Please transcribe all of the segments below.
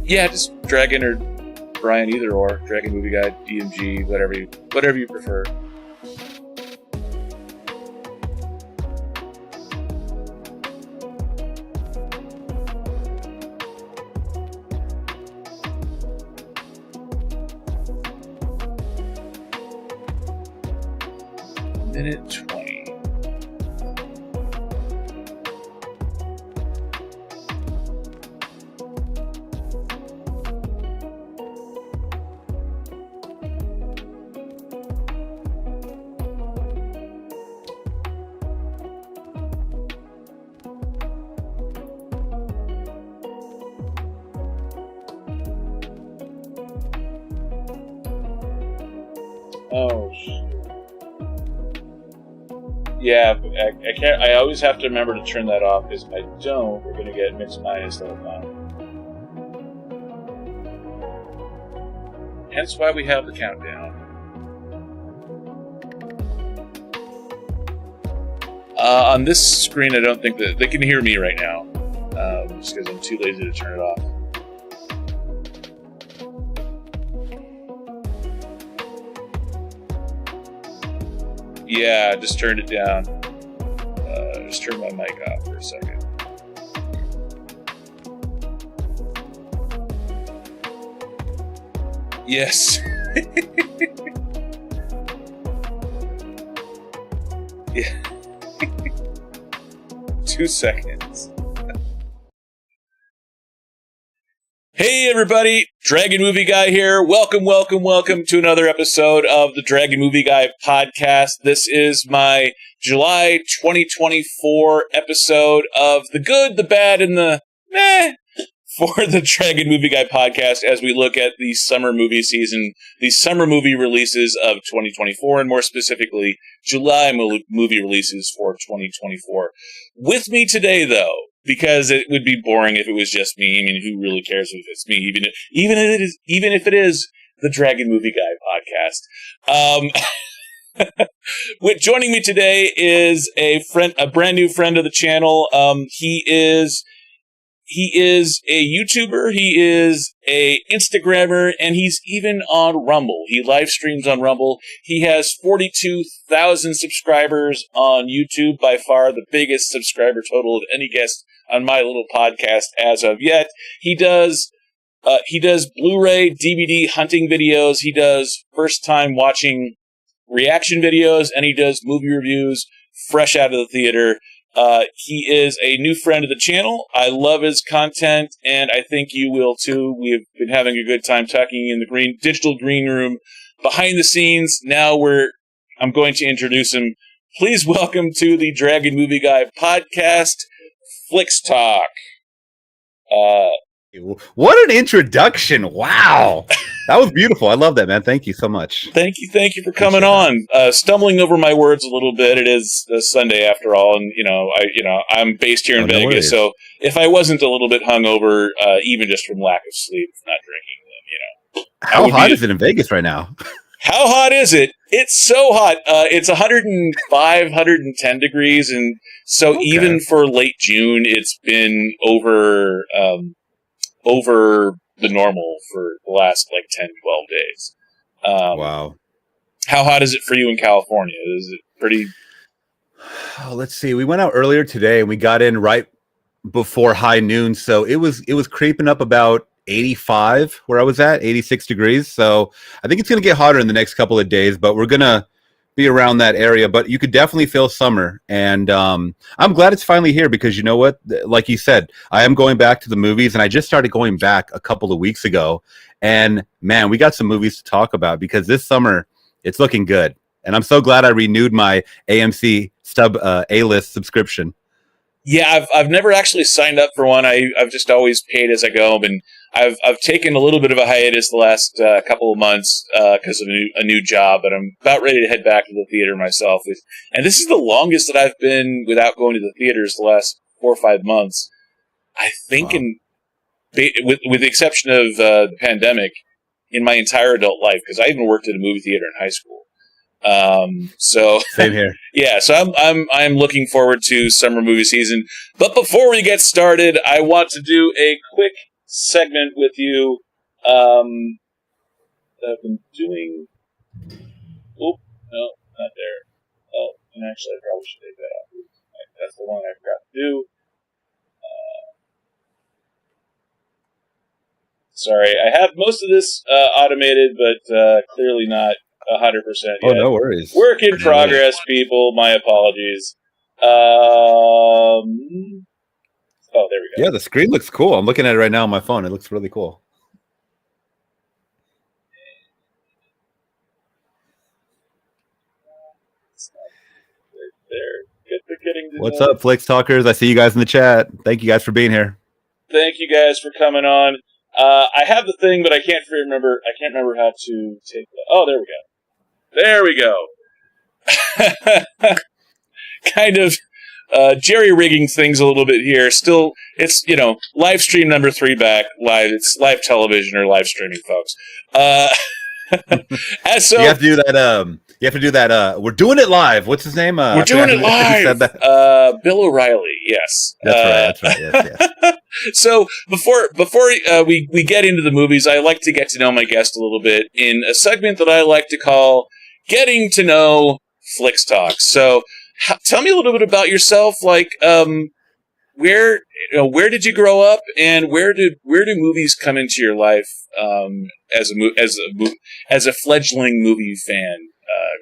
Yeah, just Dragon or Brian, either or. Dragon Movie Guide, DMG, whatever you prefer. Minute 20. Oh, yeah, I can't. I always have to remember to turn that off, because if I don't, we're going to get mixed minus the whole time. Hence why we have the countdown. On this screen, I don't think that they can hear me right now, just because I'm too lazy to turn it off. Yeah, just turned it down. Just turned my mic off for a second. Yes. Yeah. 2 seconds. Hey everybody, Dragon Movie Guy here. Welcome to another episode of the Dragon Movie Guy podcast. This is my July 2024 episode of the good, the bad, and the meh for the Dragon Movie Guy podcast as we look at the summer movie season, the summer movie releases of 2024, and more specifically, July movie releases for 2024. With me today, though, because it would be boring if it was just me. I mean, who really cares if it's me? Even if it is the Dragon Movie Guy podcast. Joining me today is a brand new friend of the channel. He is a YouTuber. He is a Instagrammer, and he's even on Rumble. He live streams on Rumble. He has 42,000 subscribers on YouTube, by far the biggest subscriber total of any guest on my little podcast as of yet. He does Blu-ray, DVD hunting videos. He does first time watching reaction videos, and he does movie reviews fresh out of the theater. He is a new friend of the channel. I love his content, and I think you will too. We have been having a good time talking in the digital green room behind the scenes. Now I'm going to introduce him. Please welcome to the Dragon Movie Guy podcast, Flix Talk. What an introduction. Wow. That was beautiful. I love that, man. Thank you so much. Thank you for coming on. Stumbling over my words a little bit. It is a Sunday after all, and I'm based here in Vegas, so if I wasn't a little bit hungover, even just from lack of sleep, not drinking them, How hot is it in Vegas right now? How hot is it? It's so hot. It's 105, 110 degrees, and so even for late June, it's been over the normal for the last 10, 12 days. Wow. How hot is it for you in California? Is it pretty? Oh, let's see. We went out earlier today and we got in right before high noon. So it was creeping up about 85 where I was at, 86 degrees. So I think it's going to get hotter in the next couple of days, but we're going to be around that area. But you could definitely feel summer. And I'm glad it's finally here because you know what? Like you said, I am going back to the movies, and I just started going back a couple of weeks ago. And man, we got some movies to talk about because this summer it's looking good. And I'm so glad I renewed my AMC stub A-list subscription. Yeah, I've never actually signed up for one. I've just always paid as I go, and I've taken a little bit of a hiatus the last couple of months because of a new job, but I'm about ready to head back to the theater myself. And this is the longest that I've been without going to the theaters the last 4 or 5 months. I think, with the exception of the pandemic, in my entire adult life, because I even worked at a movie theater in high school. So same here. Yeah, so I'm looking forward to summer movie season. But before we get started, I want to do a quick segment with you. I've been doing. Oop, no, not there. Oh, and actually, I probably should take that out. That's the one I forgot to do. Sorry, I have most of this automated, but clearly not 100% yet. Oh, no worries. Work in progress, people. My apologies. Oh, there we go. Yeah, the screen looks cool. I'm looking at it right now on my phone. It looks really cool. What's up, Flix Talkers? I see you guys in the chat. Thank you guys for being here. Thank you guys for coming on. I have the thing, but I can't remember. I can't remember how to take that. Oh, there we go. There we go. Kind of jerry-rigging things a little bit here. Still, it's, live stream number 3 back. Live. It's live television or live streaming, folks. So you have to do that. You have to do that. We're doing it live. What's his name? We're doing it live. Bill O'Reilly. Yes, that's right. Yes. So before we get into the movies, I like to get to know my guest a little bit in a segment that I like to call "Getting to Know Flix Talk." So tell me a little bit about yourself. Like, where did you grow up, and where do movies come into your life as a fledgling movie fan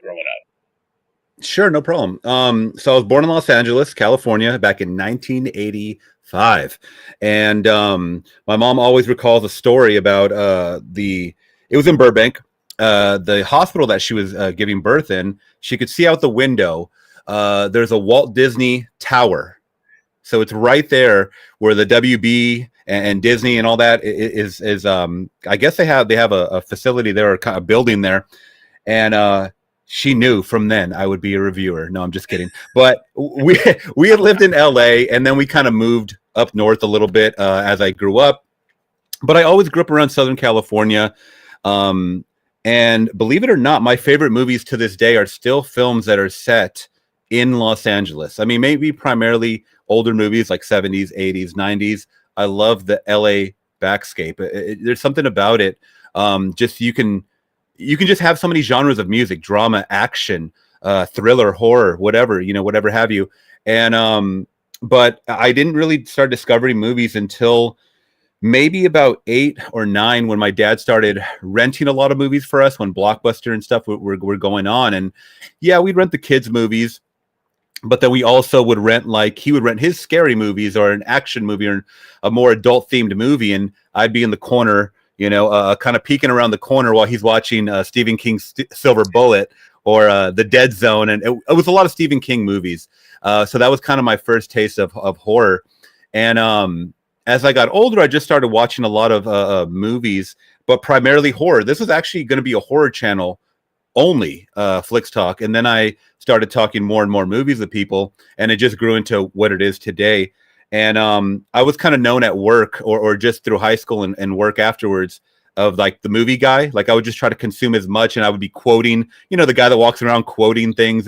growing up? Sure, no problem. So I was born in Los Angeles, California, back in 1985, and my mom always recalls a story about it was in Burbank, the hospital that she was giving birth in. She could see out the window. There's a Walt Disney Tower. So it's right there where the WB and Disney and all that is. I guess they have a facility there, or kind of building there, and she knew from then I would be a reviewer. No, I'm just kidding. But we had lived in LA, and then we kind of moved up north a little bit as I grew up. But I always grew up around Southern California, and believe it or not, my favorite movies to this day are still films that are set in Los Angeles. I mean, maybe primarily older movies like 70s, 80s, 90s. I love the LA backscape. There's something about it. Just you can just have so many genres of music: drama, action, thriller, horror, whatever have you. And but I didn't really start discovering movies until maybe about 8 or 9, when my dad started renting a lot of movies for us, when Blockbuster and stuff were going on. And yeah, we'd rent the kids' movies, but then we also would rent, like, he would rent his scary movies or an action movie or a more adult themed movie. And I'd be in the corner, kind of peeking around the corner while he's watching Stephen King's Silver Bullet or The Dead Zone. And it was a lot of Stephen King movies. So that was kind of my first taste of horror. And as I got older, I just started watching a lot of movies, but primarily horror. This was actually going to be a horror channel only, Flix Talk. And then I started talking more and more movies with people, and it just grew into what it is today. And I was kind of known at work or just through high school and work afterwards of like the movie guy. Like I would just try to consume as much, and I would be quoting, the guy that walks around quoting things,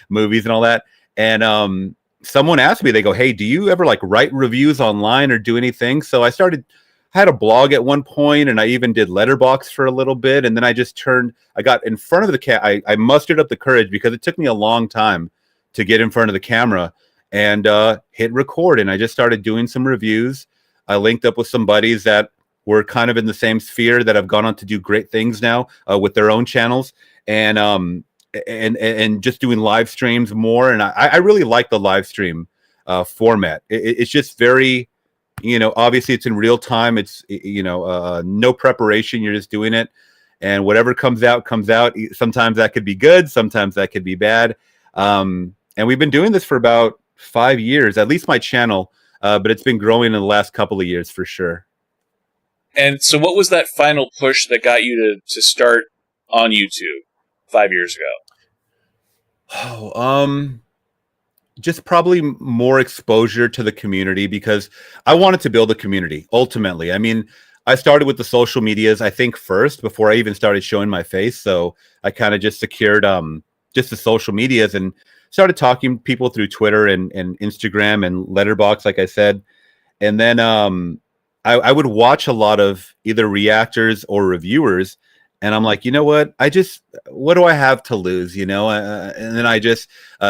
movies and all that. And someone asked me, they go, "Hey, do you ever like write reviews online or do anything?" So I had a blog at one point, and I even did Letterboxd for a little bit. And then I got in front of the I mustered up the courage, because it took me a long time to get in front of the camera and hit record. And I just started doing some reviews. I linked up with some buddies that were kind of in the same sphere that have gone on to do great things now with their own channels, and just doing live streams more. And I really like the live stream format. It's just very, obviously it's in real time. It's, no preparation. You're just doing it, and whatever comes out comes out. Sometimes that could be good. Sometimes that could be bad. And we've been doing this for about 5 years, at least my channel, but it's been growing in the last couple of years for sure. And so what was that final push that got you to start on YouTube 5 years ago? Just probably more exposure to the community, because I wanted to build a community ultimately. I mean, I started with the social medias, I think, first, before I even started showing my face. So I kind of just secured just the social medias and started talking to people through Twitter and Instagram and Letterboxd, like I said. And then I would watch a lot of either reactors or reviewers, and I'm like, you know what? What do I have to lose? And then I just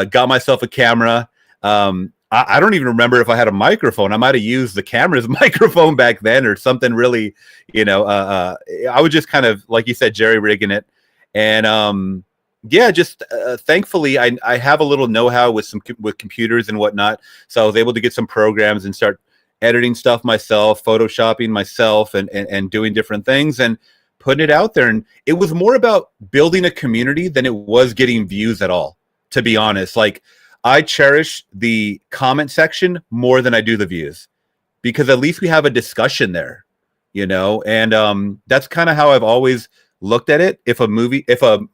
got myself a camera. I don't even remember if I had a microphone. I might have used the camera's microphone back then or something really, I was just kind of, like you said, jerry-rigging it. And yeah, just thankfully, I have a little know-how with computers and whatnot. So I was able to get some programs and start editing stuff myself, photoshopping myself, and doing different things and putting it out there. And it was more about building a community than it was getting views at all, to be honest. Like, I cherish the comment section more than I do the views, because at least we have a discussion there, and that's kind of how I've always looked at it. If a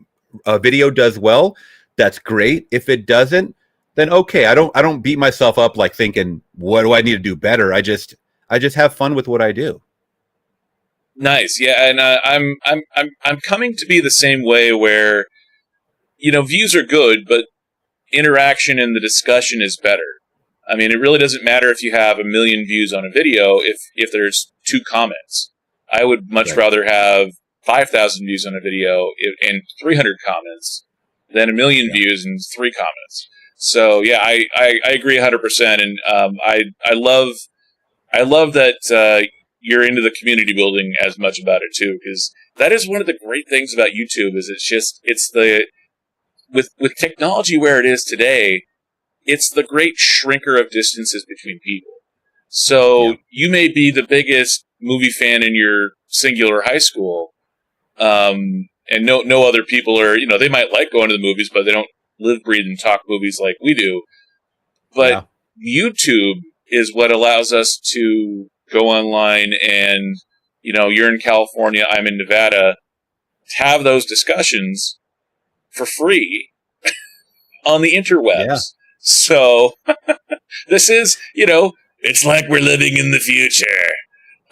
video does well, that's great. If it doesn't, then okay. I don't beat myself up like thinking, what do I need to do better? I just have fun with what I do. Nice. Yeah. And I'm coming to be the same way where, views are good, but interaction and the discussion is better. I mean, it really doesn't matter if you have 1 million views on a video if there's 2 comments. I would much rather have 5,000 views on a video and 300 comments than 1 million views and 3 comments. So yeah, I agree 100%, and I love that you're into the community building as much about it too, because that is one of the great things about YouTube. Is with technology where it is today, it's the great shrinker of distances between people. So you may be the biggest movie fan in your singular high school, and no other people are, they might like going to the movies, but they don't live, breathe, and talk movies like we do. But YouTube is what allows us to go online and, you're in California, I'm in Nevada, have those discussions for free on the interwebs. Yeah. So this is, it's like we're living in the future.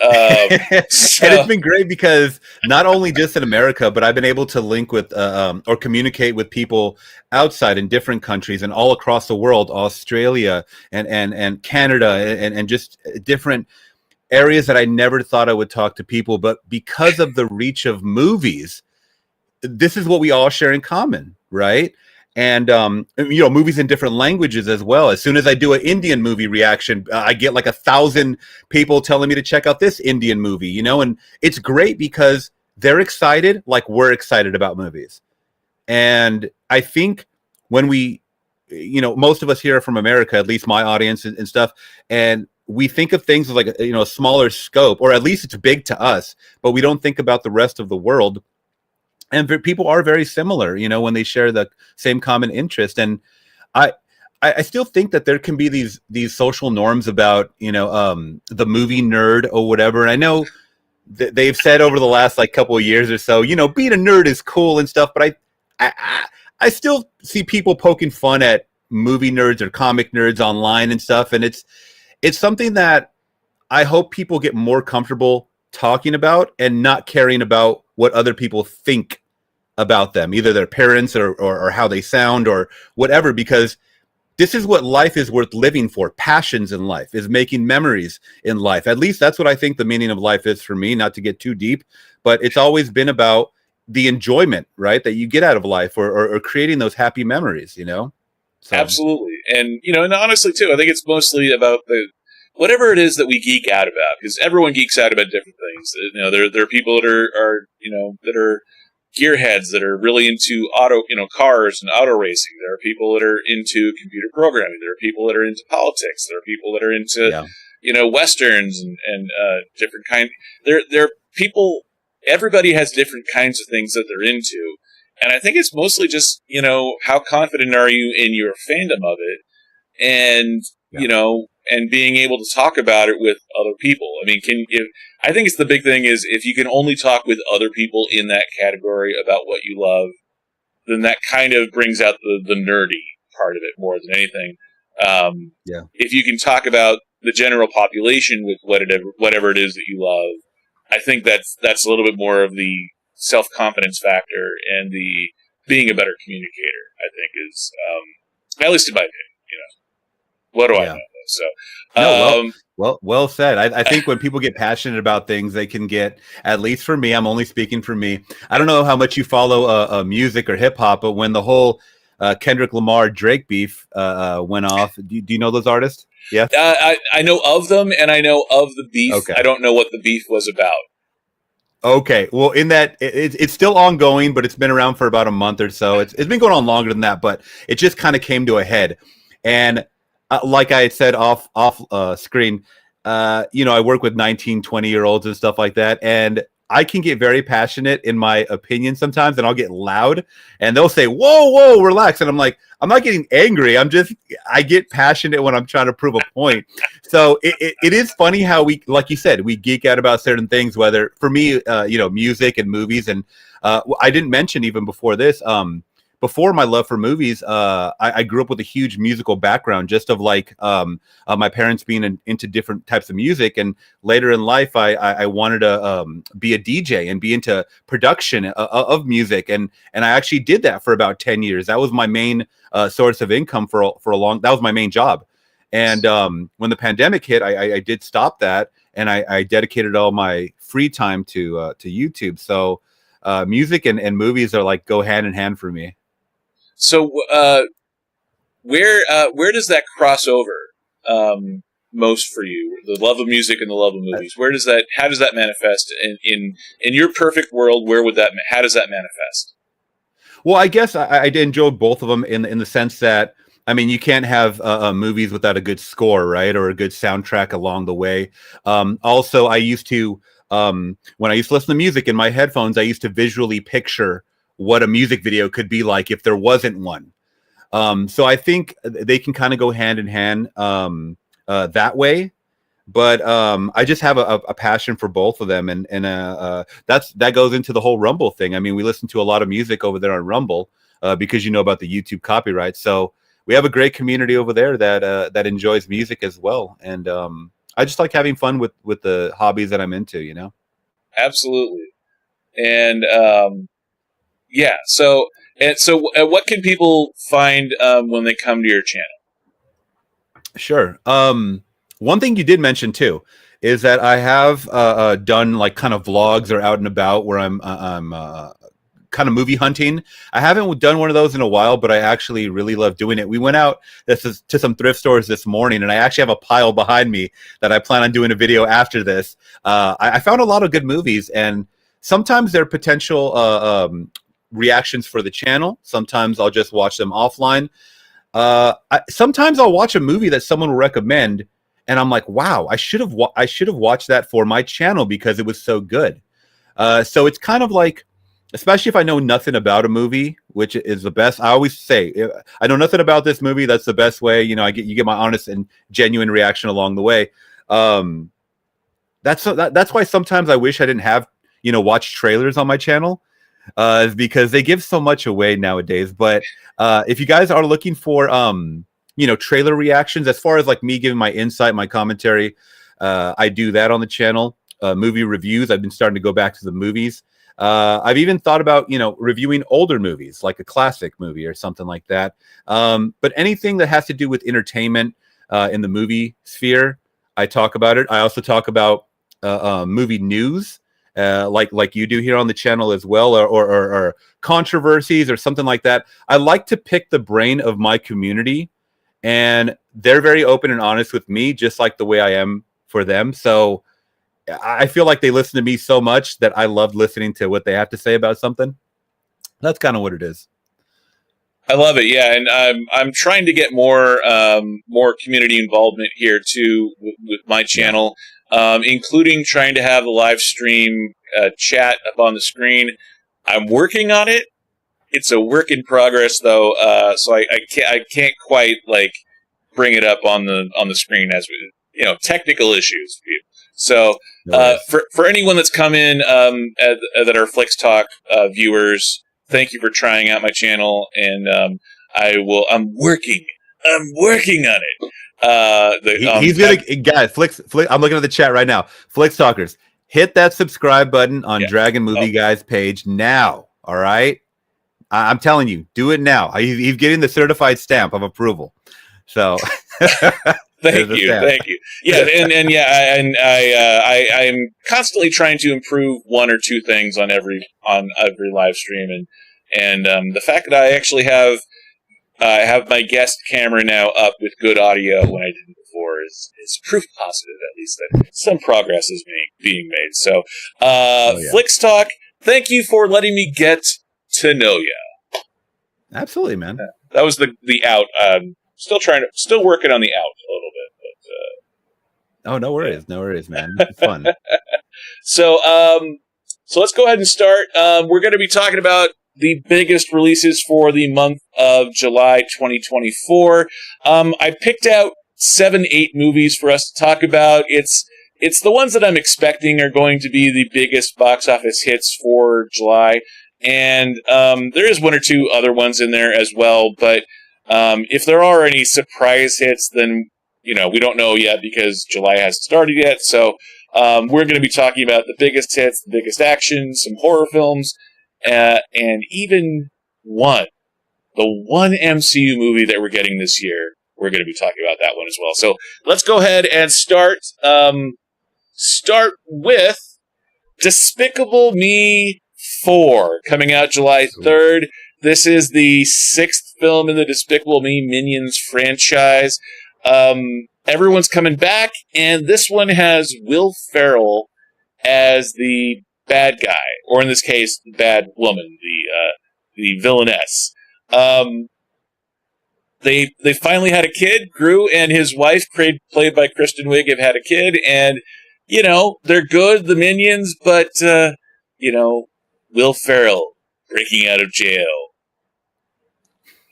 And it's been great because not only just in America, but I've been able to link with or communicate with people outside in different countries and all across the world, Australia and Canada and just different areas that I never thought I would talk to people. But because of the reach of movies, this is what we all share in common, right? And movies in different languages as well. As soon as I do an Indian movie reaction, I get like 1,000 people telling me to check out this Indian movie, and it's great because they're excited like we're excited about movies. And I think when we, most of us here are from America, at least my audience and stuff, and we think of things as like a smaller scope, or at least it's big to us, but we don't think about the rest of the world. And people are very similar, when they share the same common interest. And I still think that there can be these social norms about, the movie nerd or whatever. And I know they've said over the last couple of years or so, being a nerd is cool and stuff. But I still see people poking fun at movie nerds or comic nerds online and stuff. And it's something that I hope people get more comfortable talking about and not caring about what other people think about them, either their parents or how they sound or whatever, because this is what life is worth living for. Passions in life is making memories in life. At least that's what I think the meaning of life is for me, not to get too deep, but it's always been about the enjoyment, right, that you get out of life or creating those happy memories, So. Absolutely. And, and honestly too, I think it's mostly about whatever it is that we geek out about, because everyone geeks out about different things. There are people that are that are gearheads that are really into cars and auto racing. There are people that are into computer programming. There are people that are into politics. There are people that are into, Westerns and different kind. There are people, everybody has different kinds of things that they're into. And I think it's mostly just, how confident are you in your fandom of it? And, and being able to talk about it with other people. I mean, I think it's the big thing is if you can only talk with other people in that category about what you love, then that kind of brings out the nerdy part of it more than anything. If you can talk about the general population with whatever it is that you love, I think that's a little bit more of the self-confidence factor and the being a better communicator, I think is, at least in my opinion, what do I know? So, Well said. I think when people get passionate about things, they can get, at least for me, I'm only speaking for me. I don't know how much you follow music or hip hop, but when the whole Kendrick Lamar Drake beef went off, do you know those artists? Yeah. I know of them, and I know of the beef. Okay. I don't know what the beef was about. Okay, well, in that it's still ongoing, but it's been around for about a month or so. It's been going on longer than that, but it just kind of came to a head. And like I had said off screen, I work with 19, 20-year-olds and stuff like that, and I can get very passionate in my opinion sometimes, and I'll get loud, and they'll say, whoa, relax. And I'm like, I'm not getting angry. I get passionate when I'm trying to prove a point. So it is funny how we, like you said, we geek out about certain things, whether for me, music and movies. And I didn't mention even before this, before my love for movies, I grew up with a huge musical background, just of like my parents being into different types of music. And later in life, I wanted to be a DJ and be into production of music. And I actually did that for about 10 years. That was my main source of income for that was my main job. And when the pandemic hit, I did stop that, and I dedicated all my free time to YouTube. So music and movies are like go hand in hand for me. So where does that cross over most for you? The love of music and the love of movies. How does that manifest in your perfect world? How does that manifest? Well, I guess I enjoyed both of them in the sense that, I mean, you can't have movies without a good score, right? Or a good soundtrack along the way. Also, I used to, when I used to listen to music in my headphones, I used to visually picture what a music video could be like if there wasn't one. So I think they can kind of go hand in hand that way. But I just have a passion for both of them, and that goes into the whole Rumble thing. I mean, we listen to a lot of music over there on Rumble because you know about the YouTube copyright. So we have a great community over there that enjoys music as well, and I just like having fun with the hobbies that I'm into. You know, absolutely, and yeah. So what can people find when they come to your channel? Sure. One thing you did mention too is that I have done like kind of vlogs or out and about where I'm kind of movie hunting. I haven't done one of those in a while, but I actually really love doing it. We went out to some thrift stores this morning, and I actually have a pile behind me that I plan on doing a video after this. I found a lot of good movies, and sometimes they're potential reactions for the channel. Sometimes I'll just watch them offline. Sometimes I'll watch a movie that someone will recommend, and I'm like, wow, I should have watched that for my channel because it was so good. So it's kind of like, especially if I know nothing about a movie, which is the best. I always say, if I know nothing about this movie, that's the best way. You know, you get my honest and genuine reaction along the way. That's why sometimes I wish I didn't have, watch trailers on my channel, because they give so much away nowadays. But if you guys are looking for, trailer reactions, as far as like me giving my insight, my commentary, I do that on the channel. Movie reviews, I've been starting to go back to the movies. I've even thought about, reviewing older movies, like a classic movie or something like that. But anything that has to do with entertainment in the movie sphere, I talk about it. I also talk about movie news, like you do here on the channel as well, or controversies or something like that. I like to pick the brain of my community, and they're very open and honest with me, just like the way I am for them. So I feel like they listen to me so much that I love listening to what they have to say about something. That's kind of what it is. I love it, yeah, and I'm trying to get more community involvement here too with my channel, including trying to have the live stream chat up on the screen. I'm working on it. It's a work in progress, though, so I can't quite like bring it up on the screen as we, technical issues. So for anyone that's come in that are Flix Talk viewers, thank you for trying out my channel, and I'm working on it. He's gonna guys, Flix. I'm looking at the chat right now. Flix Talkers, hit that subscribe button on Dragon Movie Guys page now. All right, I'm telling you, do it now. He's getting the certified stamp of approval. So Thank you. Yeah, I am constantly trying to improve one or two things on every live stream, and the fact that I actually have my guest camera now up with good audio when I didn't before is proof positive, at least, that some progress is being made. So, Flix Talk, thank you for letting me get to know you. Absolutely, man. That was the out. Still working on the out a little bit. But, no worries, man. It's fun. So let's go ahead and start. We're going to be talking about the biggest releases for the month of July 2024. I picked out 7-8 movies for us to talk about. It's the ones that I'm expecting are going to be the biggest box office hits for July. And there is one or two other ones in there as well. But if there are any surprise hits, then we don't know yet because July hasn't started yet. So we're going to be talking about the biggest hits, the biggest action, some horror films, and even the one MCU movie that we're getting this year. We're going to be talking about that one as well. So let's go ahead and start with Despicable Me 4, coming out July 3rd. This is the 6th film in the Despicable Me Minions franchise. Everyone's coming back, and this one has Will Ferrell as the bad guy, or in this case, the bad woman, the villainess. They finally had a kid. Gru and his wife, played by Kristen Wiig, have had a kid, and they're good, the Minions, but Will Ferrell breaking out of jail.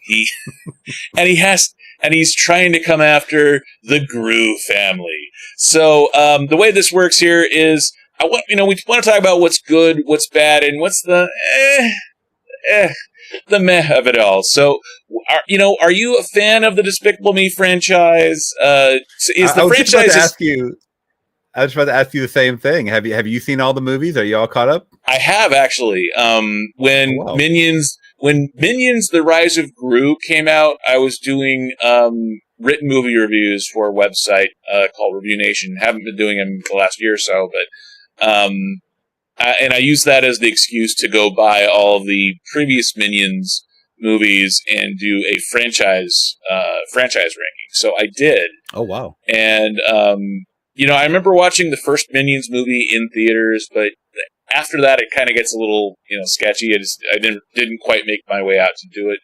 He's trying to come after the Gru family. So the way this works here is, we want to talk about what's good, what's bad, and what's the meh of it all. So, are you a fan of the Despicable Me franchise? I was just about to ask you the same thing. Have you seen all the movies? Are you all caught up? I have, actually. When Minions, The Rise of Gru came out, I was doing written movie reviews for a website called Review Nation. Haven't been doing them the last year or so, but and I used that as the excuse to go buy all of the previous Minions movies and do a franchise ranking. So I did. Oh, wow. And I remember watching the first Minions movie in theaters, but after that, it kind of gets a little, sketchy. I didn't quite make my way out to do it.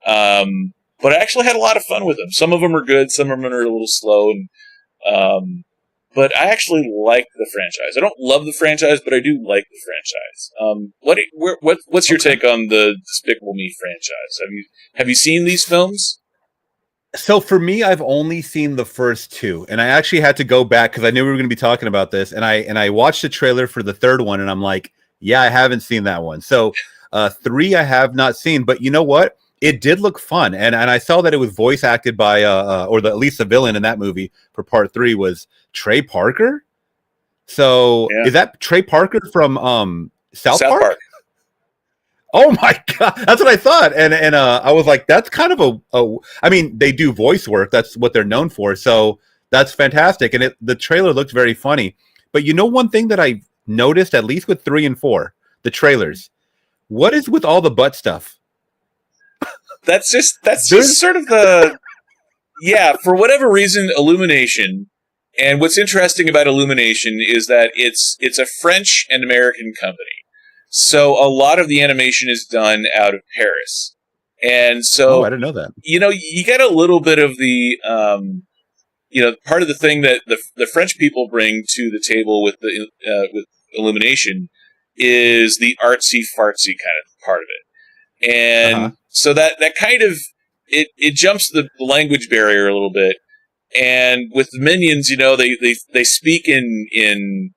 But I actually had a lot of fun with them. Some of them are good, some of them are a little slow, but I actually like the franchise. I don't love the franchise, but I do like the franchise. What's your take on the Despicable Me franchise? Have you seen these films? So for me, I've only seen the first two, and I actually had to go back because I knew we were going to be talking about this, and I watched the trailer for the third one, and I'm like, yeah, I haven't seen that one. So 3 I have not seen, but you know what? It did look fun, and I saw that it was voice acted by at least the villain in that movie for part 3 was Trey Parker. So Is that Trey Parker from South Park? Oh my god, that's what I thought, and I was like, that's kind of I mean, they do voice work. That's what they're known for. So that's fantastic, and the trailer looked very funny. But one thing that I noticed, at least with 3 and 4, the trailers, what is with all the butt stuff? That's just sort of the for whatever reason, Illumination. And what's interesting about Illumination is that it's a French and American company. So a lot of the animation is done out of Paris. And so I didn't know that. You get a little bit of the part of the thing that the French people bring to the table with Illumination is the artsy fartsy kind of part of it. And so that kind of it jumps the language barrier a little bit. And with the Minions, they speak in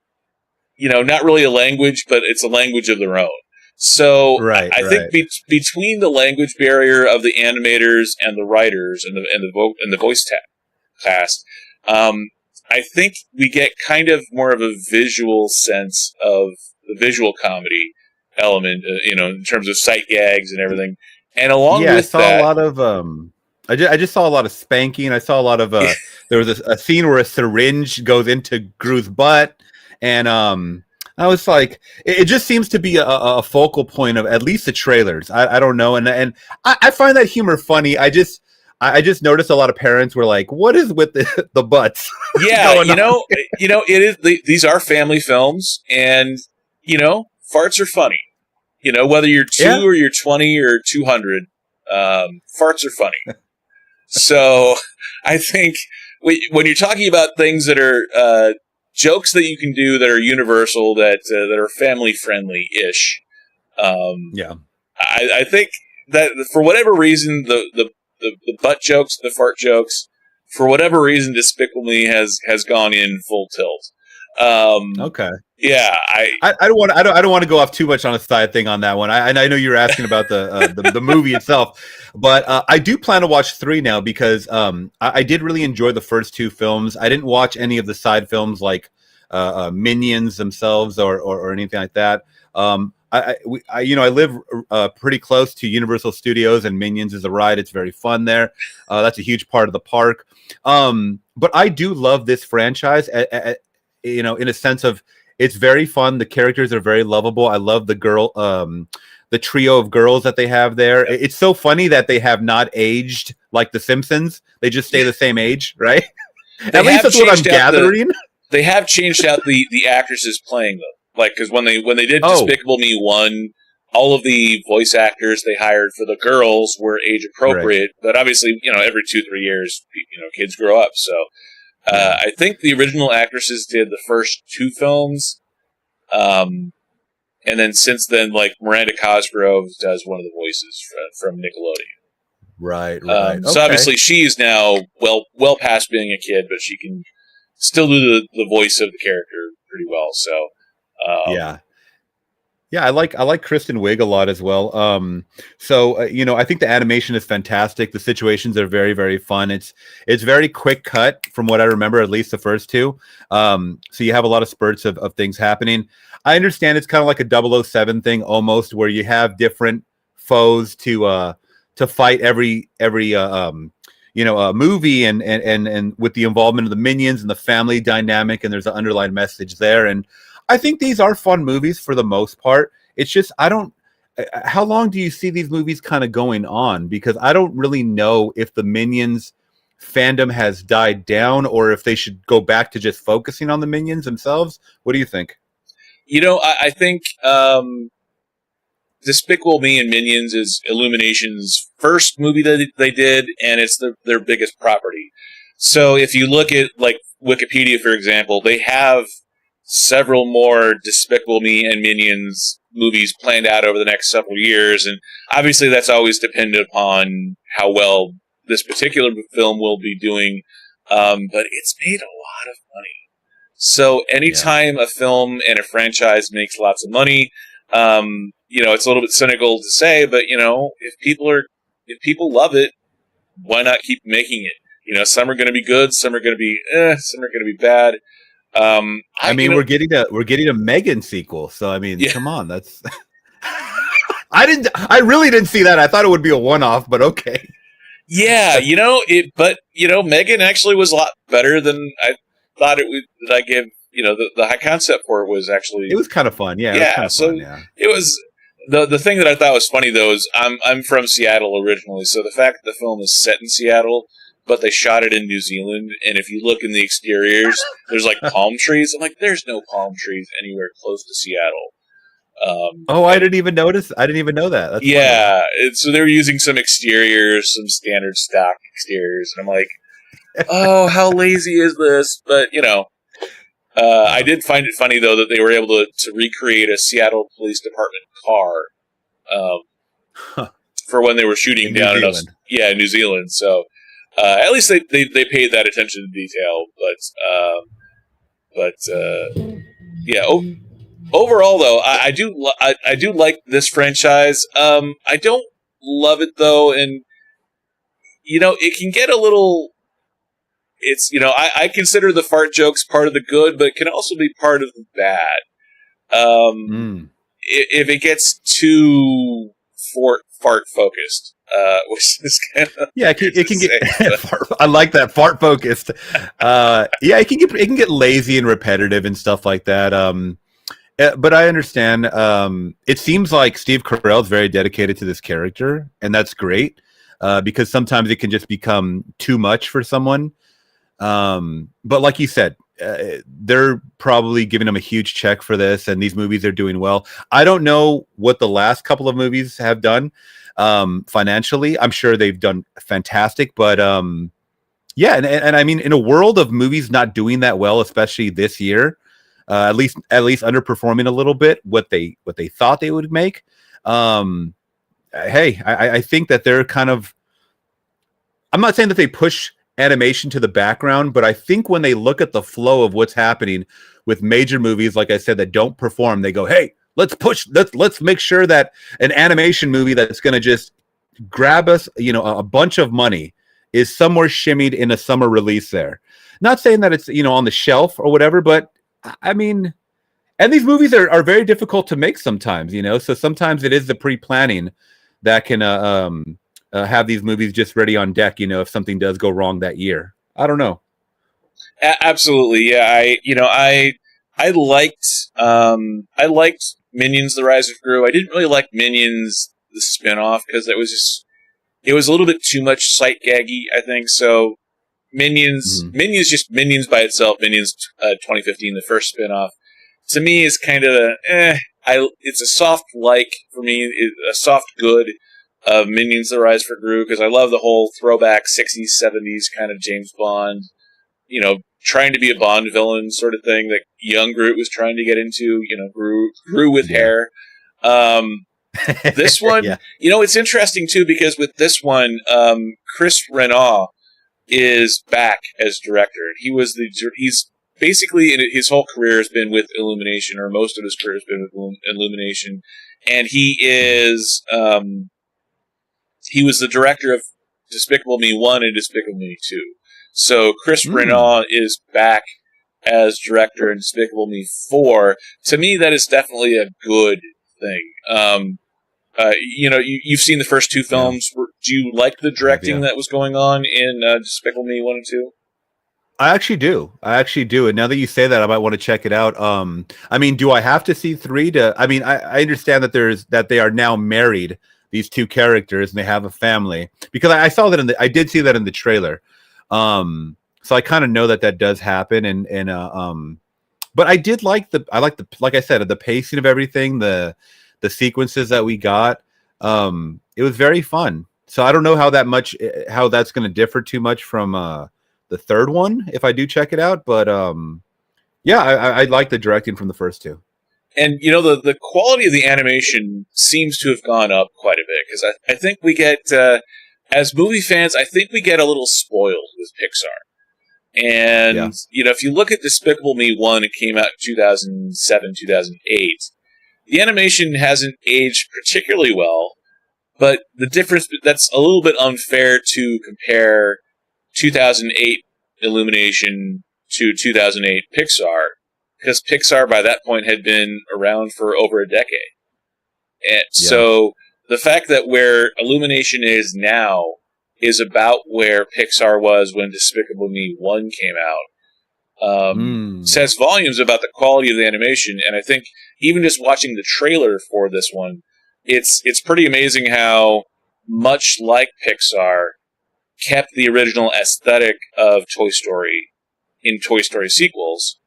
not really a language, but it's a language of their own. So I think between the language barrier of the animators and the writers and the voice cast, I think we get kind of more of a visual sense of the visual comedy element, in terms of sight gags and everything. And along with I saw a lot of I just saw a lot of spanking. I saw a lot of there was a scene where a syringe goes into Gru's butt, and I was like, it just seems to be a focal point of at least the trailers. I don't know, and I find that humor funny. I just noticed a lot of parents were like, "What is with the butts?" Yeah, it is. These are family films, and farts are funny. Whether you're 2 or you're 20 or 200, farts are funny. So I think when you're talking about things that are jokes that you can do that are universal, that are family friendly ish, I think that for whatever reason the butt jokes, the fart jokes, for whatever reason, Despicable Me has gone in full tilt. Okay. Yeah, I don't want to go off too much on a side thing on that one. I know you're asking about the movie itself, but I do plan to watch 3 now because I did really enjoy the first 2 films. I didn't watch any of the side films like Minions themselves or anything like that. I live pretty close to Universal Studios, and Minions is a ride. It's very fun there. That's a huge part of the park. But I do love this franchise. In a sense of it's very fun. The characters are very lovable. I love the trio of girls that they have there. It's so funny that they have not aged like The Simpsons. They just stay the same age, right? At least that's what I'm gathering. They have changed out the actresses playing them. Like, because when they did Despicable Me 1, all of the voice actors they hired for the girls were age appropriate. Right. But obviously, every 2-3 years, kids grow up. So I think the original actresses did the first 2 films. And then since then, like, Miranda Cosgrove does one of the voices from Nickelodeon. Right. So obviously she's now well past being a kid, but she can still do the voice of the character pretty well. So I like Kristen Wiig a lot as well. I think the animation is fantastic. The situations are very, very fun. It's very quick cut from what I remember, at least the first 2. So you have a lot of spurts of things happening. I understand it's kind of like a 007 thing almost, where you have different foes to fight every movie and with the involvement of the minions and the family dynamic, and there's an underlying message there. And I think these are fun movies for the most part. It's just, how long do you see these movies kind of going on? Because I don't really know if the Minions fandom has died down or if they should go back to just focusing on the Minions themselves. What do you think? I think Despicable Me and Minions is Illumination's first movie that they did, and it's their biggest property. So if you look at, like, Wikipedia, for example, they have several more Despicable Me and Minions movies planned out over the next several years, and obviously that's always dependent upon how well this particular film will be doing, but it's made a lot of money. So anytime a film and a franchise makes lots of money, it's a little bit cynical to say, but if people love it, why not keep making it? Some are going to be good, some are going to be some are going to be bad. We're getting a Megan sequel, so come on, that's I really didn't see that. I thought it would be a one-off, but okay. Yeah, Megan actually was a lot better than I thought it would. That I gave, the high concept for it was actually, it was kind of fun. Yeah, it was the thing that I thought was funny though is I'm from Seattle originally, so the fact that the film is set in Seattle, but they shot it in New Zealand, and if you look in the exteriors, there's like palm trees. I'm like, there's no palm trees anywhere close to Seattle. I didn't even notice. I didn't even know that. That's funny. So they were using some exteriors, some standard stock exteriors, and I'm like, oh, how lazy is this? But I did find it funny though that they were able to recreate a Seattle Police Department car for when they were shooting in down in New Zealand. So. At least they paid that attention to detail, overall though, I do like this franchise. I don't love it though, and it can get a little. It's I consider the fart jokes part of the good, but it can also be part of the bad. If it gets too fart focused. which is kind of Yeah, it can get. say, I like that fart focused. Yeah, it can get lazy and repetitive and stuff like that. But I understand. It seems like Steve Carell is very dedicated to this character, and that's great because sometimes it can just become too much for someone. But like you said, they're probably giving him a huge check for this, and these movies are doing well. I don't know what the last couple of movies have done financially. I'm sure they've done fantastic, but yeah, and I mean, in a world of movies not doing that well, especially this year, at least underperforming a little bit what they thought they would make. Hey, I think that they're kind of. I'm not saying that they push animation to the background, but I think when they look at the flow of what's happening with major movies, like I said, that don't perform, they go, "Hey, let's make sure that an animation movie that's going to just grab us, a bunch of money is somewhere shimmied in a summer release there." Not saying that it's, on the shelf or whatever, but I mean, and these movies are very difficult to make sometimes, so sometimes it is the pre-planning that can have these movies just ready on deck, if something does go wrong that year. I don't know. Absolutely, yeah. I liked Minions: The Rise of Gru. I didn't really like Minions the spinoff because it was a little bit too much sight gaggy, I think. So Minions, just Minions by itself. Minions 2015, the first spinoff, to me is kind of it's a soft like for me, a soft good of Minions: The Rise for Gru, because I love the whole throwback 60s, 70s kind of James Bond, trying to be a Bond villain sort of thing that young Groot was trying to get into, Gru with hair. This one, yeah. It's interesting too, because with this one, Chris Renaud is back as director. He's basically, his whole career has been with Illumination, or most of his career has been with Illumination, and he was the director of Despicable Me 1 and Despicable Me 2. So Chris Renaud is back as director in Despicable Me 4. To me, that is definitely a good thing. You've seen the first two films. Yeah. Do you like the directing that was going on in Despicable Me 1 and 2? I actually do. And now that you say that, I might want to check it out. I mean, do I have to see 3 to? I mean, I understand that they are now married, these two characters, and they have a family, because I saw that I did see that in the trailer. So I kind of know that does happen, and but I did like like I said, the pacing of everything, the sequences that we got. It was very fun. So I don't know how that's going to differ too much from the third one if I do check it out, but yeah, I like the directing from the first two. And the quality of the animation seems to have gone up quite a bit, because I think we get as movie fans, I think we get a little spoiled with Pixar. And if you look at Despicable Me 1, it came out in 2007, 2008. The animation hasn't aged particularly well, but the difference, that's a little bit unfair to compare 2008 Illumination to 2008 Pixar, because Pixar by that point had been around for over a decade. And so the fact that where Illumination is now is about where Pixar was when Despicable Me 1 came out, says volumes about the quality of the animation. And I think even just watching the trailer for this one, it's pretty amazing how much like Pixar kept the original aesthetic of Toy Story in Toy Story sequels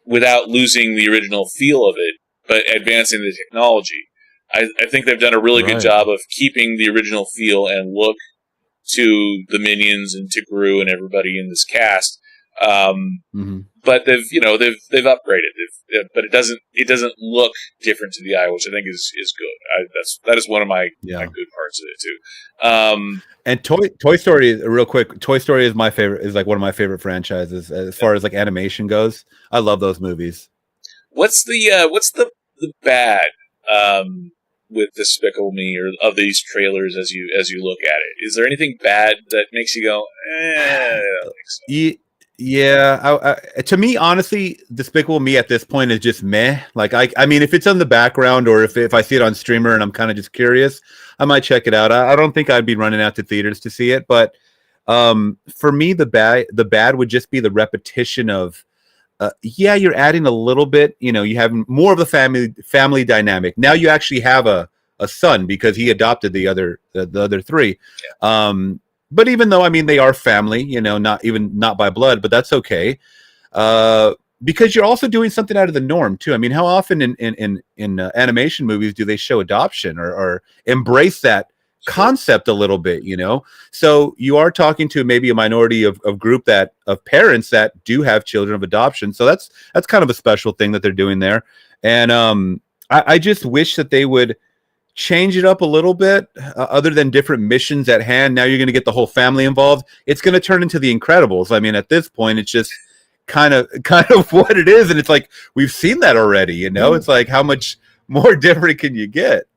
without losing the original feel of it, but advancing the technology. I think they've done a really good job of keeping the original feel and look to the Minions and to Gru and everybody in this cast. But they've upgraded it, but it doesn't look different to the eye, which I think is good. That is one of my good parts of it too. And Toy Story, real quick, Toy Story is like one of my favorite franchises as far as like animation goes. I love those movies. What's the bad with Despicable Me, or of these trailers as you look at it? Is there anything bad that makes you go, I don't think so? Yeah, to me, honestly, Despicable Me at this point is just meh. Like, I mean, if it's on the background or if I see it on streamer and I'm kind of just curious, I might check it out. I don't think I'd be running out to theaters to see it, but for me, the bad would just be the repetition of, yeah, you're adding a little bit. You know, you have more of the family dynamic. Now you actually have a son because he adopted the other three. But even though, I mean, they are family, you know, not by blood, but that's okay. Because you're also doing something out of the norm too. I mean, how often in animation movies do they show adoption or embrace that concept a little bit, you know? So you are talking to maybe a minority of group of parents that do have children of adoption. So that's kind of a special thing that they're doing there. And I just wish that they would change it up a little bit, other than different missions at hand. Now you're going to get the whole family involved. It's going to turn into The Incredibles. I mean, at this point, it's just kind of what it is, and it's like we've seen that already. You know, it's like how much more different can you get?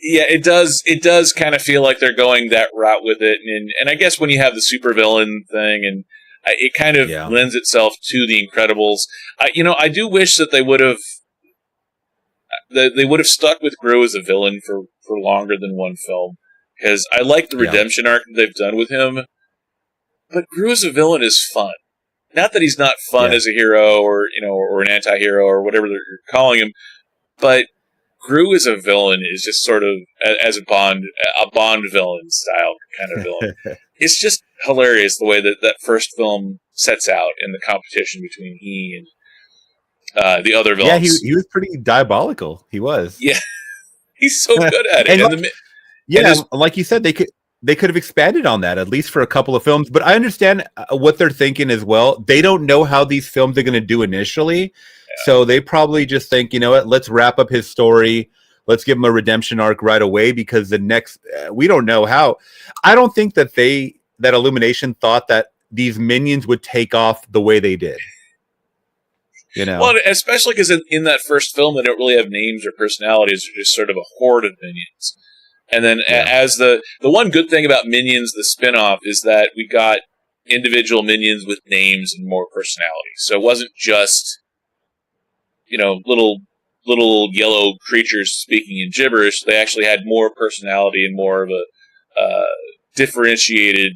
Yeah, it does. It does kind of feel like they're going that route with it, and I guess when you have the supervillain thing, and it kind of lends itself to The Incredibles. I do wish that they would have. They would have stuck with Gru as a villain for longer than one film, because I like the redemption arc that they've done with him. But Gru as a villain is fun. Not that he's not fun as a hero or an anti-hero or whatever you're calling him, but Gru as a villain is just sort of as a Bond villain style kind of villain. It's just hilarious the way that first film sets out in the competition between he and the other villains. Yeah, he was pretty diabolical. He was. Yeah, he's so good at it. Like you said, they could have expanded on that at least for a couple of films. But I understand what they're thinking as well. They don't know how these films are going to do initially, so they probably just think, you know what, let's wrap up his story. Let's give him a redemption arc right away, because the next we don't know how. I don't think that Illumination thought that these minions would take off the way they did. You know? Well, especially because in that first film, they don't really have names or personalities. They're just sort of a horde of minions. And then as the one good thing about Minions, the spinoff, is that we got individual minions with names and more personality. So it wasn't just, little yellow creatures speaking in gibberish. They actually had more personality and more of a differentiated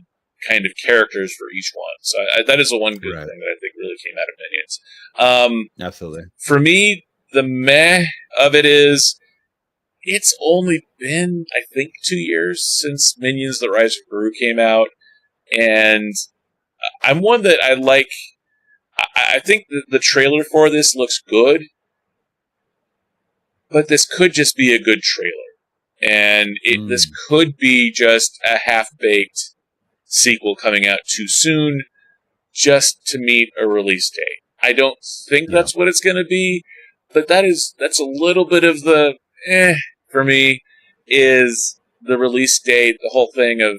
kind of characters for each one. So that is the one good thing that I think really came out of Minions. Absolutely. For me, the meh of it is, it's only been, I think, 2 years since Minions: The Rise of Gru came out, and I'm one that I like. I think the trailer for this looks good, but this could just be a good trailer, and this could be just a half-baked sequel coming out too soon, just to meet a release date. I don't think that's what it's going to be, but that's a little bit of the for me, is the release date, the whole thing of,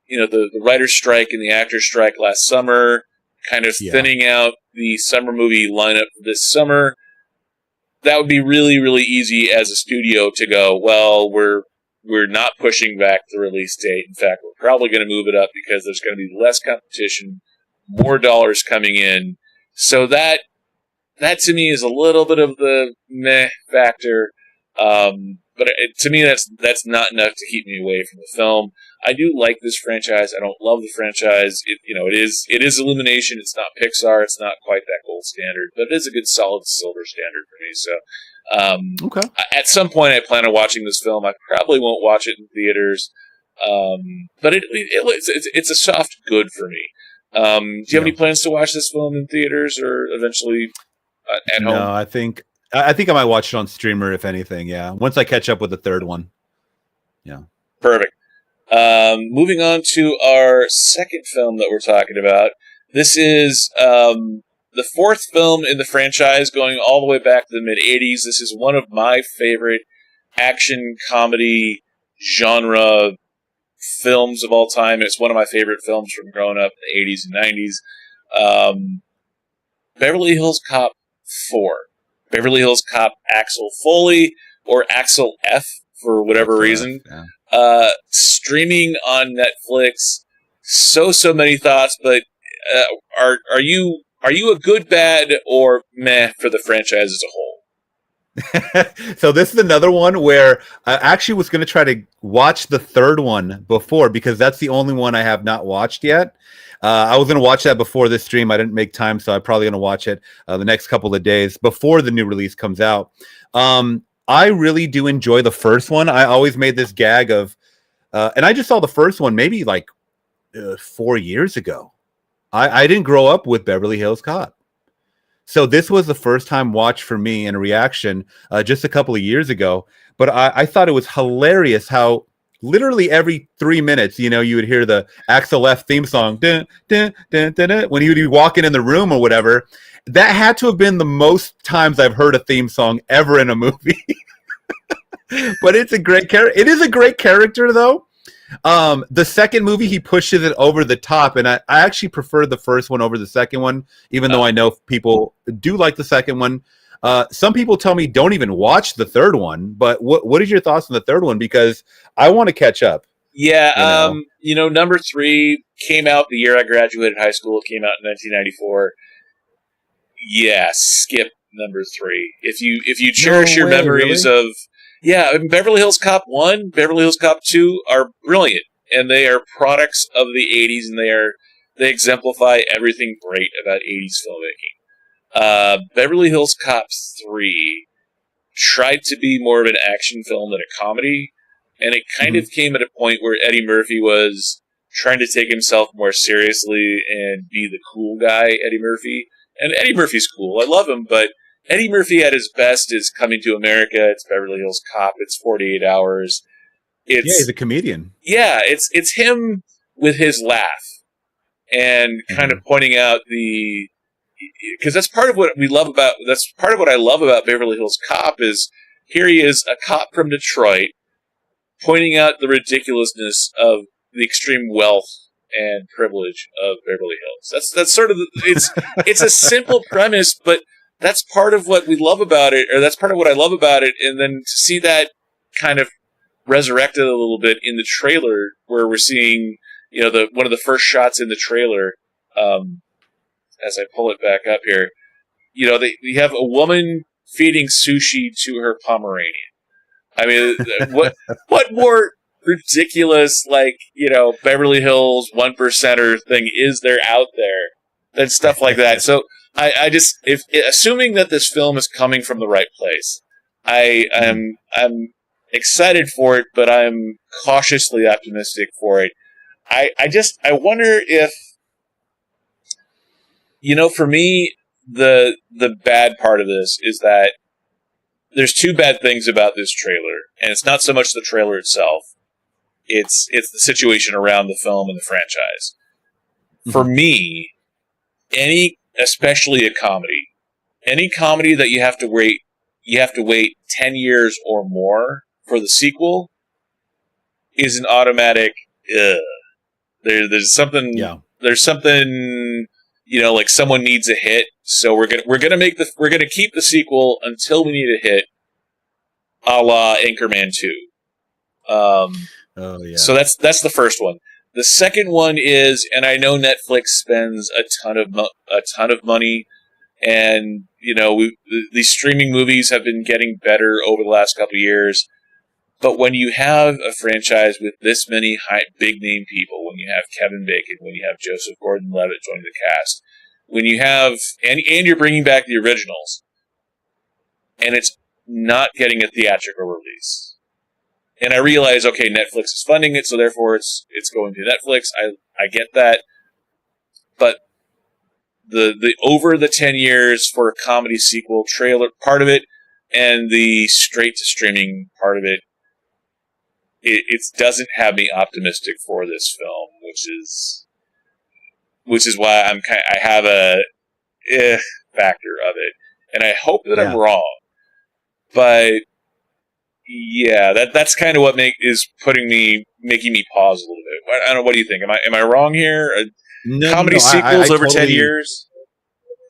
the writer's strike and the actor's strike last summer, kind of thinning out the summer movie lineup this summer. That would be really, really easy as a studio to go, well, we're not pushing back the release date. In fact, we're probably going to move it up because there's going to be less competition, more dollars coming in. So that to me is a little bit of the meh factor. But to me, that's not enough to keep me away from the film. I do like this franchise. I don't love the franchise. It is Illumination. It's not Pixar. It's not quite that gold standard, but it is a good, solid silver standard for me. So, at some point, I plan on watching this film. I probably won't watch it in theaters, but it's a soft good for me. Do you have any plans to watch this film in theaters or eventually at home? No, I think I might watch it on streamer, if anything. Yeah, once I catch up with the third one. Yeah, perfect. Moving on to our second film that we're talking about. This is the fourth film in the franchise, going all the way back to the mid-'80s. This is one of my favorite action comedy genre films of all time. It's one of my favorite films from growing up in the 80s and 90s. Beverly Hills Cop 4. Beverly Hills Cop Axel Foley, or Axel F for whatever reason. Streaming on Netflix. So many thoughts, but are you a good, bad, or meh for the franchise as a whole? So this is another one where I actually was going to try to watch the third one before, because that's the only one I have not watched yet. I was going to watch that before this stream. I didn't make time, so I'm probably going to watch it the next couple of days before the new release comes out. I really do enjoy the first one. I always made this gag of, and I just saw the first one maybe like 4 years ago. I didn't grow up with Beverly Hills Cop. So this was the first time watch for me and a reaction just a couple of years ago. But I thought it was hilarious how literally every 3 minutes, you would hear the Axel F theme song dun, dun, dun, dun, dun, when he would be walking in the room or whatever. That had to have been the most times I've heard a theme song ever in a movie. But it's a great character. It is a great character, though. The second movie, he pushes it over the top, and I actually prefer the first one over the second one, even though I know people do like the second one. Some people tell me don't even watch the third one, but what is your thoughts on the third one? Because I want to catch up. Yeah, number 3 came out the year I graduated high school. It came out in 1994. Yeah, skip number 3. If you cherish your memories of... Yeah, Beverly Hills Cop 1, Beverly Hills Cop 2 are brilliant, and they are products of the 80s, and they exemplify everything great about 80s filmmaking. Beverly Hills Cop 3 tried to be more of an action film than a comedy, and it kind of came at a point where Eddie Murphy was trying to take himself more seriously and be the cool guy, Eddie Murphy. And Eddie Murphy's cool, I love him, but Eddie Murphy at his best is Coming to America. It's Beverly Hills Cop. It's 48 Hours. He's a comedian. Yeah, it's him with his laugh and kind of pointing out because that's part of what we love about. That's part of what I love about Beverly Hills Cop is here he is, a cop from Detroit, pointing out the ridiculousness of the extreme wealth and privilege of Beverly Hills. That's sort of it's a simple premise, but that's part of what we love about it, or that's part of what I love about it, and then to see that kind of resurrected a little bit in the trailer, where we're seeing, one of the first shots in the trailer, as I pull it back up here, we have a woman feeding sushi to her Pomeranian. I mean, what more ridiculous, Beverly Hills 1%er thing is there out there than stuff like that? So, I just, assuming that this film is coming from the right place, I'm excited for it, but I'm cautiously optimistic for it. I wonder if, for me, the bad part of this is that there's two bad things about this trailer, and it's not so much the trailer itself, it's the situation around the film and the franchise. For me, especially a comedy. Any comedy that you have to wait 10 years or more for the sequel is an automatic ugh. There's something like someone needs a hit, so we're gonna keep the sequel until we need a hit, a la Anchorman 2. So that's the first one. The second one is, and I know Netflix spends a ton of money, and these streaming movies have been getting better over the last couple of years. But when you have a franchise with this many big name people, when you have Kevin Bacon, when you have Joseph Gordon-Levitt joining the cast, when you have and you're bringing back the originals, and it's not getting a theatrical release. And I realize, okay, Netflix is funding it, so therefore it's going to Netflix. I get that. But the over the 10 years for a comedy sequel trailer part of it, and the straight to streaming part of it, it doesn't have me optimistic for this film, which is why I have a factor of it, and I hope that I'm wrong. But yeah, that's kind of what is making me pause a little bit. I don't know. What do you think? Am I wrong here? Comedy sequels over 10 years?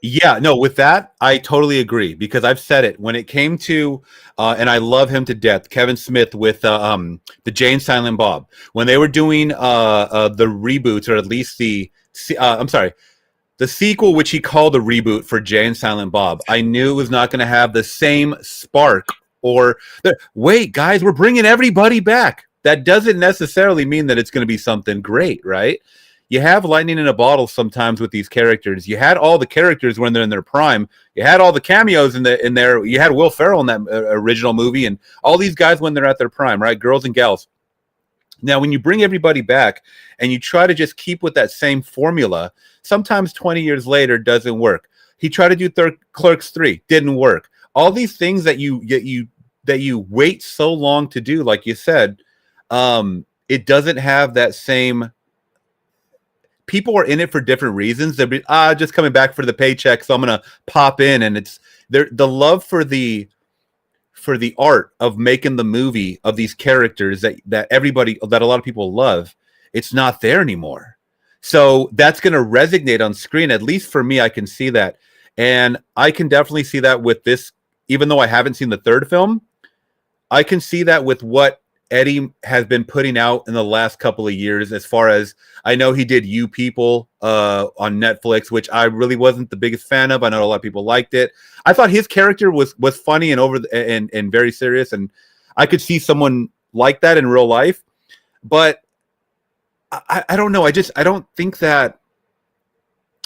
Yeah, no, with that, I totally agree, because I've said it when it came to, and I love him to death, Kevin Smith with the Jay and Silent Bob. When they were doing the reboots, or at least The sequel, which he called a reboot for Jay and Silent Bob, I knew it was not going to have the same spark. Wait, guys, we're bringing everybody back. That doesn't necessarily mean that it's going to be something great, right? You have lightning in a bottle sometimes with these characters. You had all the characters when they're in their prime. You had all the cameos in there. You had Will Ferrell in that original movie, and all these guys when they're at their prime, right? Girls and gals. Now, when you bring everybody back and you try to just keep with that same formula, sometimes 20 years later doesn't work. He tried to do Clerks 3, didn't work. All these things that you wait so long to do, like you said, it doesn't have that same. People are in it for different reasons. They're just coming back for the paycheck, so I'm gonna pop in, and it's the love for the art of making the movie of these characters that a lot of people love. It's not there anymore. So that's going to resonate on screen. At least for me, I can see that. And I can definitely see that with this, even though I haven't seen the third film, I can see that with what Eddie has been putting out in the last couple of years. As far as I know, he did You People on Netflix, which I really wasn't the biggest fan of. I know a lot of people liked it. I thought his character was funny and very serious, and I could see someone like that in real life. But I don't know. I don't think that.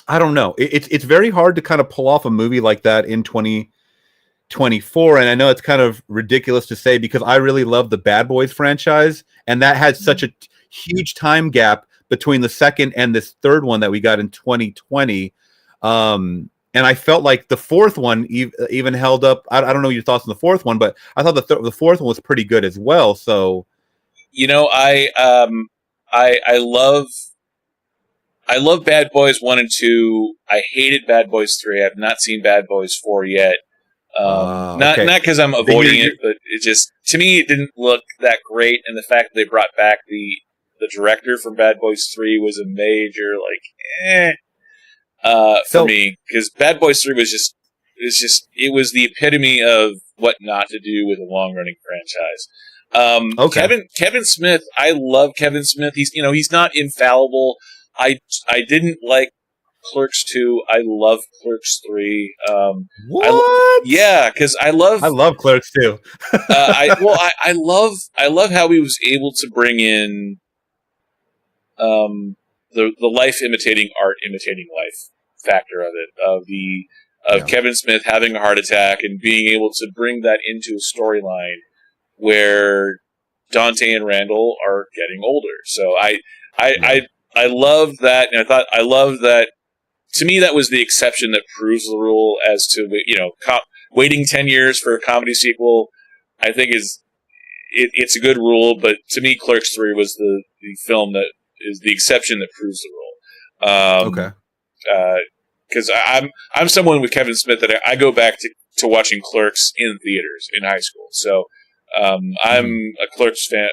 I don't know. It's very hard to kind of pull off a movie like that in 2024, and I know it's kind of ridiculous to say because I really love the Bad Boys franchise, and that had such a huge time gap between the second and this third one that we got in 2020. And I felt like the fourth one even held up. I don't know your thoughts on the fourth one, but I thought the fourth one was pretty good as well. So, I love Bad Boys 1 and 2. I hated Bad Boys 3. I've not seen Bad Boys 4 yet. Not because I'm avoiding it, but it just, to me, it didn't look that great. And the fact that they brought back the director from Bad Boys 3 was a major, for me. Because Bad Boys 3 it was the epitome of what not to do with a long-running franchise. Kevin Smith, I love Kevin Smith. He's not infallible. I didn't like Clerks 2. I love Clerks 3. What? Because I love Clerks 2. I love how he was able to bring in the life imitating art imitating life factor of it, of Kevin Smith having a heart attack and being able to bring that into a storyline where Dante and Randall are getting older. So I loved that, and I loved that. To me, that was the exception that proves the rule. As to waiting 10 years for a comedy sequel, I think it's a good rule. But to me, Clerks 3 was the film that is the exception that proves the rule. Because I'm someone with Kevin Smith that I go back to watching Clerks in theaters in high school. So I'm a Clerks fan,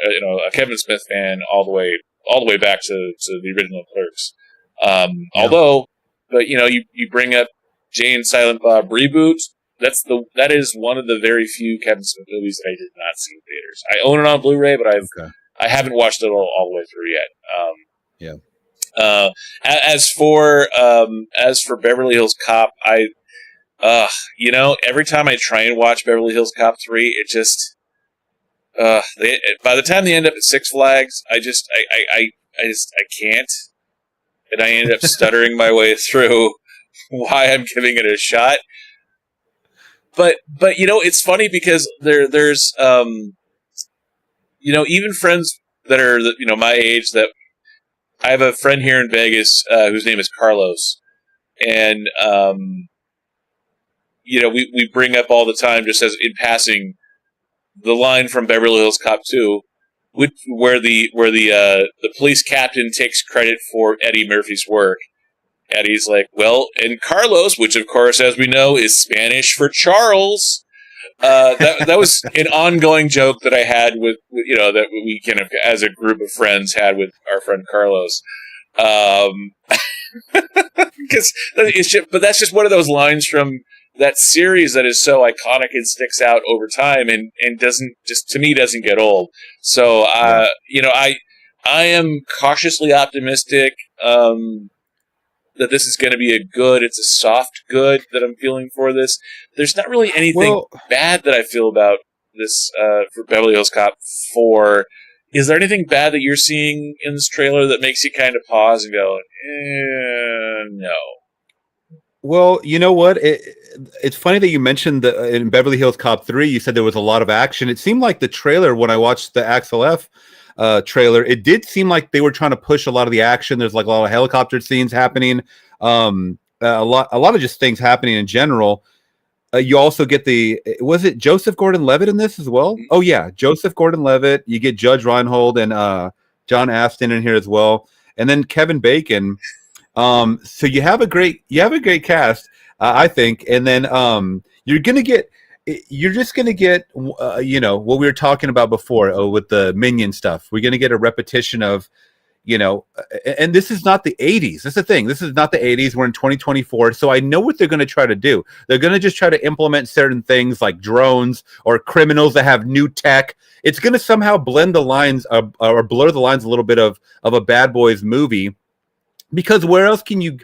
a Kevin Smith fan all the way back to the original Clerks. But you bring up Jay and Silent Bob reboot. That is one of the very few Kevin Smith movies that I did not see in theaters. I own it on Blu-ray, but I haven't watched it all the way through yet. As for Beverly Hills Cop, every time I try and watch Beverly Hills Cop 3, it just by the time they end up at Six Flags, I can't. And I ended up stuttering my way through why I'm giving it a shot. But it's funny because there's even friends that are my age. That I have a friend here in Vegas whose name is Carlos, and we bring up all the time, just as in passing, the line from Beverly Hills Cop 2. Where the police captain takes credit for Eddie Murphy's work. Eddie's like, well, and Carlos, which of course, as we know, is Spanish for Charles. That was an ongoing joke that I had with that we kind of, as a group of friends, had with our friend Carlos. Because but that's just one of those lines from that series that is so iconic and sticks out over time and doesn't get old. So I am cautiously optimistic that this is going to be it's a soft good that I'm feeling for this. There's not really anything bad that I feel about this for Beverly Hills Cop 4. Is there anything bad that you're seeing in this trailer that makes you kind of pause and go, no? Well, you know what? It's funny that you mentioned in Beverly Hills Cop 3, you said there was a lot of action. It seemed like the trailer, when I watched the Axel F trailer, it did seem like they were trying to push a lot of the action. There's like a lot of helicopter scenes happening, a lot of just things happening in general. You also get was it Joseph Gordon-Levitt in this as well? Oh yeah, Joseph Gordon-Levitt. You get Judge Reinhold and John Astin in here as well, and then Kevin Bacon. So you have a great cast, I think, and then you're just gonna get what we were talking about before with the Minion stuff. We're gonna get a repetition of, and this is not the 80s. That's the thing. This is not the 80s. We're in 2024. So I know what they're going to try to do. They're going to just try to implement certain things like drones or criminals that have new tech. It's going to somehow blend the lines or blur the lines a little bit of a Bad Boys movie. Because what else can you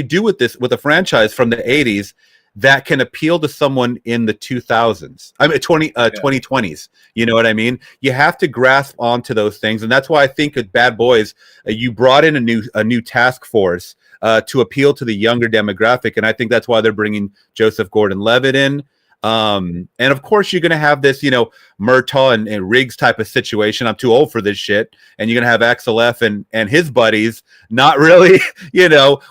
do with a franchise from the 80s that can appeal to someone in the 2000s? I mean, 2020s. You know what I mean? You have to grasp onto those things, and that's why I think at Bad Boys, you brought in a new task force to appeal to the younger demographic, and I think that's why they're bringing Joseph Gordon-Levitt in. And of course, you're going to have this, Murtaugh and Riggs type of situation. I'm too old for this shit. And you're going to have Axel F and his buddies not really,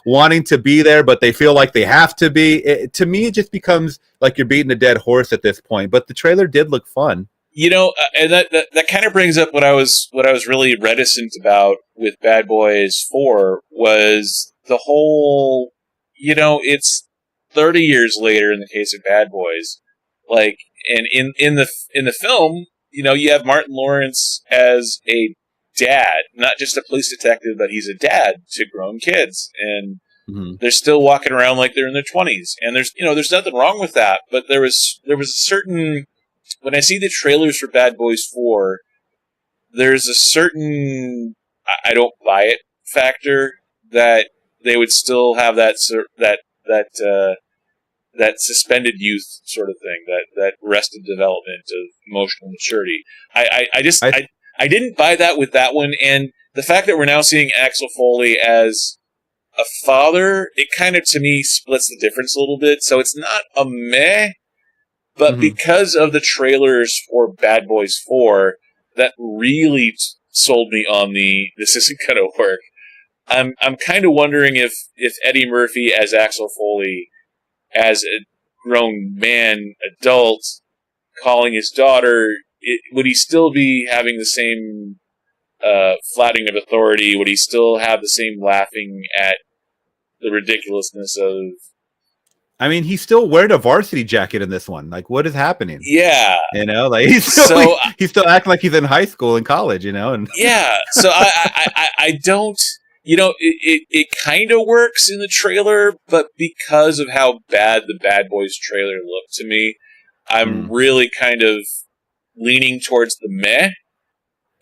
wanting to be there, but they feel like they have to be. To me, it just becomes like you're beating a dead horse at this point. But the trailer did look fun. And that kind of brings up what I was really reticent about with Bad Boys 4 was the whole, it's 30 years later in the case of Bad Boys, like, and in the film, you have Martin Lawrence as a dad, not just a police detective, but he's a dad to grown kids, and they're still walking around like they're in their 20s, and there's nothing wrong with that, but there was a certain, when I see the trailers for Bad Boys 4, there's a certain I don't buy it factor that they would still have that suspended youth sort of thing, that arrested development of emotional maturity. I didn't buy that with that one, and the fact that we're now seeing Axel Foley as a father, it kind of, to me, splits the difference a little bit. So it's not a meh, but because of the trailers for Bad Boys 4, that really sold me on this isn't going to work. I'm kind of wondering if Eddie Murphy as Axel Foley, as a grown man, adult, calling his daughter, would he still be having the same flattening of authority? Would he still have the same laughing at the ridiculousness of... I mean, he's still wearing a varsity jacket in this one. Like, what is happening? Yeah. Like he's still acting like he's in high school and college, and yeah. So I don't... it kind of works in the trailer, but because of how bad the Bad Boys trailer looked to me, I'm really kind of leaning towards the meh.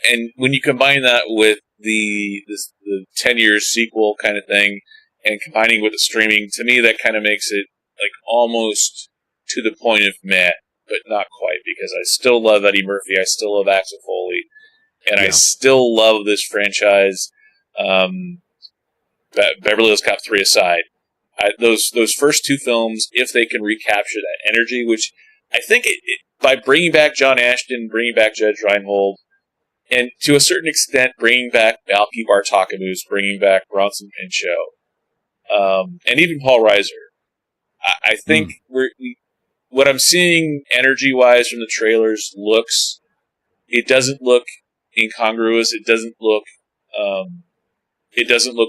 And when you combine that with the 10 years sequel kind of thing, and combining with the streaming, to me that kind of makes it like almost to the point of meh, but not quite, because I still love Eddie Murphy, I still love Axel Foley, and I still love this franchise. Beverly Hills Cop 3 aside, those first two films, if they can recapture that energy, which I think by bringing back John Ashton, bringing back Judge Reinhold, and to a certain extent bringing back Balki Bartakamus, bringing back Bronson Pinchot, and even Paul Reiser, I think what I'm seeing energy-wise from the trailers it doesn't look incongruous. It doesn't look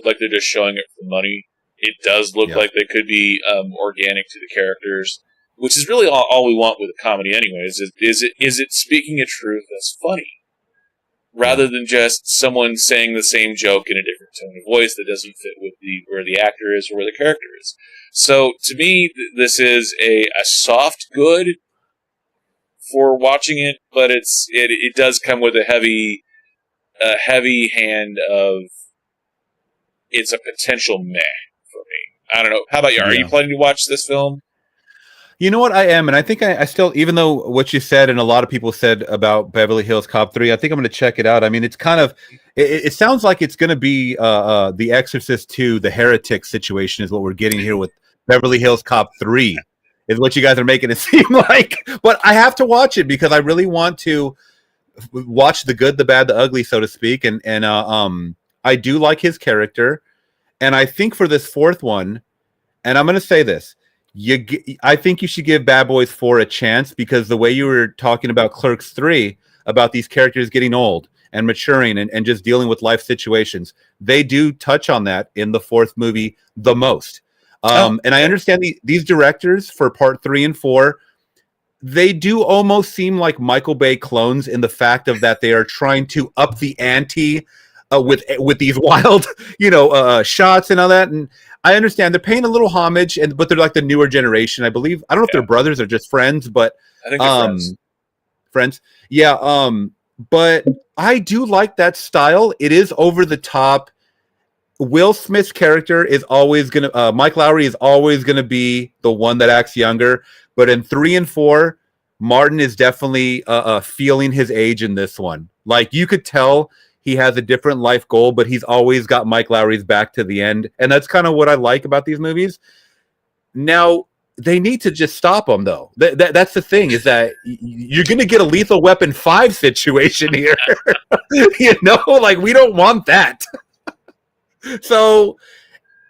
like they're just showing it for money. It does look like they could be organic to the characters, which is really all we want with a comedy anyways. Is it speaking a truth that's funny, rather than just someone saying the same joke in a different tone of voice that doesn't fit with where the actor is or where the character is. So to me, this is a soft good for watching it, but it does come with a heavy hand of it's a potential meh I don't know. How about you? Are you planning to watch this film? You know what, I am, and I think I still, even though what you said and a lot of people said about Beverly Hills Cop 3, I think I'm going to check it out. I mean, it's kind of, it sounds like it's going to be The Exorcist 2, the heretic situation is what we're getting here with Beverly Hills Cop 3, is what you guys are making it seem like. But I have to watch it because I really want to watch the good, the bad, the ugly, so to speak, and I do like his character, and I think for this fourth one, and I'm going to say this, I think you should give Bad Boys 4 a chance because the way you were talking about Clerks 3, about these characters getting old and maturing and just dealing with life situations, they do touch on that in the fourth movie the most. And I understand these directors for part 3 and 4, they do almost seem like Michael Bay clones in the fact of that they are trying to up the ante with these wild, shots and all that. And I understand they're paying a little homage, but they're like the newer generation, I believe. I don't know if they're brothers or just friends, but I think they're friends. Yeah. But I do like that style. It is over the top. Will Smith's character is always gonna. Mike Lowry is always gonna be the one that acts younger. But in 3 and 4, Martin is definitely feeling his age in this one. Like you could tell. He has a different life goal, but he's always got Mike Lowry's back to the end. And that's kind of what I like about these movies. Now, they need to just stop him, though. That's the thing, is that you're going to get a Lethal Weapon 5 situation here. Like, we don't want that. So,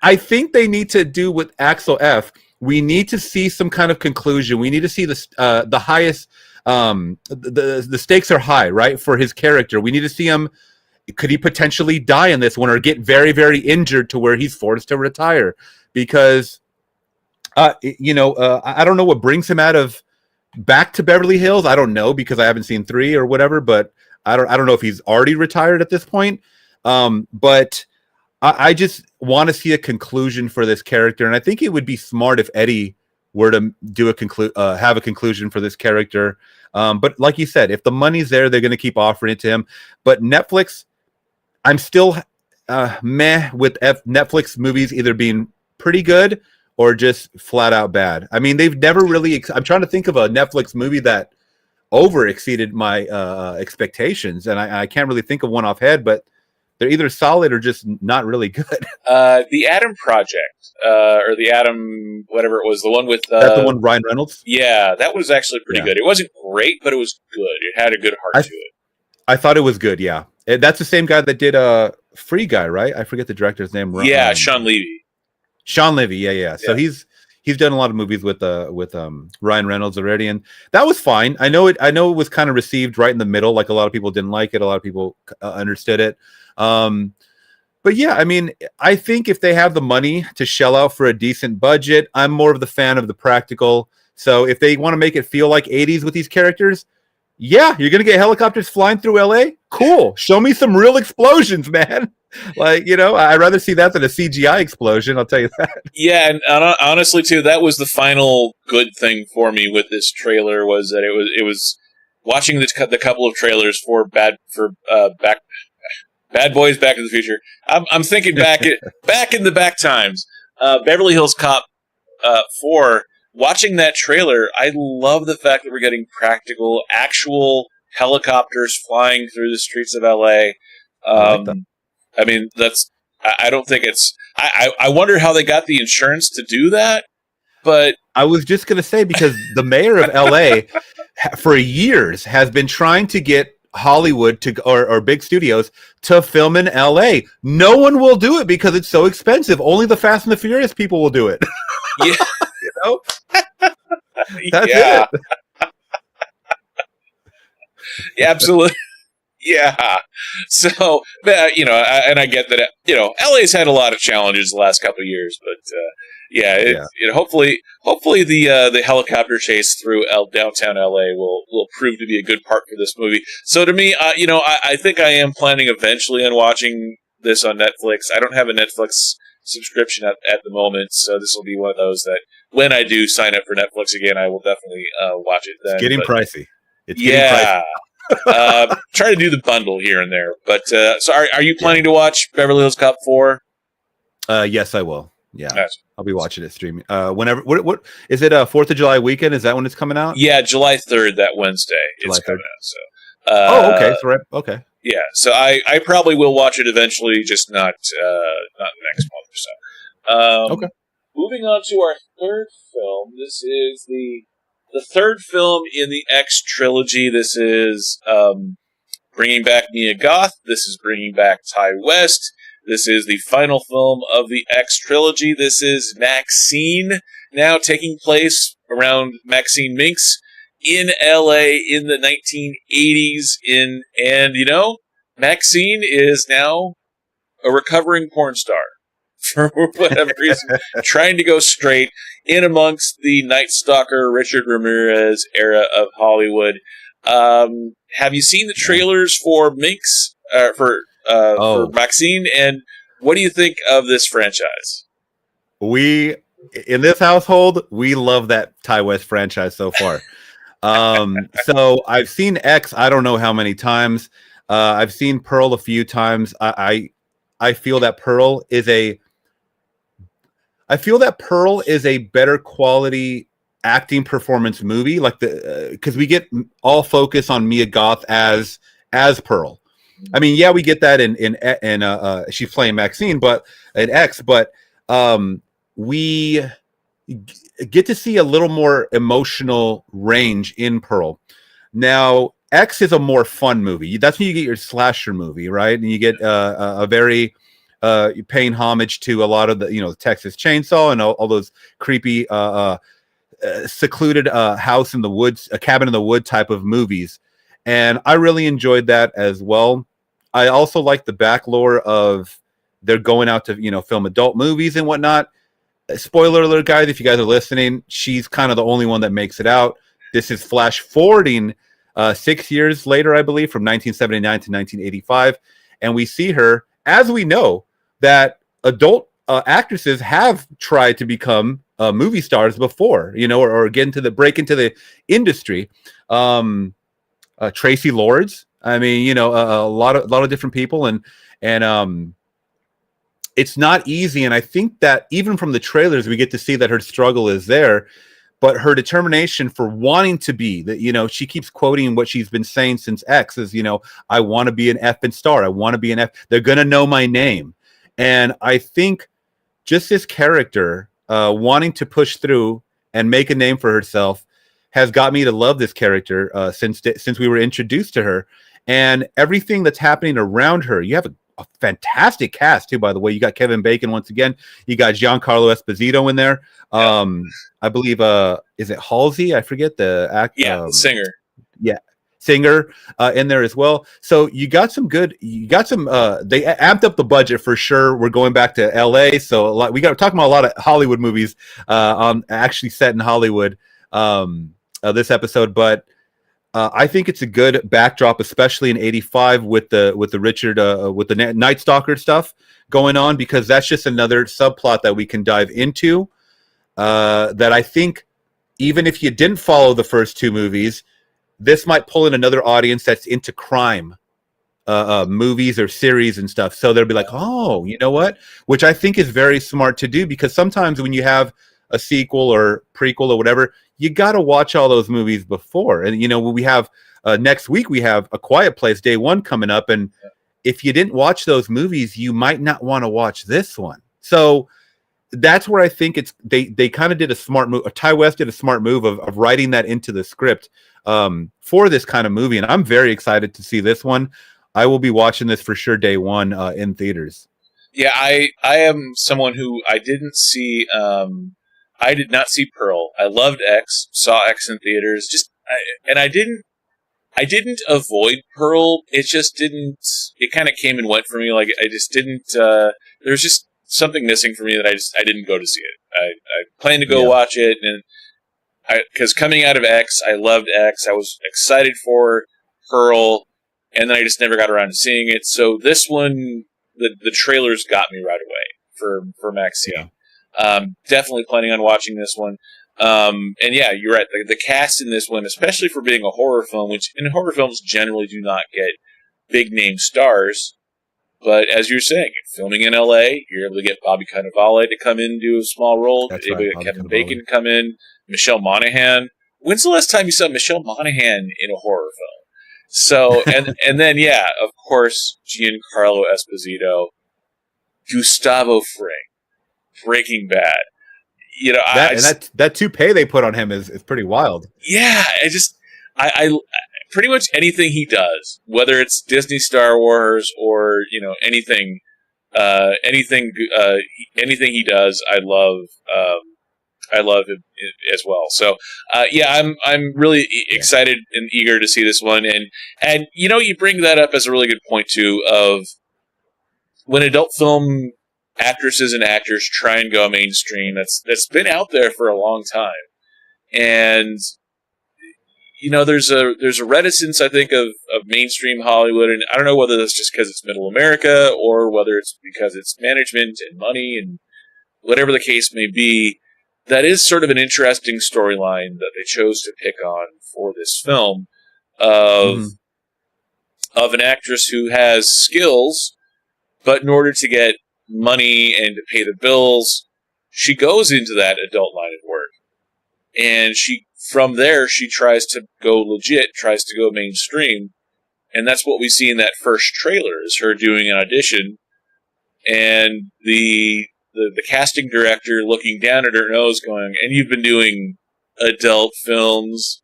I think they need to do with Axel F. We need to see some kind of conclusion. We need to see the highest... the stakes are high, right, for his character. We need to see him... Could he potentially die in this one or get very, very injured to where he's forced to retire? Because, I don't know what brings him out of back to Beverly Hills. I don't know because I haven't seen 3 or whatever, but I don't know if he's already retired at this point. But I just want to see a conclusion for this character. And I think it would be smart if Eddie were to do have a conclusion for this character. But like you said, if the money's there, they're going to keep offering it to him. But Netflix... I'm still meh with Netflix movies either being pretty good or just flat out bad. I mean, they've never really... I'm trying to think of a Netflix movie that over exceeded my expectations, and I can't really think of one offhand, but they're either solid or just not really good. The Adam Project, or the Adam, whatever it was, the one with... That's the one with Ryan Reynolds? Yeah, that was actually pretty good. It wasn't great, but it was good. It had a good heart to it. I thought it was good, yeah. That's the same guy that did Free Guy, right? I forget the director's name. Yeah, Sean Levy. Sean Levy, yeah. So he's done a lot of movies with Ryan Reynolds already, and that was fine. I know it was kind of received right in the middle. Like a lot of people didn't like it, a lot of people understood it. But yeah, I mean, I think if they have the money to shell out for a decent budget, I'm more of the fan of the practical. So if they want to make it feel like 80s with these characters, yeah, you're going to get helicopters flying through LA? Cool. Show me some real explosions, man. Like, I'd rather see that than a CGI explosion, I'll tell you that. Yeah, and honestly, too, that was the final good thing for me with this trailer, was that it was watching the couple of trailers for Bad Boys Back in the Future. I'm thinking back in the back times. Beverly Hills Cop 4... Watching that trailer, I love the fact that we're getting practical, actual helicopters flying through the streets of LA. I mean, I don't think it's... I wonder how they got the insurance to do that, but... I was just going to say, because the mayor of LA, for years, has been trying to get Hollywood or big studios to film in LA. No one will do it because it's so expensive. Only the Fast and the Furious people will do it. Yeah. That's it. Yeah, absolutely. Yeah. So, and I get that, LA's had a lot of challenges the last couple of years, but hopefully the helicopter chase through downtown LA will prove to be a good part for this movie. So to me, I think I am planning eventually on watching this on Netflix. I don't have a Netflix subscription at the moment, so this will be one of those that when I do sign up for Netflix again, I will definitely watch it then. It's getting pricey. It's getting pricey. Try to do the bundle here and there. But so are you planning to watch Beverly Hills Cop 4? Yes, I will. Yeah, Gotcha. I'll be watching it streaming. Whenever. What is it? 4th of July weekend? Is that when it's coming out? Yeah, July 3rd, that Wednesday, July it's coming 3rd. out. So, Oh, okay. So right. Okay. yeah, so I probably will watch it eventually, just not next month or so. Okay. Moving on to our third film. This is the third film in the X trilogy. This is bringing back Mia Goth. This is bringing back Ty West. This is the final film of the X trilogy. This is MaXXXine, now taking place around MaXXXine Minx in LA in the 1980s. And you know, MaXXXine is now a recovering porn star for whatever reason, trying to go straight in amongst the Night Stalker Richard Ramirez era of Hollywood. Have you seen the trailers for Minx? For MaXXXine, and what do you think of this franchise? We in this household, we love that Ty West franchise so far. So I've seen X, I don't know how many times. I've seen Pearl a few times. I feel that Pearl is a better quality acting performance movie, like because we get all focus on Mia Goth as Pearl. I mean, yeah, we get that in she's playing MaXXXine, but in X, but we get to see a little more emotional range in Pearl. Now, X is a more fun movie. That's when you get your slasher movie, right? And you get a very paying homage to a lot of the Texas Chainsaw and all those creepy secluded house in the woods, a cabin in the wood type of movies. And I really enjoyed that as well. I also like the back lore of they're going out to, film adult movies and whatnot. Spoiler alert, guys, if you guys are listening, she's kind of the only one that makes it out. This is flash forwarding 6 years later, I believe, from 1979 to 1985. And we see her, as we know, that adult actresses have tried to become movie stars before, or get into break into the industry. Tracy Lords. I mean, a lot of different people, and it's not easy. And I think that even from the trailers, we get to see that her struggle is there, but her determination for wanting to be that, she keeps quoting what she's been saying since X is, I want to be an effing star. I want to be an F. They're going to know my name. And I think just this character wanting to push through and make a name for herself has got me to love this character since we were introduced to her, and everything that's happening around her. You have a fantastic cast too, by the way. You got Kevin Bacon once again. You got Giancarlo Esposito in there. I believe is it Halsey? I forget the act. Yeah, singer. Yeah, singer in there as well. So you got some. They amped up the budget for sure. We're going back to LA, so we got talking about a lot of Hollywood movies actually set in Hollywood. This episode, but I think it's a good backdrop, especially in '85 with the Richard with the Night Stalker stuff going on, because that's just another subplot that we can dive into. That I think, even if you didn't follow the first two movies, this might pull in another audience that's into crime movies or series and stuff. So they'll be like, oh, you know what? Which I think is very smart to do, because sometimes when you have a sequel or prequel or whatever, you got to watch all those movies before. And, we have next week, we have A Quiet Place Day 1 coming up. And if you didn't watch those movies, you might not want to watch this one. So that's where I think they kind of did a smart move. Ty West did a smart move of writing that into the script for this kind of movie. And I'm very excited to see this one. I will be watching this for sure day one in theaters. Yeah, I am someone who I didn't see. I did not see Pearl. I loved X, saw X in theaters. I didn't avoid Pearl. It just didn't. It kind of came and went for me. Like I just didn't. There was just something missing for me that I didn't go to see it. I planned to go watch it, and because coming out of X, I loved X. I was excited for Pearl, and then I just never got around to seeing it. So this one, the trailers got me right away for MaXXXine. Definitely planning on watching this one. And yeah, you're right. The cast in this one, especially for being a horror film, which in horror films generally do not get big name stars, But as you're saying, filming in LA, you're able to get Bobby Cannavale to come in and do a small role. That's You're able right, to get Bobby Kevin Cannavale. Bacon come in, Michelle Monaghan. When's the last time you saw Michelle Monaghan in a horror film? So, and then, yeah, of course, Giancarlo Esposito, Gustavo Fring, Breaking Bad. You know, that toupee they put on him is pretty wild. Yeah, I pretty much anything he does, whether it's Disney Star Wars or, you know, anything he does, I love him as well. So, yeah, I'm really excited and eager to see this one. And you know, you bring that up as a really good point too, of when adult film actresses and actors try and go mainstream. That's been out there for a long time, and you know, there's a reticence, I think, of mainstream Hollywood, and I don't know whether that's just because it's Middle America or whether it's because it's management and money and whatever the case may be. That is sort of an interesting storyline that they chose to pick on for this film of an actress who has skills, but in order to get money and to pay the bills, she goes into that adult line of work. And from there, she tries to go legit, tries to go mainstream. And that's what we see in that first trailer, is her doing an audition. And the casting director looking down at her nose going, and you've been doing adult films,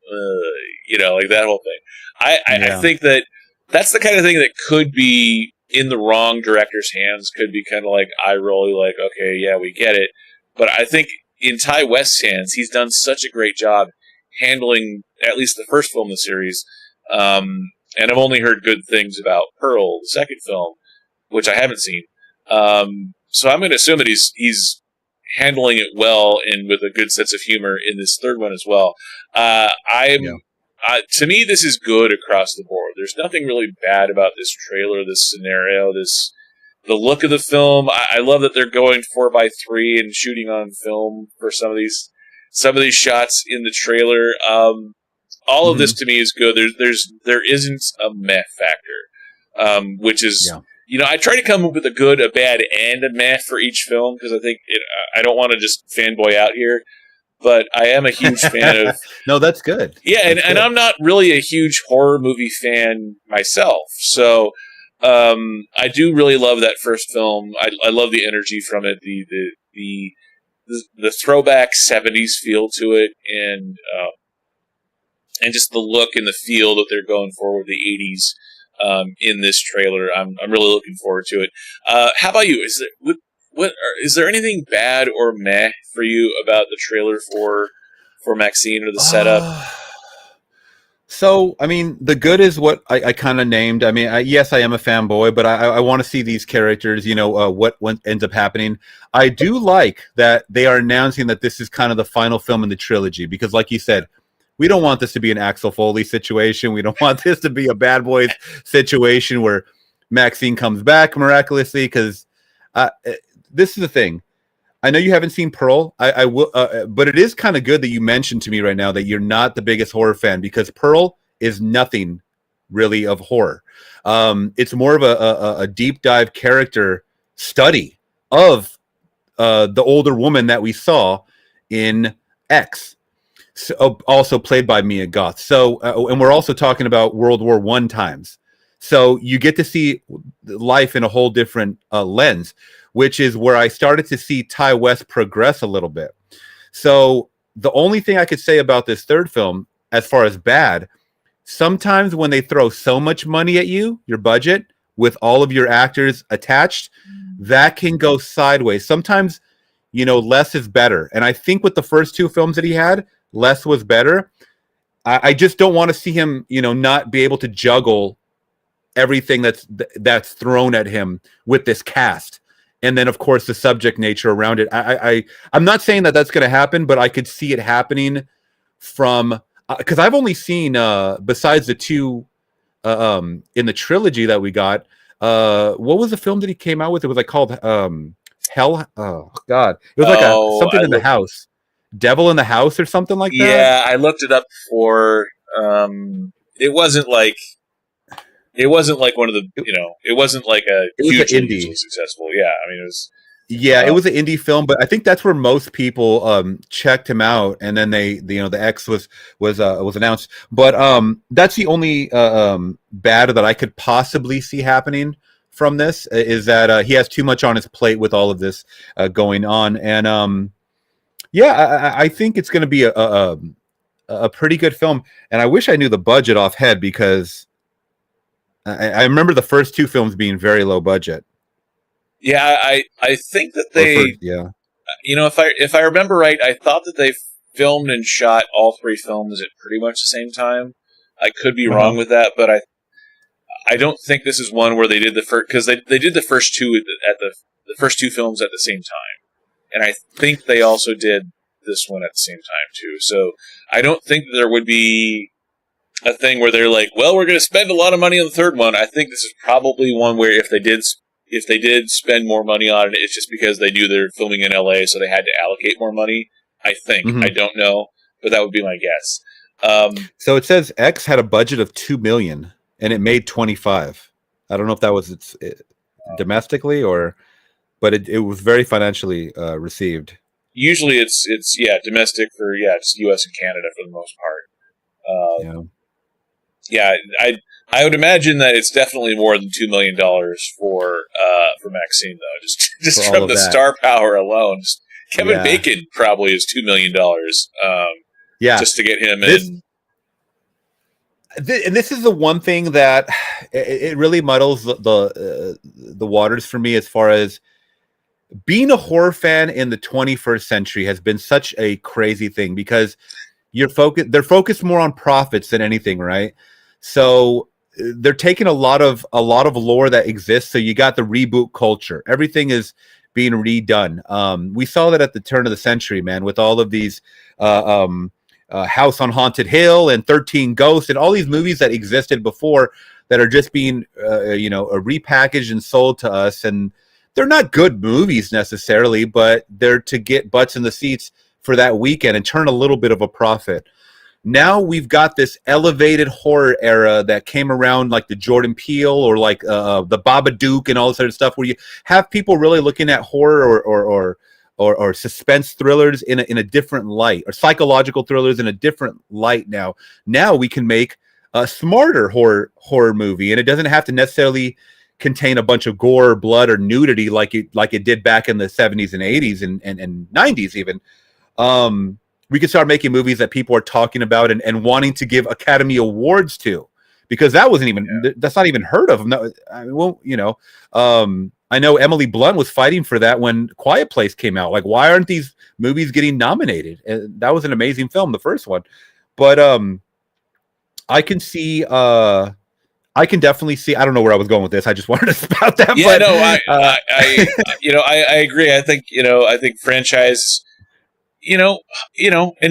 you know, like that whole thing. I think that's the kind of thing that could be in the wrong director's hands, could be kind of like eye-rolly, like, okay, yeah, we get it. But I think in Ty West's hands, he's done such a great job handling at least the first film in the series. And I've only heard good things about Pearl, the second film, which I haven't seen. So I'm going to assume that he's handling it well and with a good sense of humor in this third one as well. To me, this is good across the board. There's nothing really bad about this trailer, this scenario, the look of the film. I love that they're going 4x3 and shooting on film for some of these shots in the trailer. All of this to me is good. There isn't a meh factor, which is, you know, I try to come up with a good, a bad, and a meh for each film, because I think I don't want to just fanboy out here, but I am a huge fan of. No, that's good. Yeah, and I'm not really a huge horror movie fan myself, so I do really love that first film. I love the energy from it, the throwback 70s feel to it, and just the look and the feel that they're going for with the 80s in this trailer. I'm really looking forward to it. How about you? Is there anything bad or meh for you about the trailer for MaXXXine or the setup? So, I mean, the good is what I kind of named. I mean, yes, I am a fanboy, but I want to see these characters, you know, what ends up happening. I do like that they are announcing that this is kind of the final film in the trilogy, because like you said, we don't want this to be an Axel Foley situation. We don't want this to be a Bad Boys situation where MaXXXine comes back miraculously, because this is the thing. I know you haven't seen Pearl. I will, but it is kind of good that you mentioned to me right now that you're not the biggest horror fan, because Pearl is nothing really of horror. It's more of a deep dive character study of the older woman that we saw in X, so, also played by Mia Goth. So, and we're also talking about World War I times. So you get to see life in a whole different lens, which is where I started to see Ty West progress a little bit. So the only thing I could say about this third film, as far as bad, sometimes when they throw so much money at you, your budget, with all of your actors attached, that can go sideways. Sometimes, you know, less is better. And I think with the first two films that he had, less was better. I just don't want to see him, you know, not be able to juggle everything that's thrown at him with this cast. And then, of course, the subject nature around it. I'm not saying that that's going to happen, but I could see it happening from because I've only seen besides the two in the trilogy that we got. What was the film that he came out with? It was like called Hell. Oh God, it was like something in the house, Devil in the House or something like that. Yeah, I looked it up before. It wasn't like It wasn't like one of the, it wasn't like a hugely indie. successful. Yeah, I mean, it was. Yeah, it was an indie film, but I think that's where most people checked him out, and then the X was announced. But that's the only bad that I could possibly see happening from this is that he has too much on his plate with all of this going on, and I think it's going to be a pretty good film. And I wish I knew the budget off head because I remember the first two films being very low budget. Yeah, I think that they, if I remember right, I thought that they filmed and shot all three films at pretty much the same time. I could be wrong with that, but I don't think this is one where they did the first, because they did the first two at the first two films at the same time, and I think they also did this one at the same time too. So I don't think that there would be a thing where they're like, well, we're going to spend a lot of money on the third one. I think this is probably one where if they did spend more money on it, it's just because they knew they're filming in LA, so they had to allocate more money. I think. I don't know, but that would be my guess. So it says X had a budget of $2 million and it made 25. I don't know if that was domestically but it was very financially received. Usually it's domestic for just US and Canada for the most part. I would imagine that it's definitely more than $2 million for MaXXXine though. Just from the star power alone. Kevin Bacon probably is $2 million. Just to get him in. And this is the one thing that it really muddles the waters for me as far as being a horror fan in the 21st century has been such a crazy thing because they're focused more on profits than anything, right? So they're taking a lot of lore that exists. So you got the reboot culture. Everything is being redone. We saw that at the turn of the century, man, with all of these House on Haunted Hill and 13 Ghosts and all these movies that existed before that are just being repackaged and sold to us. And they're not good movies necessarily, but they're to get butts in the seats for that weekend and turn a little bit of a profit. Now we've got this elevated horror era that came around like the Jordan Peele or like the Babadook and all this other stuff where you have people really looking at horror or suspense thrillers in a different light, or psychological thrillers in a different light now. Now we can make a smarter horror movie, and it doesn't have to necessarily contain a bunch of gore, or blood, or nudity like it did back in the 70s and 80s and 90s even. We can start making movies that people are talking about and wanting to give Academy Awards to, because that wasn't even that's not even heard of. No, I know Emily Blunt was fighting for that when Quiet Place came out. Like, why aren't these movies getting nominated? And that was an amazing film, the first one. But I can definitely see. I don't know where I was going with this. I just wanted to spout that. Yeah, but, I agree. I think franchise. In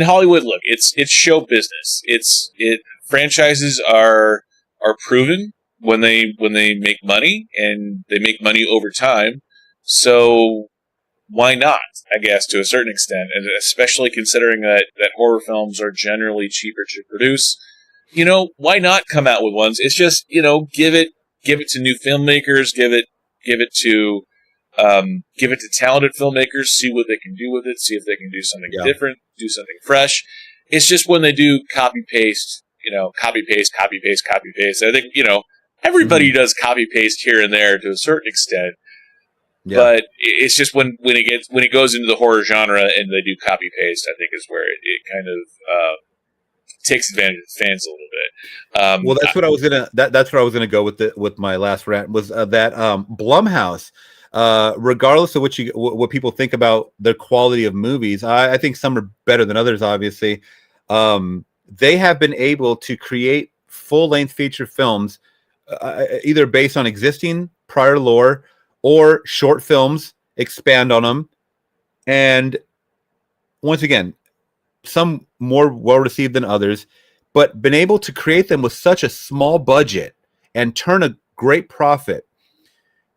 Hollywood, look, it's show business. Franchises are proven when they make money, and they make money over time. So why not? I guess to a certain extent, and especially considering that horror films are generally cheaper to produce. Why not come out with ones? It's just give it to new filmmakers, give it to talented filmmakers, see what they can do with it, see if they can do something different, do something fresh. It's just when they do copy paste. I think, everybody does copy paste here and there to a certain extent. Yeah. But it's just when it goes into the horror genre and they do copy paste, I think is where it kind of takes advantage of the fans a little bit. Well, that's what I was gonna. That's where I was gonna go with my last rant was that Blumhouse. Regardless of what people think about the quality of movies, I think some are better than others. Obviously, they have been able to create full-length feature films, either based on existing prior lore or short films, expand on them, and once again, some more well-received than others, but been able to create them with such a small budget and turn a great profit.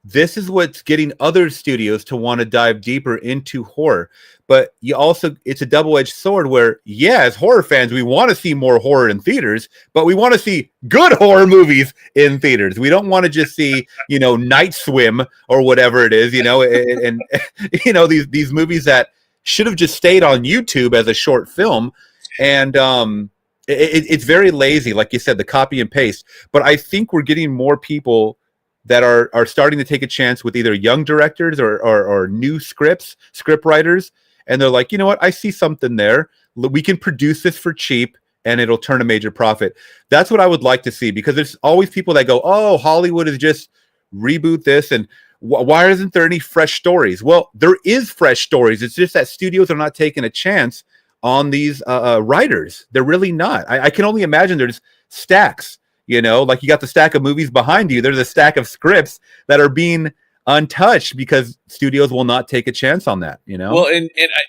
this is what's getting other studios to want to dive deeper into horror. But you also, it's a double-edged sword where, yeah, as horror fans, we want to see more horror in theaters, but we want to see good horror movies in theaters. We don't want to just see, Night Swim or whatever it is, and these movies that should have just stayed on YouTube as a short film. And it's very lazy, like you said, the copy and paste. But I think we're getting more people that are starting to take a chance with either young directors or new script writers. And they're like, you know what? I see something there. We can produce this for cheap and it'll turn a major profit. That's what I would like to see, because there's always people that go, oh, Hollywood is just reboot this. And why isn't there any fresh stories? Well, there is fresh stories. It's just that studios are not taking a chance on these writers. They're really not. I can only imagine there's stacks, like you got the stack of movies behind you. There's a stack of scripts that are being untouched because studios will not take a chance on that, Well, and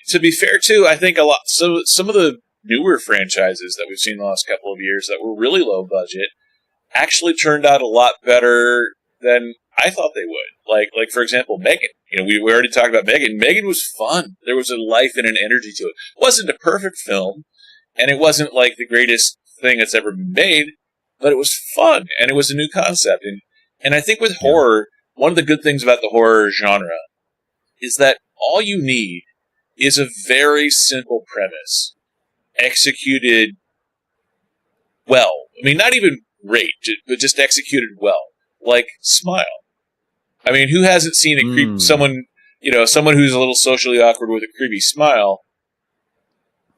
to be fair too, I think some of the newer franchises that we've seen in the last couple of years that were really low budget actually turned out a lot better than I thought they would. Like for example, Megan. We already talked about Megan. Megan was fun. There was a life and an energy to it. It wasn't a perfect film, and it wasn't like the greatest thing that's ever been made, but it was fun, and it was a new concept. And I think with horror, one of the good things about the horror genre is that all you need is a very simple premise executed well. I mean, not even great, but just executed well. Like Smile. I mean, who hasn't seen someone who's a little socially awkward with a creepy smile?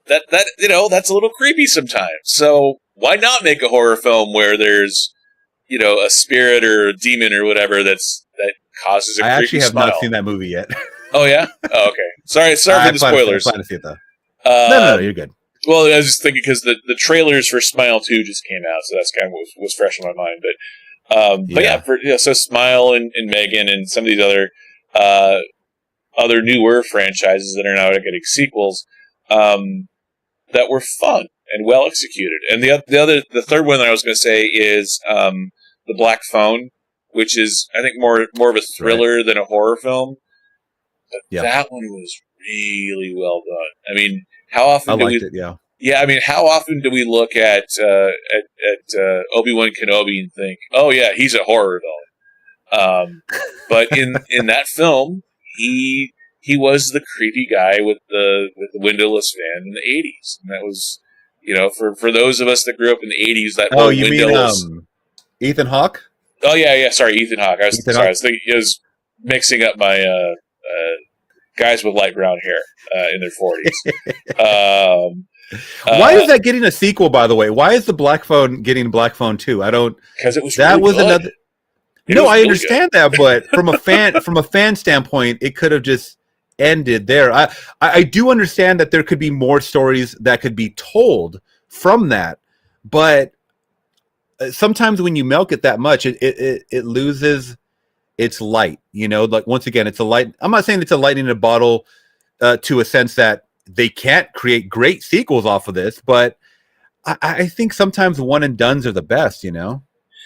That's a little creepy sometimes. So why not make a horror film where there's, a spirit or a demon or whatever that causes a creepy smile? I actually have not seen that movie yet. Oh yeah? Oh, okay. Sorry for the spoilers. I plan to see it though. No, you're good. Well, I was just thinking because the trailers for Smile 2 just came out, so that's kind of what was fresh in my mind. But so Smile and Megan and some of these other newer franchises that are now getting sequels that were fun and well executed. And the third one that I was going to say is The Black Phone, which is I think more of a thriller than a horror film. But that one was really well done. I mean, how often liked it, yeah. Yeah, I mean, how often do we look at Obi-Wan Kenobi and think, "Oh yeah, he's a horror villain"? But in that film, he was the creepy guy with the windowless van in the '80s, and that was, for those of us that grew up in the '80s, that whole windowless. Mean Ethan Hawke? Oh yeah, sorry, Ethan Hawke. I was mixing up my guys with light brown hair in their 40s. Why is that getting a sequel, by the way? Why is the Black Phone getting Black Phone 2? I don't. Because it was. That really was good. another. No, I understand that, but from a fan standpoint, it could have just ended there. I do understand that there could be more stories that could be told from that, but sometimes when you milk it that much, it loses its light. Like once again, it's a light. I'm not saying it's a lightning in a bottle to a sense that they can't create great sequels off of this, but I think sometimes one and dones are the best,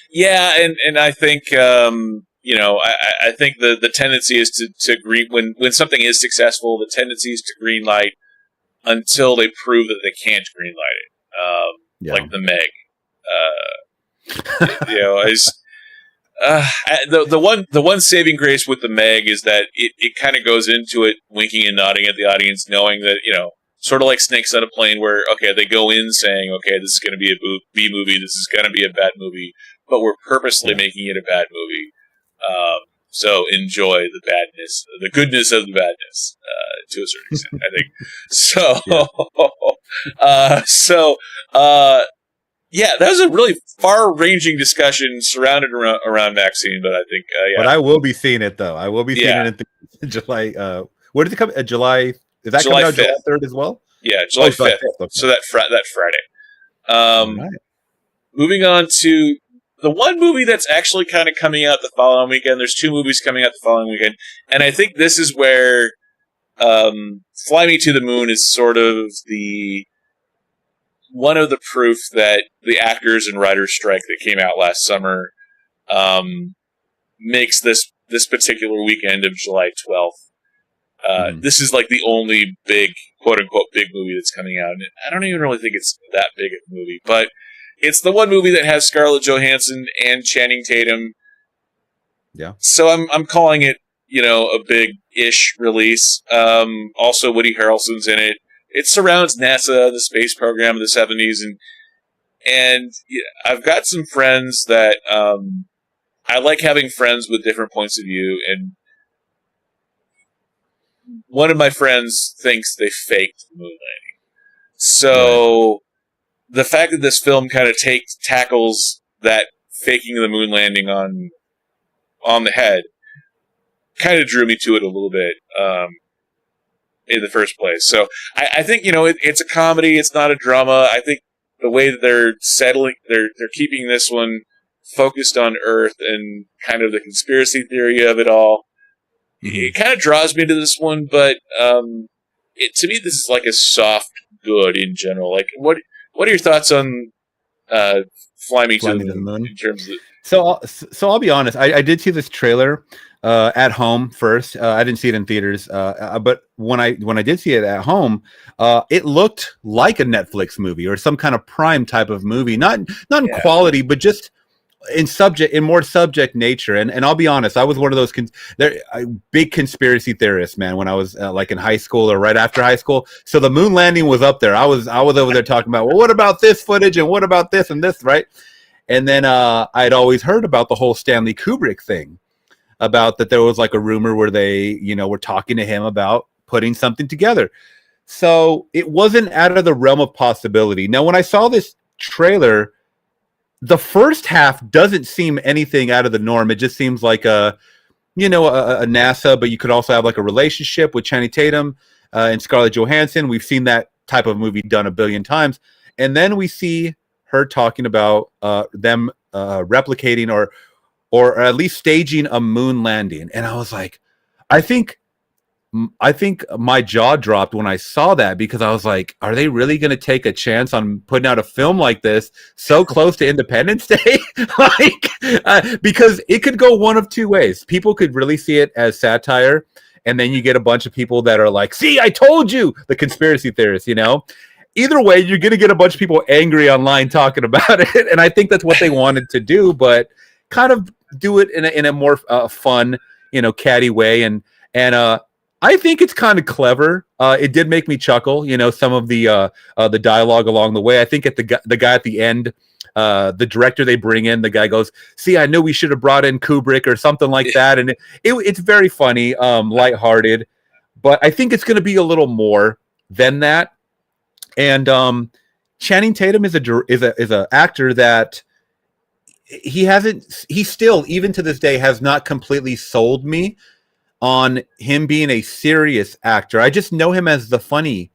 Yeah, and I think I think the tendency is to green when something is successful, the tendency is to green light until they prove that they can't green light it. Like the Meg. The one saving grace with the Meg is that it kind of goes into it winking and nodding at the audience, knowing that sort of like Snakes on a Plane, where they go in saying, okay, this is going to be a B movie, this is going to be a bad movie, but we're purposely making it a bad movie. So enjoy the badness, the goodness of the badness, to a certain extent, I think. So, that was a really far-ranging discussion surrounded around MaXXXine, but I think, But I will be seeing it, though. I will be seeing it in July. Where did it come? July? Is that coming out July 3rd as well? Yeah, July 5th. Okay. So that Friday. Right. Moving on to the one movie that's actually kind of coming out the following weekend. There's two movies coming out the following weekend, and I think this is where Fly Me to the Moon is sort of one of the proof that the actors and writers strike that came out last summer makes this this particular weekend of July 12th. This is like the only big, quote-unquote, big movie that's coming out. And I don't even really think it's that big of a movie, but it's the one movie that has Scarlett Johansson and Channing Tatum. Yeah. So I'm calling it, a big-ish release. Also, Woody Harrelson's in it. It surrounds NASA, the space program of the 70s, and I've got some friends that I like having friends with different points of view, and one of my friends thinks they faked the moon landing. So the fact that this film kind of tackles that faking the moon landing on the head kind of drew me to it a little bit in the first place. So I think, it's a comedy. It's not a drama. I think the way that they're keeping this one focused on Earth and kind of the conspiracy theory of it all, it kind of draws me to this one, but to me, this is like a soft good in general. Like, what are your thoughts on Fly Me to the Moon in terms of... So I'll be honest. I did see this trailer at home first. I didn't see it in theaters, but when I did see it at home, it looked like a Netflix movie or some kind of Prime type of movie. Not in quality, but just in more subject nature. And I'll be honest, I was one of those big conspiracy theorists, man, when I was like in high school or right after high school. So the moon landing was up there. I was over there talking about, well, what about this footage and what about this and this, right? And then I'd always heard about the whole Stanley Kubrick thing, about that there was like a rumor where they, were talking to him about putting something together. So it wasn't out of the realm of possibility. Now, when I saw this trailer, the first half doesn't seem anything out of the norm. It just seems like a NASA, but you could also have like a relationship with Channing Tatum and Scarlett Johansson. We've seen that type of movie done a billion times. And then we see her talking about them replicating or at least staging a moon landing. And I was like, I think my jaw dropped when I saw that, because I was like, are they really going to take a chance on putting out a film like this so close to Independence Day? Because it could go one of two ways. People could really see it as satire, and then you get a bunch of people that are like, see, I told you, the conspiracy theorists, Either way, you're going to get a bunch of people angry online talking about it, and I think that's what they wanted to do, but kind of do it in a more fun, catty way, and I think it's kind of clever. It did make me chuckle, some of the dialogue along the way. I think the guy at the end, the director they bring in, the guy goes, "See, I knew we should have brought in Kubrick," or something like that, and it's very funny, lighthearted, but I think it's going to be a little more than that. And Channing Tatum is a actor that he still, even to this day, has not completely sold me on him being a serious actor. I just know him as the funny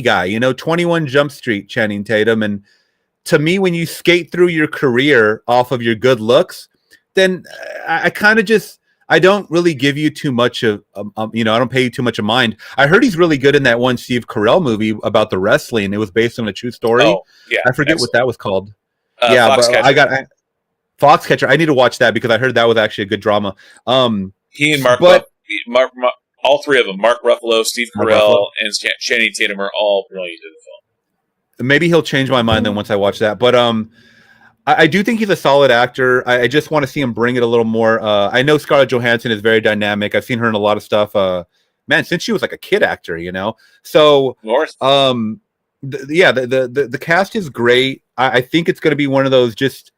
guy, 21 Jump Street Channing Tatum. And to me, when you skate through your career off of your good looks, then I don't really give you too much of, I don't pay you too much of mind. I heard he's really good in that one Steve Carell movie about the wrestling. It was based on a true story. Oh, yeah, I forget what that was called. Foxcatcher. But Foxcatcher. I need to watch that because I heard that was actually a good drama. He and Mark, all three of them, Mark Ruffalo, Steve Carell, and Channing Tatum, are all brilliant in the film. Maybe he'll change my mind then once I watch that. But I do think he's a solid actor. I just want to see him bring it a little more. I know Scarlett Johansson is very dynamic. I've seen her in a lot of stuff. Since she was like a kid actor, So, the cast is great. I think it's going to be one of those just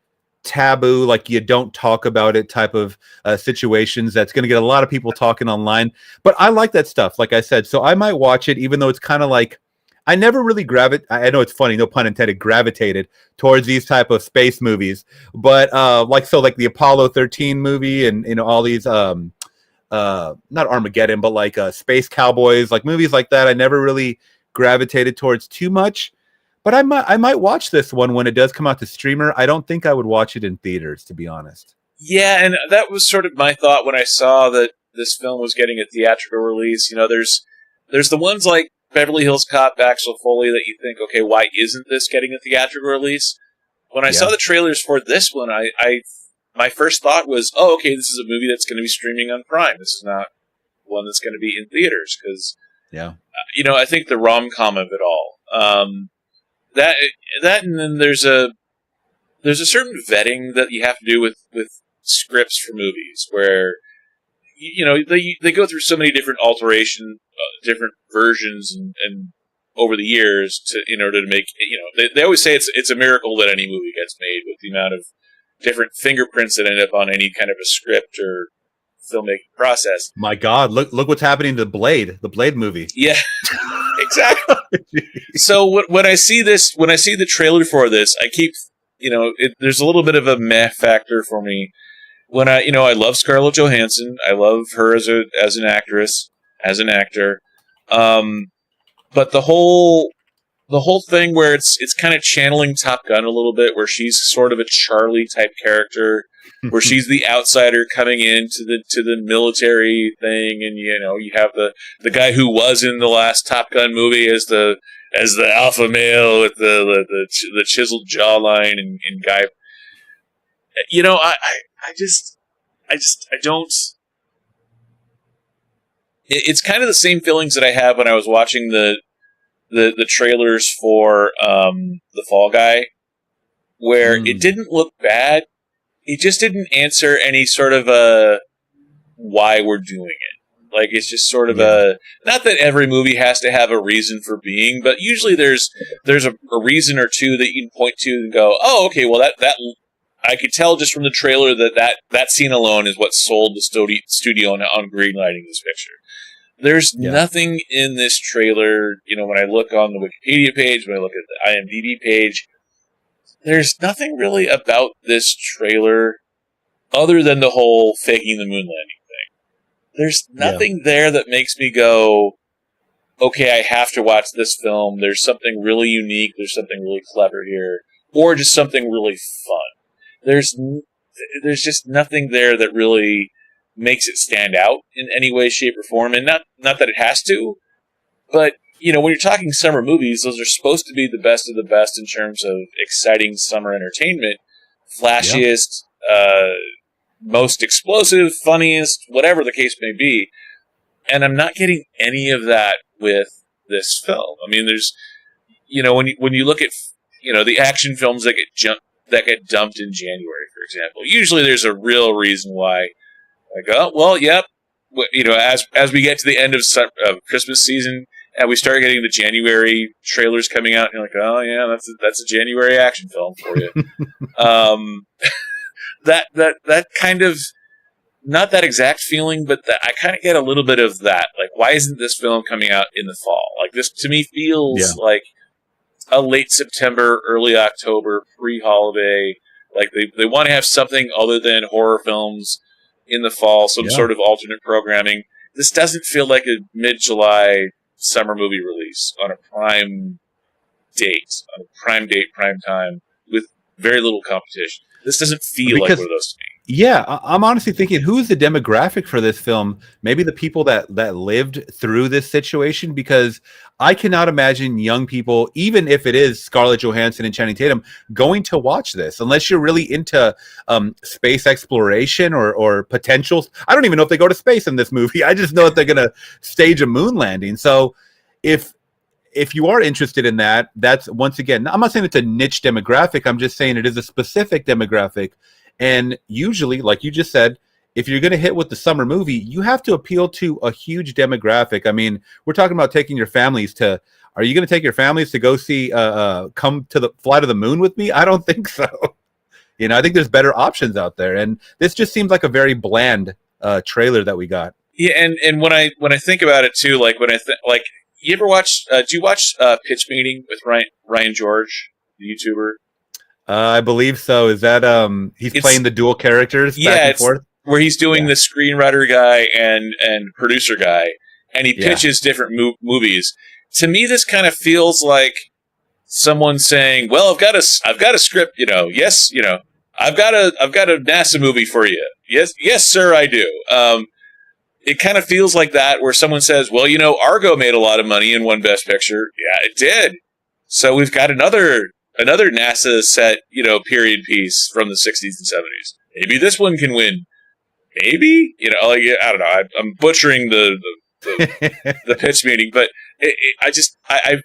taboo, like you don't talk about it type of situations that's going to get a lot of people talking online. But I like that stuff, like I said. So I might watch it, even though it's kind of like, I never really I know it's funny, no pun intended, gravitated towards these type of space movies. But like the Apollo 13 movie and all these not Armageddon, but like Space Cowboys, like movies like that, I never really gravitated towards too much. But I might watch this one when it does come out to streamer. I don't think I would watch it in theaters, to be honest. Yeah, and that was sort of my thought when I saw that this film was getting a theatrical release. There's the ones like Beverly Hills Cop, Axel, Foley that you think, okay, why isn't this getting a theatrical release? When I saw the trailers for this one, I my first thought was, oh, okay, this is a movie that's going to be streaming on Prime. This is not one that's going to be in theaters because, I think the rom-com of it all, that, and then there's a certain vetting that you have to do with scripts for movies where, they go through so many different different versions and over the years in order to make, they always say it's a miracle that any movie gets made with the amount of different fingerprints that end up on any kind of a script or filmmaking process. My God, look what's happening to the Blade movie. Yeah, exactly. So when I see the trailer for this, I keep, there's a little bit of a meh factor for me. When I love Scarlett Johansson, I love her as an actress, as an actor, but the whole thing where it's kind of channeling Top Gun a little bit, where she's sort of a Charlie type character, where she's the outsider coming into the military thing, and you have the guy who was in the last Top Gun movie as the alpha male with the chiseled jawline and guy. I don't. It's kind of the same feelings that I have when I was watching the trailers for the Fall Guy, where it didn't look bad. It just didn't answer any sort of a why we're doing it. Like, it's just sort of not that every movie has to have a reason for being, but usually there's a reason or two that you can point to and go, oh, okay, well that I could tell just from the trailer that scene alone is what sold the studio on greenlighting this picture. There's nothing in this trailer, when I look on the Wikipedia page, when I look at the IMDb page, there's nothing really about this trailer other than the whole faking the moon landing thing. There's nothing there that makes me go, okay, I have to watch this film. There's something really unique. There's something really clever here. Or just something really fun. There's just nothing there that really makes it stand out in any way, shape, or form. And not that it has to, but, when you're talking summer movies, those are supposed to be the best of the best in terms of exciting summer entertainment. Flashiest, most explosive, funniest, whatever the case may be. And I'm not getting any of that with this film. I mean, there's, when you look at, the action films that get dumped in January, for example, usually there's a real reason why. Like, oh, well, yep. As we get to the end of Christmas season, and we start getting the January trailers coming out, and you're like, oh yeah, that's a January action film for you. That kind of, not that exact feeling, but I kind of get a little bit of that. Like, why isn't this film coming out in the fall? Like, this to me feels like a late September, early October, pre-holiday. Like they want to have something other than horror films in the fall, some sort of alternate programming. This doesn't feel like a mid-July summer movie release on a prime date, prime time, with very little competition. This doesn't feel like one of those to me. Yeah, I'm honestly thinking, who's the demographic for this film? Maybe the people that lived through this situation, because I cannot imagine young people, even if it is Scarlett Johansson and Channing Tatum, going to watch this unless you're really into space exploration or potentials. I don't even know if they go to space in this movie. I just know that they're going to stage a moon landing. So if you are interested in that, that's, once again, I'm not saying it's a niche demographic. I'm just saying it is a specific demographic. And usually, like you just said, if you're going to hit with the summer movie, you have to appeal to a huge demographic. I mean, we're talking about taking your families to. Are you going to take your families to go see Come to the Fly to the Moon with me? I don't think so. I think there's better options out there, and this just seems like a very bland trailer that we got. Yeah, and when I think about it too, like you ever watch? Do you watch Pitch Meeting with Ryan George, the YouTuber? I believe so. Is that he's playing the dual characters back and forth? Where he's doing the screenwriter guy and producer guy, and he pitches different movies. To me, this kind of feels like someone saying, "Well, I've got a script, yes, I've got a NASA movie for you. Yes, sir, I do." It kind of feels like that, where someone says, "Well, Argo made a lot of money and won Best Picture. Yeah, it did. So we've got another NASA set, period piece from the 60s and 70s. maybe this one can win. Maybe, like, I don't know. I'm butchering the pitch meeting, but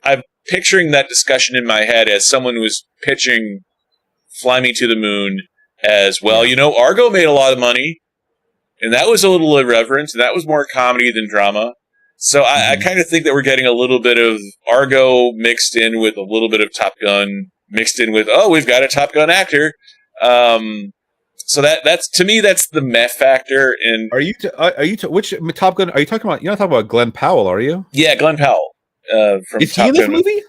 I'm picturing that discussion in my head as someone who was pitching Fly Me to the Moon as, well, Argo made a lot of money, and that was a little irreverent, and that was more comedy than drama. So I kind of think that we're getting a little bit of Argo mixed in with a little bit of Top Gun, mixed in with, we've got a Top Gun actor. So that's to me, that's the meh factor. And which Top Gun are you talking about? You're not talking about Glenn Powell, are you? Yeah, Glenn Powell. From Is he in this movie?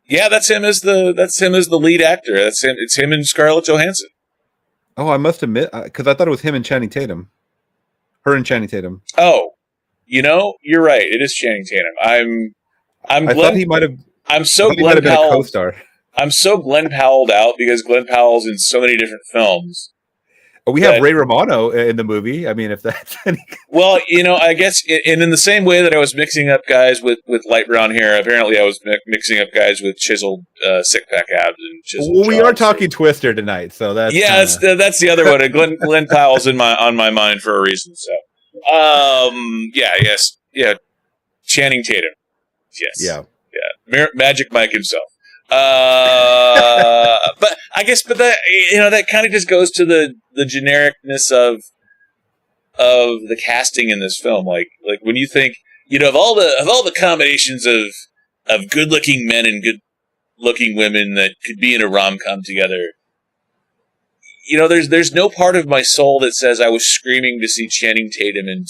Yeah, that's him as the lead actor. That's him. It's him and Scarlett Johansson. Oh, I must admit, because I thought it was him and Channing Tatum. Her and Channing Tatum. Oh, you're right. It is Channing Tatum. I thought he might have. I'm so Glenn Powell. Co-star. I'm so Glenn Powelled out because Glenn Powell's in so many different films. We have Ray Romano in the movie. I mean, if that's any... Well, I guess, and in the same way that I was mixing up guys with light brown hair, apparently I was mixing up guys with chiseled six-pack abs and chiseled. Well, we are talking Twister tonight, so that's that's the other one. Glenn Powell's on my mind for a reason. So, Channing Tatum, yes, Magic Mike himself. But I guess, that that kind of just goes to the genericness of the casting in this film. Like when you think, of all the combinations of good-looking men and good-looking women that could be in a rom-com together, there's no part of my soul that says I was screaming to see Channing Tatum and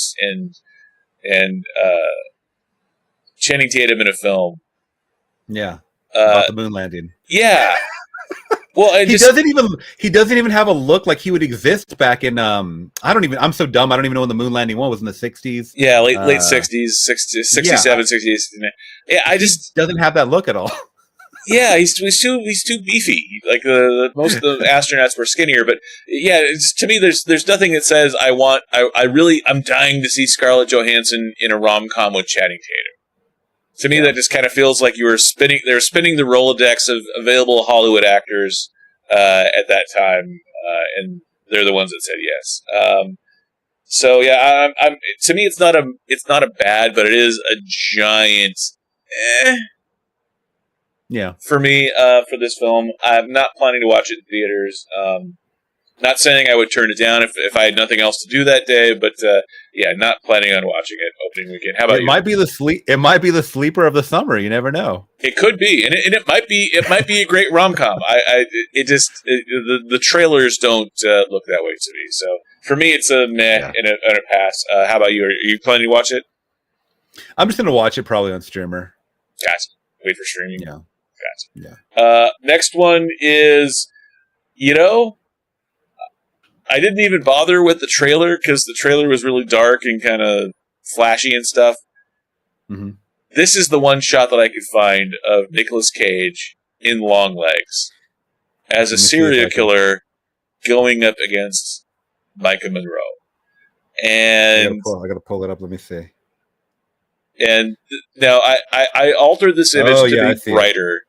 Channing Tatum in a film. Yeah. About the moon landing. Yeah. Well, he doesn't even have a look like he would exist back in I'm so dumb. I don't even know when the moon landing was in the 60s. Yeah, late 60s, 67, 60s. Yeah, I just doesn't have that look at all. Yeah, he's too beefy. Like most of the astronauts were skinnier, but yeah, to me there's nothing that says I'm dying to see Scarlett Johansson in a rom-com with Channing Tatum. To me, that just kind of feels like they're spinning the Rolodex of available Hollywood actors at that time, and they're the ones that said yes. So yeah, to me, it's not a bad, but it is a giant for me for this film. I'm not planning to watch it in theaters. Not saying I would turn it down if I had nothing else to do that day, but not planning on watching it opening weekend. How about you? It might be the sleeper of the summer. You never know. It could be, and it might be a great rom-com. The trailers don't look that way to me. So for me, it's a meh and a pass. How about you? Are you planning to watch it? I'm just going to watch it probably on streamer. Gotcha. Wait for streaming. Yeah. Gotcha. Yeah. Next one is, I didn't even bother with the trailer because the trailer was really dark and kind of flashy and stuff. Mm-hmm. This is the one shot that I could find of Nicolas Cage in Longlegs as a serial killer going up against Maika Monroe. And I gotta pull it up. Let me see. And now I altered this image to be brighter.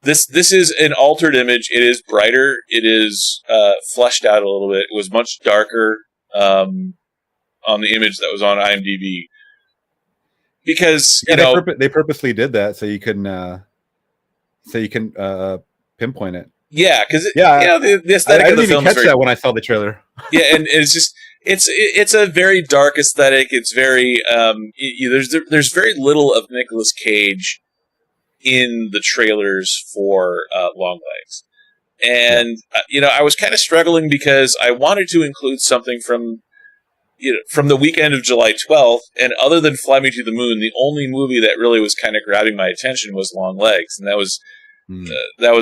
This is an altered image. It is brighter. It is fleshed out a little bit. It was much darker on the image that was on IMDb because they purposely did that so you can pinpoint it. Yeah, because the aesthetic of the film catch that when I saw the trailer. Yeah, and it's just it's a very dark aesthetic. It's very there's very little of Nicolas Cage in the trailers for Longlegs. And, I was kind of struggling because I wanted to include something from the weekend of July 12th, and other than Fly Me to the Moon, the only movie that really was kind of grabbing my attention was Longlegs, and that was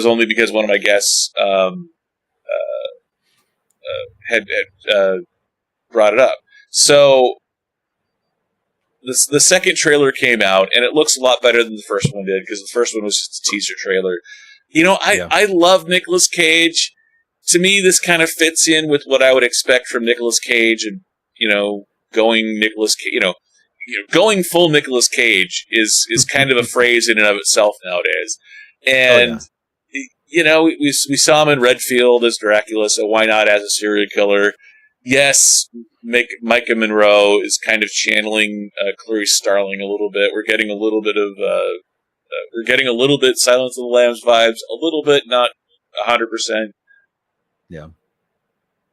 only because one of my guests had brought it up. So the second trailer came out, and it looks a lot better than the first one did, because the first one was just a teaser trailer. I love Nicolas Cage. To me, this kind of fits in with what I would expect from Nicolas Cage, and going full Nicolas Cage is kind of a phrase in and of itself nowadays. And we saw him in Redfield as Dracula, so why not as a serial killer? yes, Maika Monroe is kind of channeling Clarice Starling a little bit. We're getting a little bit of Silence of the Lambs vibes, a little bit, not 100%. Yeah.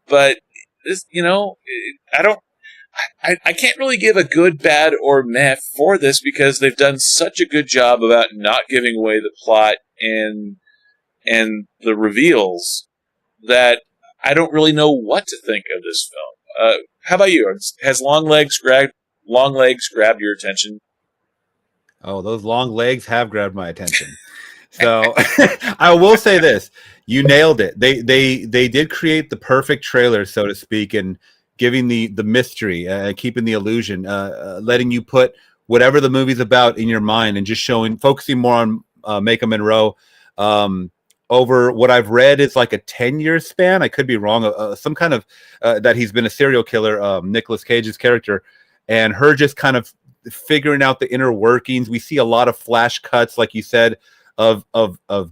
But this, I can't really give a good, bad, or meh for this because they've done such a good job about not giving away the plot and the reveals that I don't really know what to think of this film. How about you? Has Longlegs grabbed your attention? Oh, those long legs have grabbed my attention. So I will say this: you nailed it. They did create the perfect trailer, so to speak, and giving the mystery, keeping the illusion, letting you put whatever the movie's about in your mind, and just focusing more on Maika Monroe. Over what I've read is like a 10-year span. I could be wrong. Some kind of that he's been a serial killer, Nicolas Cage's character, and her just kind of figuring out the inner workings. We see a lot of flash cuts, like you said, of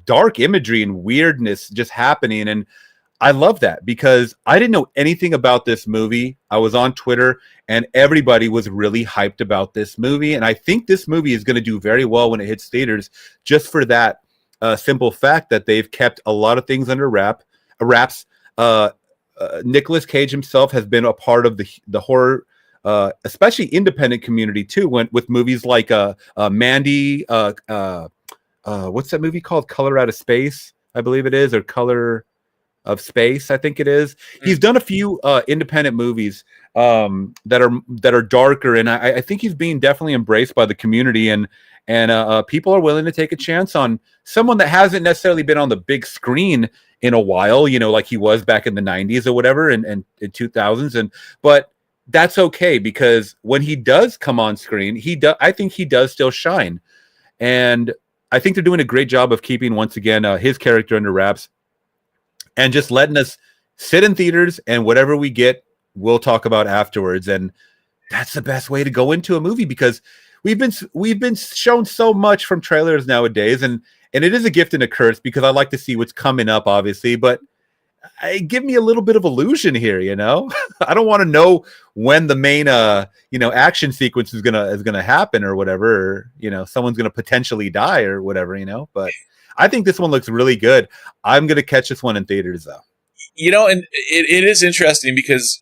dark imagery and weirdness just happening. And I love that because I didn't know anything about this movie. I was on Twitter and everybody was really hyped about this movie. And I think this movie is going to do very well when it hits theaters, just for that simple fact that they've kept a lot of things under wraps. Nicolas Cage himself has been a part of the horror, especially independent community too, with movies like Mandy, what's that movie called? Color Out of Space, I believe it is, or Color of Space, I think it is. He's done a few independent movies that are darker, and I think he's being definitely embraced by the community, and people are willing to take a chance on someone that hasn't necessarily been on the big screen in a while, like he was back in the 90s or whatever, and in 2000s, but that's okay because when he does come on screen, I think he does still shine, and I think they're doing a great job of keeping, once again, his character under wraps and just letting us sit in theaters, and whatever we get, we'll talk about afterwards. And that's the best way to go into a movie because we've been shown so much from trailers nowadays, and it is a gift and a curse because I like to see what's coming up, obviously, but give me a little bit of illusion here, I don't want to know when the main action sequence is gonna happen or whatever, or, someone's gonna potentially die or whatever, but I think this one looks really good. I'm gonna catch this one in theaters though. And it is interesting because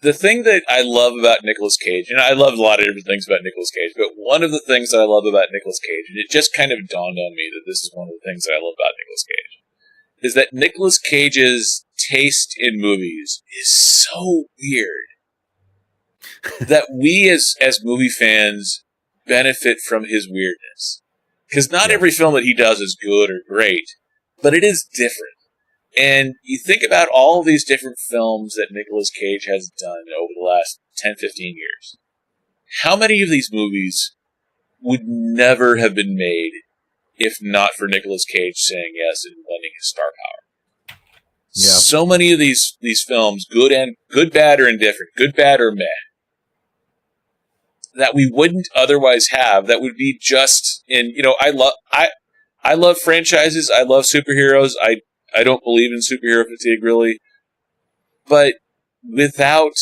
the thing that I love about Nicolas Cage, and I love a lot of different things about Nicolas Cage, but one of the things that I love about Nicolas Cage, and it just kind of dawned on me that this is one of the things that I love about Nicolas Cage, is that Nicolas Cage's taste in movies is so weird that we as movie fans benefit from his weirdness. Because not every film that he does is good or great, but it is different. And you think about all of these different films that Nicolas Cage has done over the last 10, 15 years. How many of these movies would never have been made if not for Nicolas Cage saying yes and lending his star power? Yeah. So many of these films, good, bad, or indifferent, good, bad, or meh, that we wouldn't otherwise have, that would be just in, I love franchises, I love superheroes, I don't believe in superhero fatigue, really. But without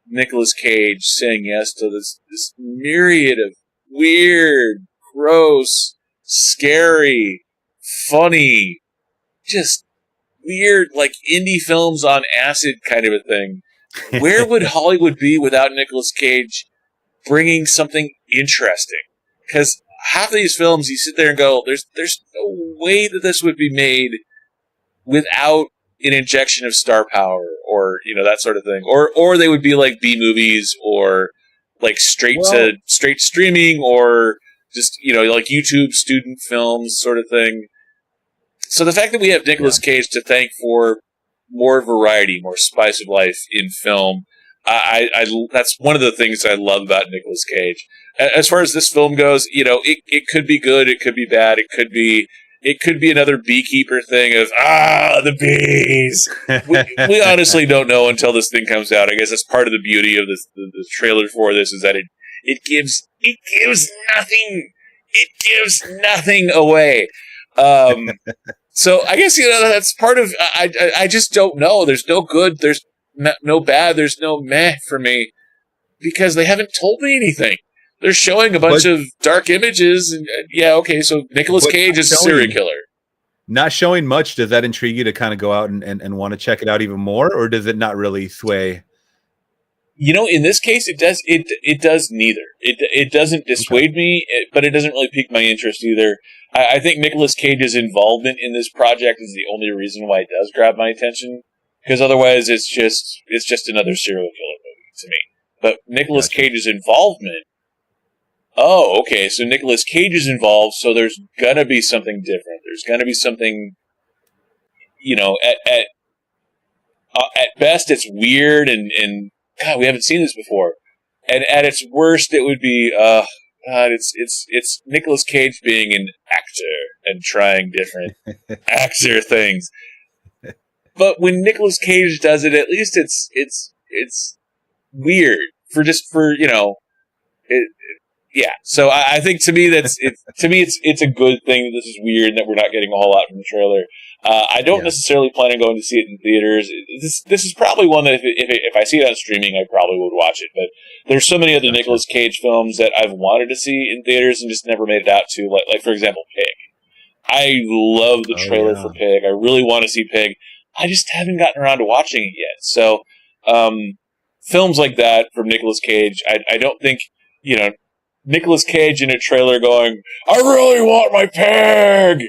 Nicolas Cage saying yes to this myriad of weird, gross, scary, funny, just weird, like indie films on acid kind of a thing, where would Hollywood be without Nicolas Cage bringing something interesting? Because half of these films, you sit there and go, there's no way that this would be made without an injection of star power or, that sort of thing. Or they would be like B movies or like straight streaming or just, like YouTube student films sort of thing. So the fact that we have Nicolas Cage to thank for more variety, more spice of life in film, that's one of the things I love about Nicolas Cage. As far as this film goes, it could be good, it could be bad, it could be another beekeeper thing of the bees. We honestly don't know until this thing comes out. I guess that's part of the beauty of this. The trailer for this is that it gives nothing. It gives nothing away. So I guess, that's part of, I just don't know. There's no good, there's no bad, there's no meh for me because they haven't told me anything. They're showing a bunch of dark images and so Nicolas Cage is a serial killer. Not showing much, does that intrigue you to kind of go out and want to check it out even more, or does it not really sway? In this case, it does. It does neither. It doesn't dissuade me, but it doesn't really pique my interest either. I think Nicolas Cage's involvement in this project is the only reason why it does grab my attention. Because otherwise, it's just another serial killer movie to me. But Nicolas Cage's involvement. Oh, okay. So Nicolas Cage is involved. So there's gonna be something different. There's gonna be something. At best, it's weird and God, we haven't seen this before. And at its worst, it would be, it's Nicolas Cage being an actor and trying different actor things. But when Nicolas Cage does it, at least it's weird yeah. So I think to me it's a good thing that this is weird and that we're not getting a whole lot from the trailer. I don't necessarily plan on going to see it in theaters. This is probably one that if I see it on streaming, I probably would watch it. But there's so many other Nicolas Cage films that I've wanted to see in theaters and just never made it out to. Like for example, Pig. I love the trailer for Pig. I really want to see Pig. I just haven't gotten around to watching it yet. So films like that from Nicolas Cage, I don't think Nicolas Cage in a trailer going, "I really want my pig."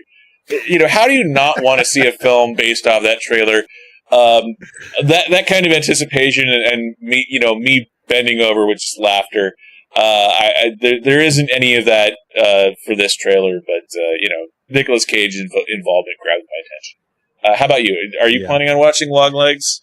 How do you not want to see a film based off that trailer? That kind of anticipation and me bending over with just laughter. There isn't any of that for this trailer, but Nicolas Cage's involvement grabbed my attention. How about you? Are you planning on watching Longlegs?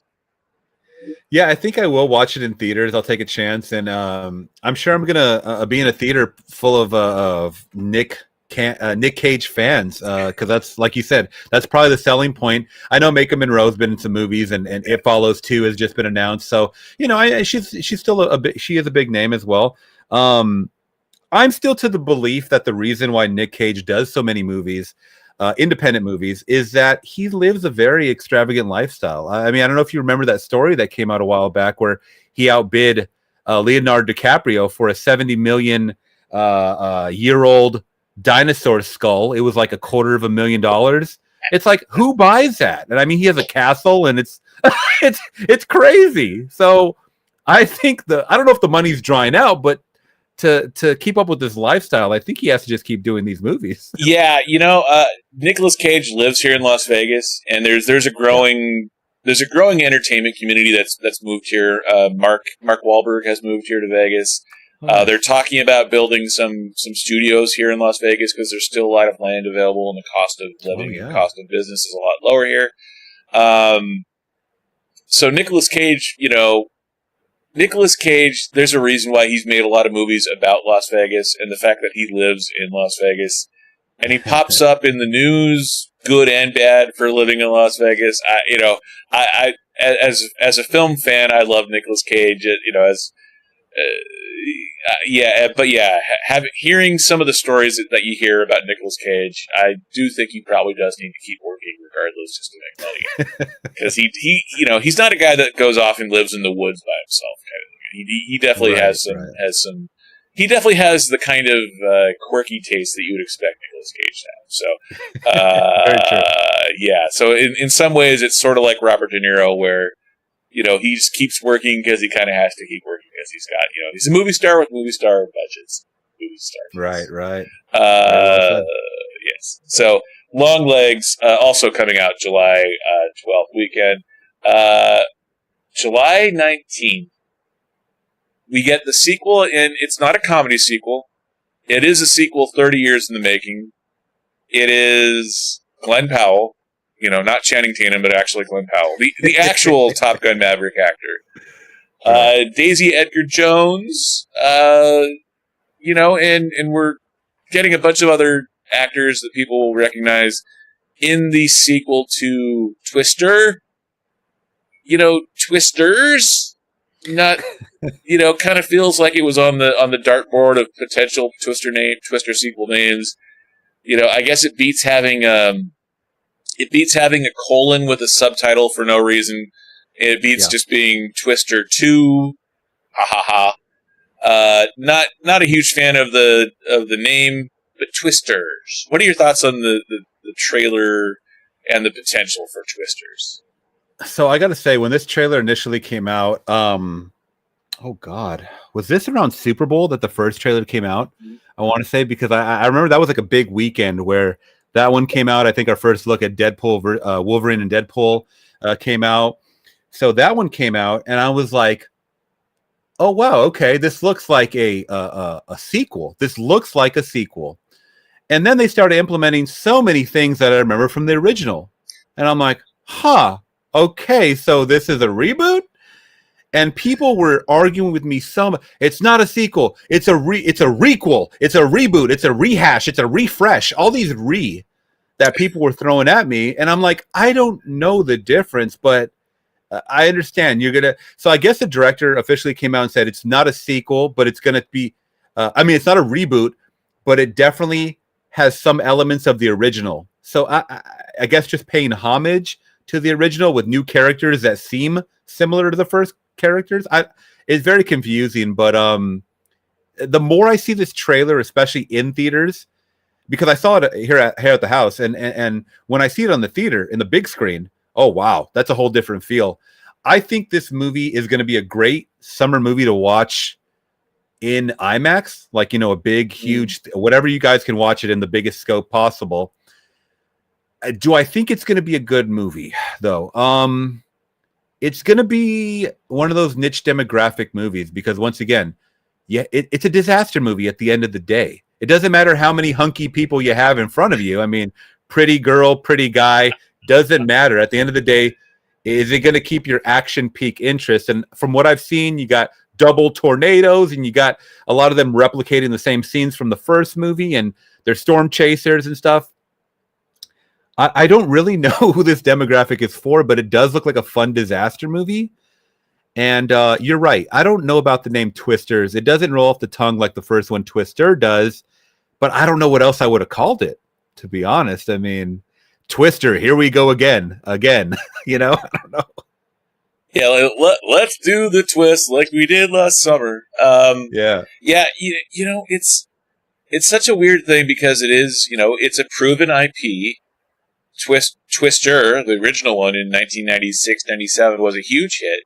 Yeah, I think I will watch it in theaters. I'll take a chance, and I'm sure I'm gonna be in a theater full of Nick Cage fans, because that's, like you said, that's probably the selling point. I know Maika Monroe's been in some movies, and It Follows 2 has just been announced. So she's still she is a big name as well. I'm still to the belief that the reason why Nick Cage does so many movies, independent movies, is that he lives a very extravagant lifestyle. I mean, I don't know if you remember that story that came out a while back where he outbid Leonardo DiCaprio for a 70 million year old dinosaur skull. It was like $250,000. It's like, who buys that? And I mean, he has a castle, and it's it's crazy. So I think I don't know if the money's drying out, but to keep up with this lifestyle, I think he has to just keep doing these movies. Yeah, Nicolas Cage lives here in Las Vegas, and there's a growing entertainment community that's moved here. Mark Wahlberg has moved here to Vegas. They're talking about building some studios here in Las Vegas because there's still a lot of land available, and the cost of living and cost of business is a lot lower here. So Nicolas Cage, there's a reason why he's made a lot of movies about Las Vegas and the fact that he lives in Las Vegas. And he pops up in the news, good and bad, for living in Las Vegas. As a film fan, I love Nicolas Cage. Hearing some of the stories that you hear about Nicolas Cage, I do think he probably does need to keep working regardless just to make money. Because he's not a guy that goes off and lives in the woods by himself. He definitely has some. He definitely has the kind of quirky taste that you would expect Nicolas Cage to have. So, So in some ways, it's sort of like Robert De Niro, where he just keeps working because he kind of has to keep working because he's got he's a movie star with movie star budgets. Right. Yes. So Longlegs also coming out July 12th weekend. July 19th. We get the sequel, and it's not a comedy sequel. It is a sequel 30 years in the making. It is Glenn Powell, not Channing Tatum, but actually Glenn Powell, the actual Top Gun Maverick actor. Daisy Edgar-Jones, and we're getting a bunch of other actors that people will recognize in the sequel to Twister. Twisters. Not, kind of feels like it was on the dartboard of potential Twister sequel names. I guess it beats having It beats having a colon with a subtitle for no reason. It beats just being Twister 2. Ha ha ha. Not a huge fan of the name, but Twisters. What are your thoughts on the trailer and the potential for Twisters? So I got to say, when this trailer initially came out, oh God, was this around Super Bowl that the first trailer came out? Mm-hmm. I want to say, because I remember that was like a big weekend where that one came out. I think our first look at Deadpool, Wolverine and Deadpool came out. So that one came out, and I was like, oh, wow, okay, this looks like a sequel. This looks like a sequel. And then they started implementing so many things that I remember from the original. And I'm like, huh, okay, so this is a reboot? And people were arguing with me it's not a sequel. It's a requel. It's a reboot. It's a rehash. It's a refresh. All these that people were throwing at me. And I'm like, I don't know the difference, but I understand so I guess the director officially came out and said it's not a sequel, but it's going to be, it's not a reboot, but it definitely has some elements of the original. So I guess just paying homage to the original with new characters that seem similar to the first characters. It's very confusing, but the more I see this trailer, especially in theaters, because I saw it here at the house, and when I see it on the theater in the big screen, oh wow, that's a whole different feel. I think this movie is going to be a great summer movie to watch in IMAX, like, a big, huge, whatever you guys can watch it in the biggest scope possible. Do I think it's going to be a good movie, though? It's going to be one of those niche demographic movies because, once again, it's a disaster movie at the end of the day. It doesn't matter how many hunky people you have in front of you. I mean, pretty girl, pretty guy, doesn't matter. At the end of the day, is it going to keep your action peak interest? And from what I've seen, you got double tornadoes, and you got a lot of them replicating the same scenes from the first movie, and they're storm chasers and stuff. I don't really know who this demographic is for, but it does look like a fun disaster movie. And you're right. I don't know about the name Twisters. It doesn't roll off the tongue like the first one, Twister, does. But I don't know what else I would have called it, to be honest. I mean, Twister, here we go again. I don't know. Yeah, let's do the twist like we did last summer. Yeah. It's such a weird thing because it is, it's a proven IP. Twister, the original one in 1996-97, was a huge hit.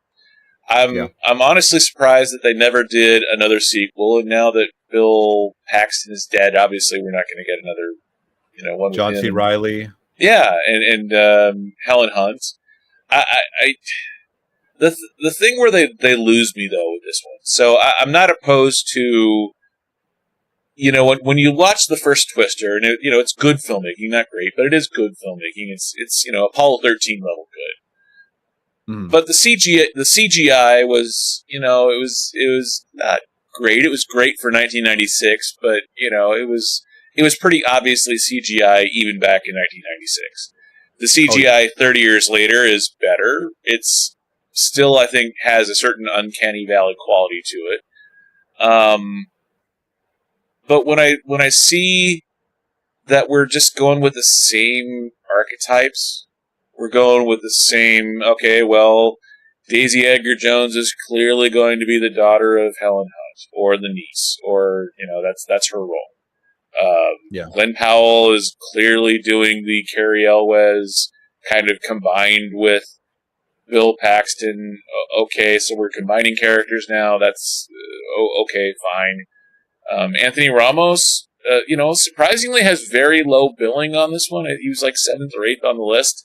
I'm honestly surprised that they never did another sequel, and now that Bill Paxton is dead, obviously we're not going to get another, one. John C. Reilly. Yeah, and Helen Hunt. The thing where they lose me though with this one. So I'm not opposed to. When you watch the first Twister, and it's good filmmaking, not great, but it is good filmmaking. It's Apollo 13 level good. Mm. But the CGI was, it was not great. It was great for 1996, but it was pretty obviously CGI even back in 1996. The CGI 30 years later is better. It's still, I think, has a certain uncanny valley quality to it. But when I see that we're just going with the same archetypes, we're going with the same, okay, well, Daisy Edgar-Jones is clearly going to be the daughter of Helen Hunt, or the niece, or, that's her role. Glenn Powell is clearly doing the Carell Wes kind of combined with Bill Paxton. Okay, so we're combining characters now. That's okay, fine. Anthony Ramos, surprisingly has very low billing on this one. He was like 7th or 8th on the list.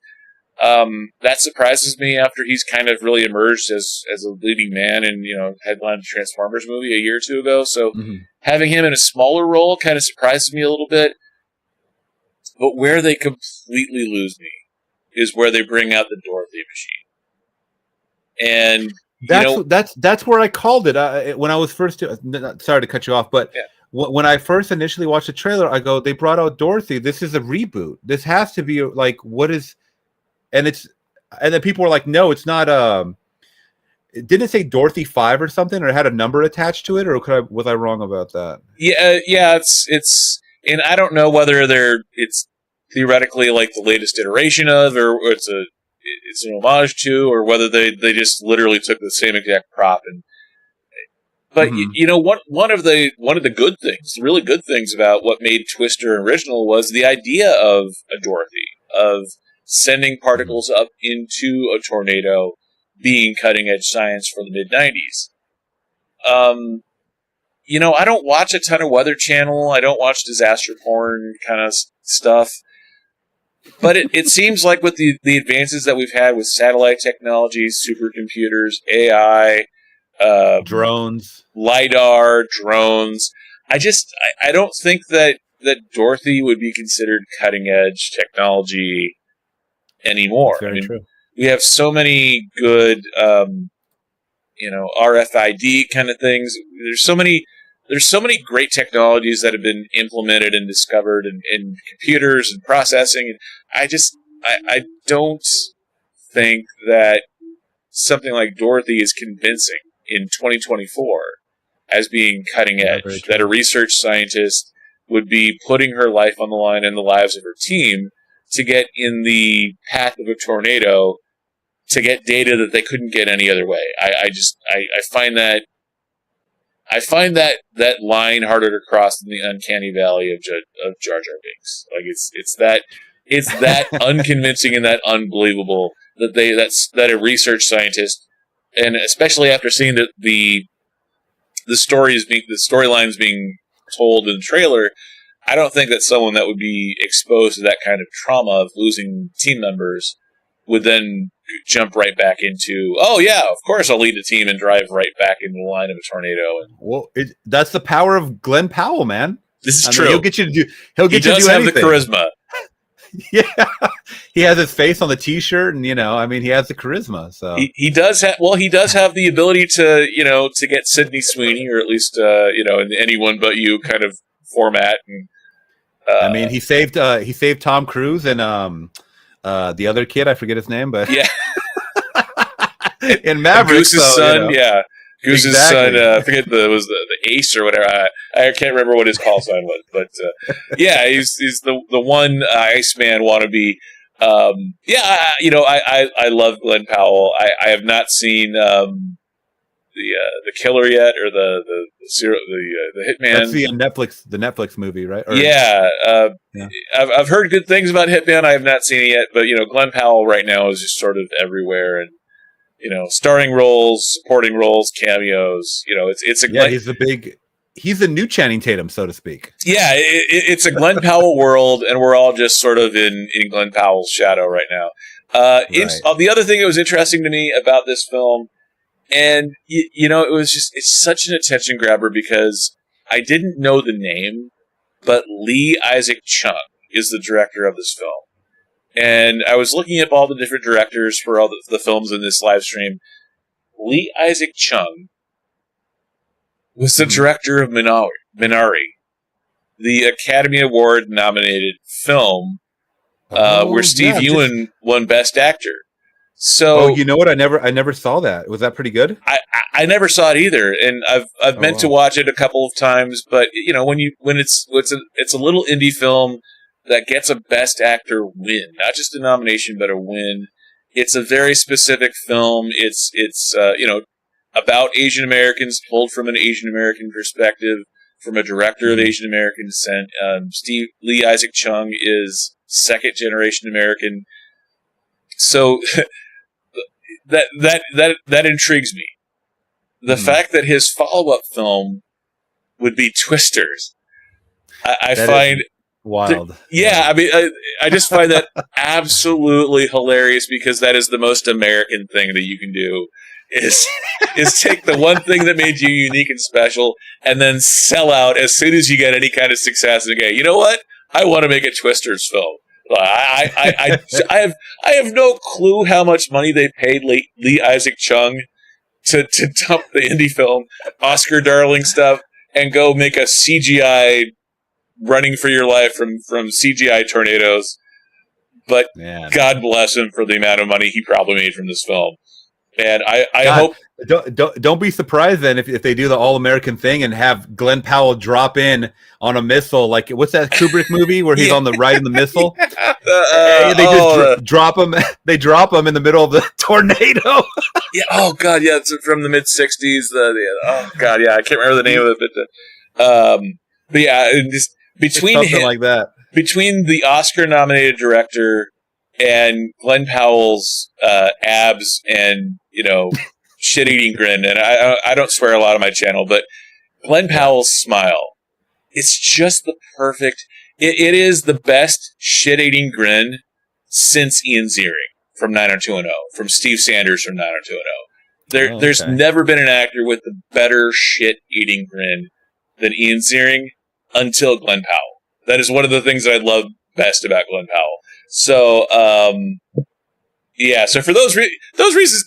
That surprises me after he's kind of really emerged as a leading man and, headlined the Transformers movie a year or two ago. So having him in a smaller role kind of surprises me a little bit. But where they completely lose me is where they bring out the Dorothy machine. And that's where I called it when I was first. Sorry to cut you off, but when I first initially watched the trailer, I go, they brought out Dorothy. This is a reboot. This has to be like, what is? And then people were like, no, it's not. Didn't it say Dorothy 5 or something, or it had a number attached to it, or was I wrong about that? Yeah, it's, and I don't know whether theoretically like the latest iteration of, or it's an homage to, or whether they just literally took the same exact prop. But you know, one of the good things, the really good things about what made Twister original was the idea of a Dorothy, of sending particles up into a tornado, being cutting edge science for the mid '90s. You know, I don't watch a ton of Weather Channel. I don't watch disaster porn kind of stuff. But it seems like with the advances that we've had with satellite technologies, supercomputers, AI, drones, LiDAR, drones, I don't think that Dorothy would be considered cutting edge technology anymore. That's very true. We have so many good, you know, RFID kind of things. There's so many great technologies that have been implemented and discovered in computers and processing. I don't think that something like Dorothy is convincing in 2024 as being cutting edge. That a research scientist would be putting her life on the line and the lives of her team to get in the path of a tornado to get data that they couldn't get any other way. I find that line harder to cross than the uncanny valley of Jar Jar Binks. Like it's that unconvincing and that unbelievable that a research scientist, and especially after seeing the storylines being told in the trailer, I don't think that someone that would be exposed to that kind of trauma of losing team members would then jump right back into, oh yeah, of course I'll lead a team and drive right back into the line of a tornado. Well, that's the power of Glenn Powell, man. This is true. He'll get you to do. He does have the charisma. Yeah, he has his face on the T-shirt, and he has the charisma. So he does have. Well, he does have the ability to get Sydney Sweeney, or at least in the Anyone But You kind of format. And he saved Tom Cruise and the other kid, I forget his name, but yeah, in Maverick, Goose's son, yeah, Goose's son. I forget the Ace or whatever. I can't remember what his call sign was, but yeah, he's the one Iceman wannabe. I love Glenn Powell. I have not seen the Killer yet, or the Hitman. That's the Netflix movie, right? Yeah. I've heard good things about Hitman. I have not seen it yet, but Glenn Powell right now is just sort of everywhere, and starring roles, supporting roles, cameos. He's the new Channing Tatum, so to speak. Yeah, it's a Glenn Powell world, and we're all just sort of in Glenn Powell's shadow right now. The other thing that was interesting to me about this film, and it's such an attention grabber because I didn't know the name, but Lee Isaac Chung is the director of this film. And I was looking up all the different directors for all the films in this live stream. Lee Isaac Chung was the director of Minari, the Academy Award nominated film where Steve Ewan won Best Actor. So, you know what? I never saw that. Was that pretty good? I never saw it either, and I've meant to watch it a couple of times. But when it's a little indie film that gets a Best Actor win, not just a nomination but a win. It's a very specific film. It's about Asian Americans, told from an Asian American perspective, from a director of Asian American descent. Lee Isaac Chung is second generation American, so that intrigues me. The fact that his follow-up film would be Twisters, I find wild. I just find that absolutely hilarious, because that is the most American thing that you can do. Is take the one thing that made you unique and special, and then sell out as soon as you get any kind of success. And go, you know what? I want to make a Twisters film. I have no clue how much money they paid Lee Isaac Chung to dump the indie film, Oscar darling stuff, and go make a CGI running for your life from CGI tornadoes. But God bless him for the amount of money he probably made from this film. And I hope don't be surprised then if they do the all-American thing and have Glenn Powell drop in on a missile, like what's that Kubrick movie where he's on the right in the missile? They just drop him. They drop him in the middle of the tornado. Yeah. Oh God. Yeah. It's from the mid '60s. Oh God. Yeah. I can't remember the name of it, but yeah, just between something like that. Between the Oscar-nominated director and Glenn Powell's abs and shit-eating grin, and I don't swear a lot on my channel, but Glenn Powell's smile, it's just the perfect. It is the best shit-eating grin since Ian Ziering from 90210, from Steve Sanders from 90210. There's never been an actor with a better shit-eating grin than Ian Ziering until Glenn Powell. That is one of the things that I love best about Glenn Powell. So, yeah. So for those reasons,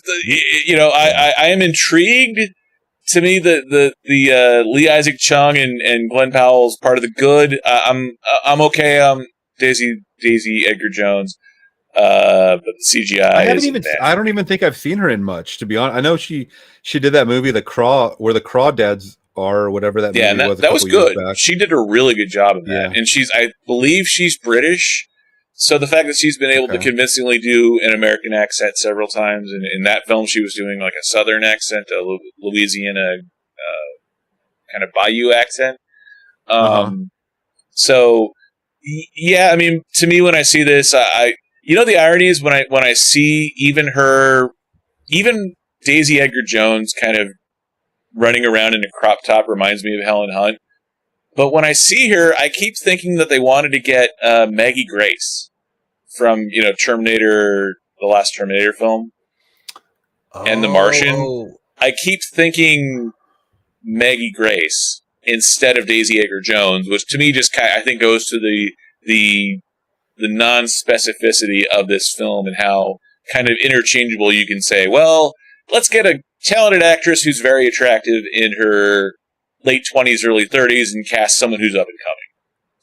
I am intrigued. To me, the Lee Isaac Chung and Glenn Powell's part of the good. I'm okay. Daisy Edgar-Jones. But the CGI. I don't even think I've seen her in much, to be honest. I know she did that movie, The Craw, where the Crawdads are, or whatever that movie was. That was good. She did a really good job of that. And I believe she's British. So the fact that she's been able to convincingly do an American accent several times, and in that film she was doing like a Southern accent, a Louisiana kind of Bayou accent. So yeah, I mean, to me, when I see this, the irony is when I see even Daisy Edgar-Jones kind of running around in a crop top reminds me of Helen Hunt. But when I see her, I keep thinking that they wanted to get Maggie Grace from, Terminator, the last Terminator film, and The Martian. I keep thinking Maggie Grace instead of Daisy Edgar-Jones, which to me just I think goes to the non-specificity of this film and how kind of interchangeable you can say, well, let's get a talented actress who's very attractive in her late 20s, early 30s, and cast someone who's up and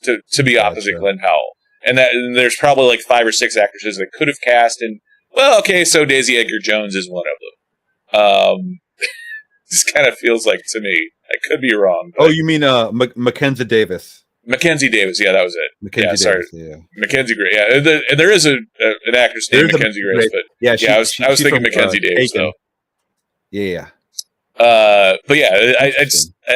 coming to be opposite Glenn Powell. And there's probably like 5 or 6 actresses that could have cast, and so Daisy Edgar-Jones is one of them. This kind of feels like, to me, I could be wrong. Oh, you mean Mackenzie Davis? Mackenzie Davis, yeah, that was it. Mackenzie Davis, Mackenzie Grace, yeah. And there is an actress named Mackenzie Grace, but I was thinking Mackenzie Davis, though. Yeah. But yeah,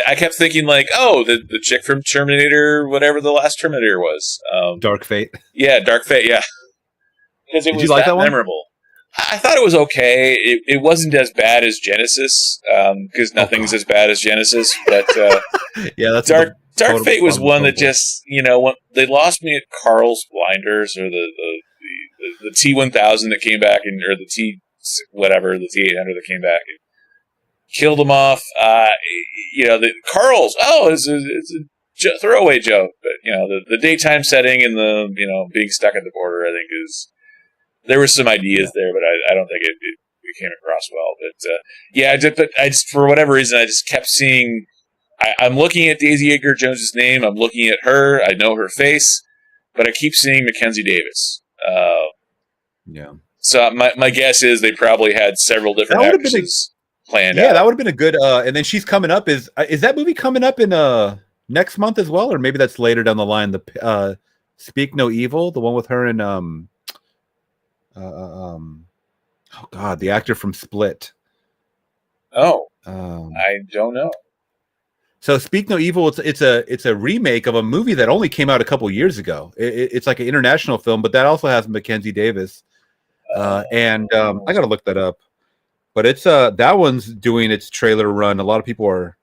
I kept thinking like, the chick from Terminator, whatever the last Terminator was, Dark Fate. Yeah, Dark Fate. Yeah, because it was that memorable. I thought it was okay. It wasn't as bad as Genesis, because nothing's as bad as Genesis. But yeah, that's Dark Fate was one that just when they lost me at Carl's Blinders, or the T-1000 that came back, or the T-800 that came back and killed them off. The Carl's it's a throwaway joke, but the daytime setting and the being stuck at the border, I think there were some ideas there, but I don't think it came across well. But I just for whatever reason I just kept seeing. I'm looking at Daisy Edgar-Jones' name. I'm looking at her. I know her face, but I keep seeing Mackenzie Davis. So my guess is they probably had several different actresses planned out. Yeah, that would have been a good. And then she's coming up. Is that movie coming up in next month as well, or maybe that's later down the line? The Speak No Evil, the one with her and the actor from Split. I don't know. So Speak No Evil, it's a remake of a movie that only came out a couple years ago. It's like an international film, but that also has Mackenzie Davis. I got to look that up. But it's that one's doing its trailer run. A lot of people are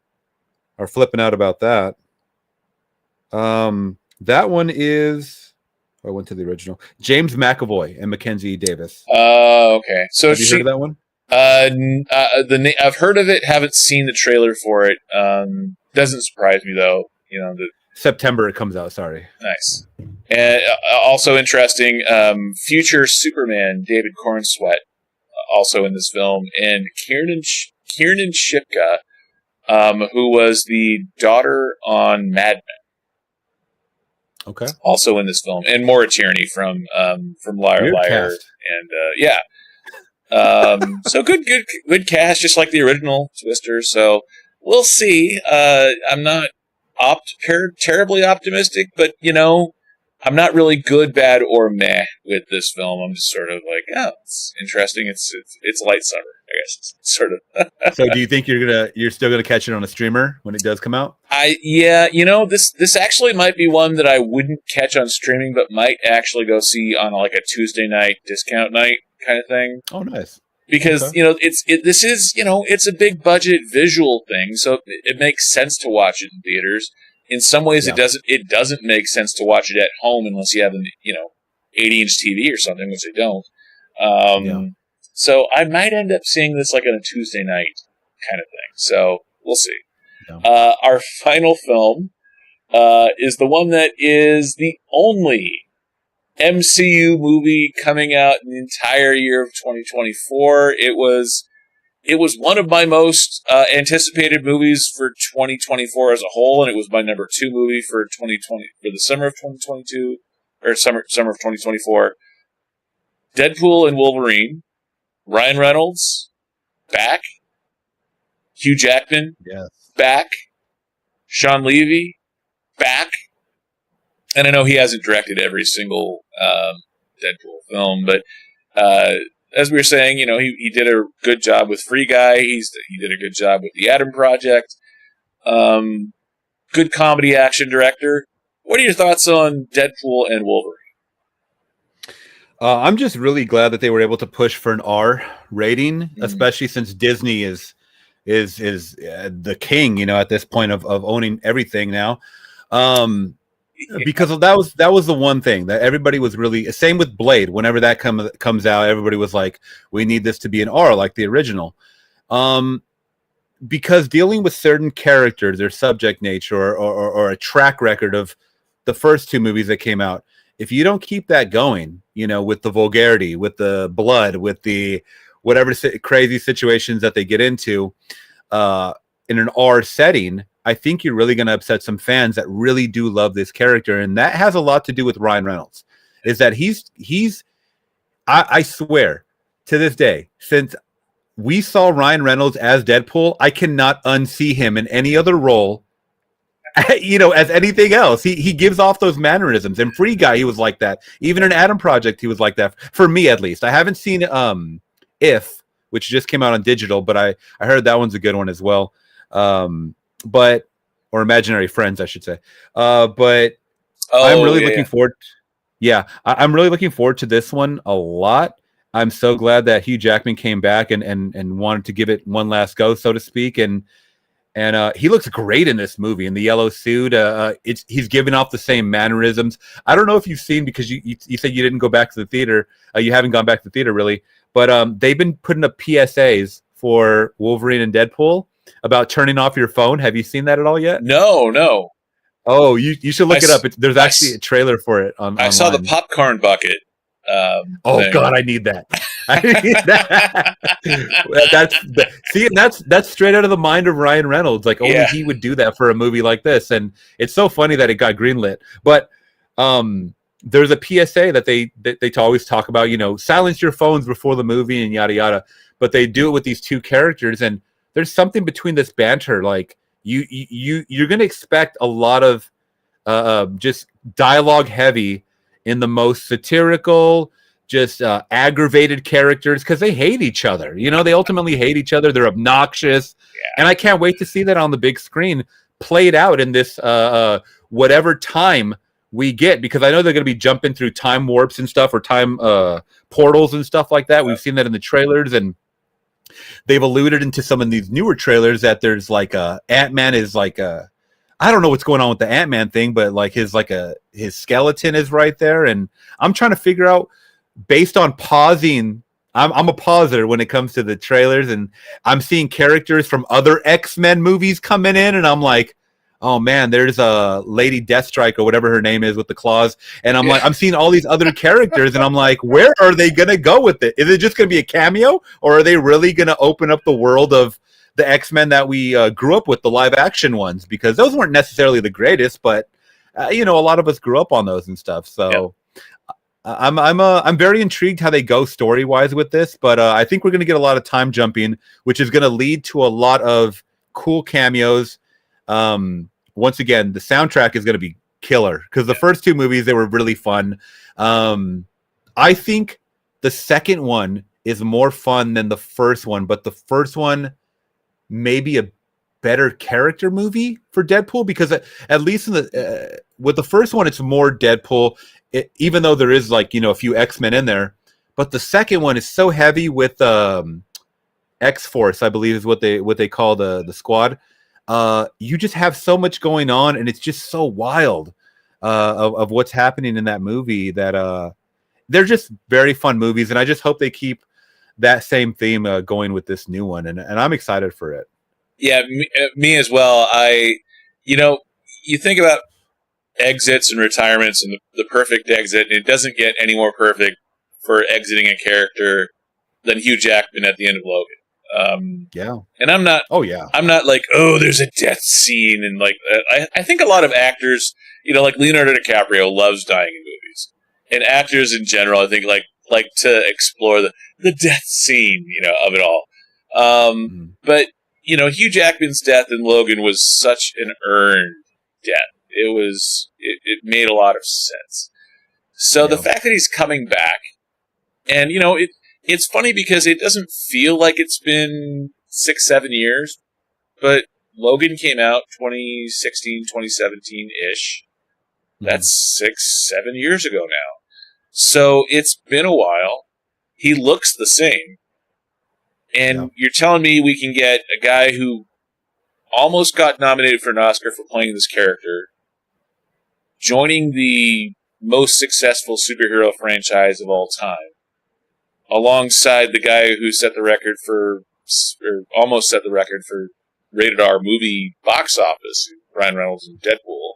flipping out about that. That one is. I went to the original. James McAvoy and Mackenzie Davis. Okay. So have you heard of that one? I've heard of it. Haven't seen the trailer for it. Doesn't surprise me though. September it comes out. Sorry. Nice. And also interesting. Future Superman David Cornsweet also in this film, and Kiernan Shipka, who was the daughter on Mad Men. Okay. Also in this film, and Maura Tierney from Liar Liar, and so good cast, just like the original Twister. So we'll see. I'm not terribly optimistic, but I'm not really good, bad, or meh with this film. I'm just sort of like, oh, it's interesting. It's light summer, I guess. It's sort of. So do you think you're still gonna catch it on a streamer when it does come out? This actually might be one that I wouldn't catch on streaming, but might actually go see on like a Tuesday night discount night kind of thing. Oh, nice. Because Okay. this is it's a big budget visual thing, so it makes sense to watch it in theaters. In some ways, Yeah. it doesn't make sense to watch it at home unless you have an 80-inch TV or something, which I don't. Yeah. So I might end up seeing this like on a Tuesday night kind of thing. So we'll see. Yeah. Our final film is the one that is the only MCU movie coming out in the entire year of 2024. It was one of my most anticipated movies for 2024 as a whole, and it was my number 2 movie for 2020 for the summer of 2022 or summer of 2024. Deadpool and Wolverine. Ryan Reynolds back. Hugh Jackman Yes. back. Sean Levy back. And I know he hasn't directed every single Deadpool film, but as we were saying, he did a good job with Free Guy. He did a good job with The Adam Project. Good comedy action director. What are your thoughts on Deadpool and Wolverine? I'm just really glad that they were able to push for an R rating, especially since Disney is the king, at this point of owning everything now. Because that was the one thing that everybody was really same with Blade. Whenever that comes out, everybody was like, we need this to be an R like the original. Because dealing with certain characters, their subject nature or a track record of the first 2 movies that came out, if you don't keep that going, with the vulgarity, with the blood, with the whatever crazy situations that they get into in an R setting, I think you're really going to upset some fans that really do love this character. And that has a lot to do with Ryan Reynolds, is that I swear to this day, since we saw Ryan Reynolds as Deadpool, I cannot unsee him in any other role, as anything else. He gives off those mannerisms. And Free Guy, he was like that. Even in Adam Project, he was like that. For me, at least. I haven't seen If, which just came out on digital, but I heard that one's a good one as well. Or Imaginary Friends, I should say. But I'm really looking forward. I'm really looking forward to this one a lot. I'm so glad that Hugh Jackman came back and wanted to give it one last go, so to speak. And he looks great in this movie in the yellow suit. He's giving off the same mannerisms. I don't know if you've seen, because you said you didn't go back to the theater. You haven't gone back to the theater really, but they've been putting up PSAs for Wolverine and Deadpool about turning off your phone. Have you seen that at all yet? No. Oh, you should look it up. There's actually a trailer for it on. I saw the popcorn bucket. Oh God, I need that. I need that. That's straight out of the mind of Ryan Reynolds. Like only he would do that for a movie like this, and it's so funny that it got greenlit. But there's a PSA that they always talk about. Silence your phones before the movie and yada yada. But they do it with these 2 characters, and there's something between this banter. Like you're gonna expect a lot of just dialogue heavy in the most satirical, just aggravated characters, because they hate each other. They ultimately hate each other. They're obnoxious. And I can't wait to see that on the big screen played out in this whatever time we get, because I know they're going to be jumping through time warps and stuff, or time portals and stuff like that. We've seen that in the trailers, and they've alluded into some of these newer trailers that there's like Ant-Man is like I don't know what's going on with the Ant-Man thing, but like his skeleton is right there. And I'm trying to figure out, based on pausing, I'm a pauser when it comes to the trailers, and I'm seeing characters from other X-Men movies coming in, and I'm like, oh man, there's a Lady Deathstrike or whatever her name is with the claws. And I'm like, I'm seeing all these other characters, and I'm like, where are they going to go with it? Is it just going to be a cameo, or are they really going to open up the world of the X-Men that we grew up with, the live action ones? Because those weren't necessarily the greatest, but a lot of us grew up on those and stuff. So I'm very intrigued how they go story wise with this, but I think we're going to get a lot of time jumping, which is going to lead to a lot of cool cameos. Once again, the soundtrack is going to be killer because the first two movies, they were really fun. I think the second one is more fun than the first one, but the first one may be a better character movie for Deadpool because at least in the with the first one, it's more Deadpool, even though there is like, a few X-Men in there. But the second one is so heavy with X-Force, I believe is what they call the squad. You just have so much going on, and it's just so wild of what's happening in that movie that they're just very fun movies, and I just hope they keep that same theme going with this new one, and I'm excited for it. Yeah, me as well. You think about exits and retirements and the perfect exit, and it doesn't get any more perfect for exiting a character than Hugh Jackman at the end of Logan. Yeah. And I'm not. Oh yeah. I'm not like, oh, there's a death scene, and like I think a lot of actors, like Leonardo DiCaprio loves dying in movies, and actors in general, I think like to explore the death scene, of it all. But Hugh Jackman's death in Logan was such an earned death. It made a lot of sense. So the fact that he's coming back, and it's funny because it doesn't feel like it's been 6-7 years, but Logan came out 2016, 2017-ish. That's 6-7 years ago now. So it's been a while. He looks the same. And you're telling me we can get a guy who almost got nominated for an Oscar for playing this character, joining the most successful superhero franchise of all time, alongside the guy who set the record for, or almost set the record for rated R movie box office, Ryan Reynolds and Deadpool.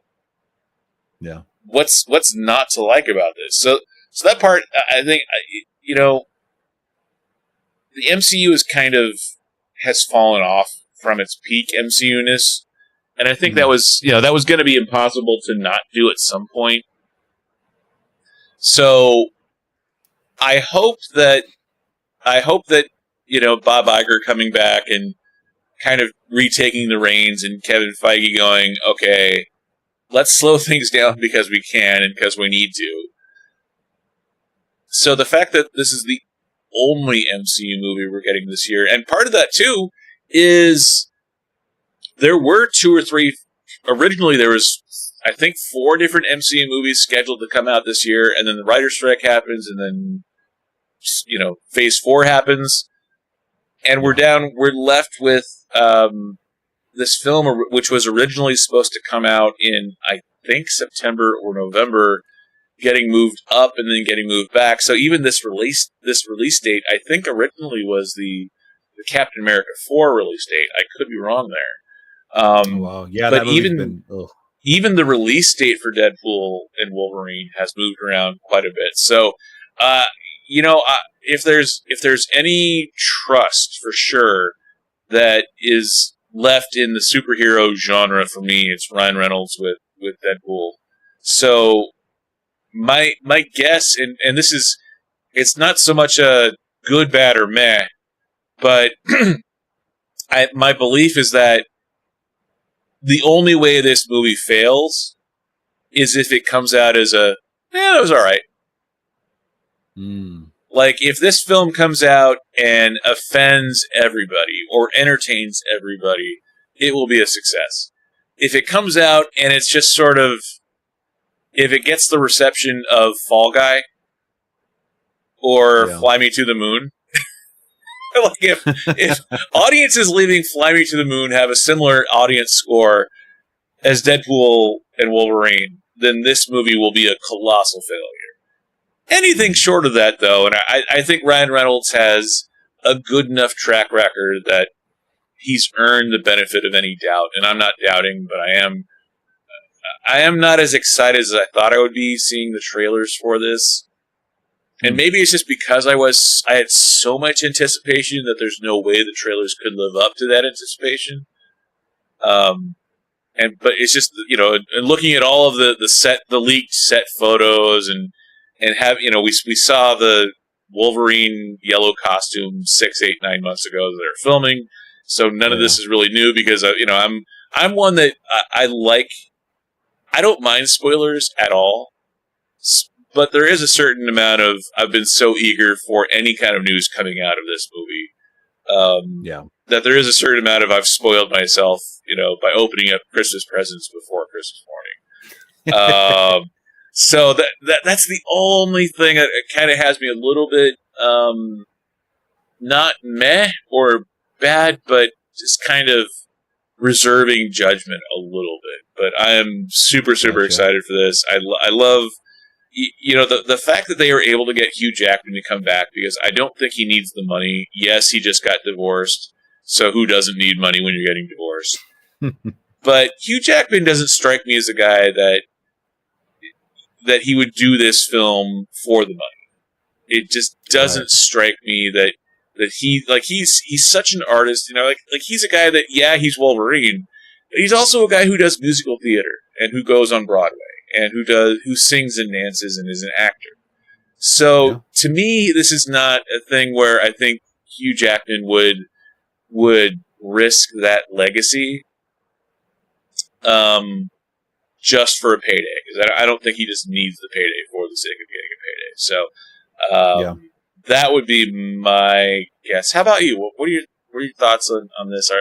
Yeah. What's not to like about this? So that part, I think, the MCU has fallen off from its peak MCU-ness, and I think that was going to be impossible to not do at some point. So I hope that Bob Iger coming back and kind of retaking the reins, and Kevin Feige going, okay, let's slow things down because we can and because we need to. So the fact that this is the only MCU movie we're getting this year, and part of that too is there were 2 or 3. Originally, there was, I think, 4 different MCU movies scheduled to come out this year, and then the writer's strike happens, and then Phase 4 happens, and we're left with this film, which was originally supposed to come out in, I think, September or November, getting moved up and then getting moved back. So even this release date, I think originally was the Captain America 4 release date. I could be wrong there. Wow. Yeah, but even the release date for Deadpool and Wolverine has moved around quite a bit. So, if there's any trust for sure that is left in the superhero genre for me, it's Ryan Reynolds with Deadpool. So my guess, and this is, it's not so much a good, bad, or meh, but my belief is that the only way this movie fails is if it comes out as it was all right. Like, if this film comes out and offends everybody or entertains everybody, it will be a success. If it comes out and it's just sort of, if it gets the reception of Fall Guy or Fly Me to the Moon, like if audiences leaving Fly Me to the Moon have a similar audience score as Deadpool and Wolverine, then this movie will be a colossal failure. Anything short of that, though, and I think Ryan Reynolds has a good enough track record that he's earned the benefit of any doubt, and I'm not doubting, but I am not as excited as I thought I would be seeing the trailers for this. And maybe it's just because I had so much anticipation that there's no way the trailers could live up to that anticipation. But it's just, and looking at all of the leaked set photos and we saw the Wolverine yellow costume 6, 8, 9 months ago that they're filming. So none of this is really new because I'm one that I I don't mind spoilers at all, but there is a certain amount of I've been so eager for any kind of news coming out of this movie. That there is a certain amount of I've spoiled myself, by opening up Christmas presents before Christmas morning. So that's the only thing that kind of has me a little bit not meh or bad, but just kind of reserving judgment a little bit. But I am super excited for this. I love the fact that they were able to get Hugh Jackman to come back, because I don't think he needs the money. Yes, he just got divorced, so who doesn't need money when you're getting divorced? But Hugh Jackman doesn't strike me as a guy that he would do this film for the money. It just doesn't strike me that he's such an artist, like he's a guy that, he's Wolverine, but he's also a guy who does musical theater and who goes on Broadway and who sings and dances and is an actor. So to me, this is not a thing where I think Hugh Jackman would risk that legacy just for a payday, because I don't think he just needs the payday for the sake of getting a payday. So that would be my guess. How about you? What are your thoughts on this?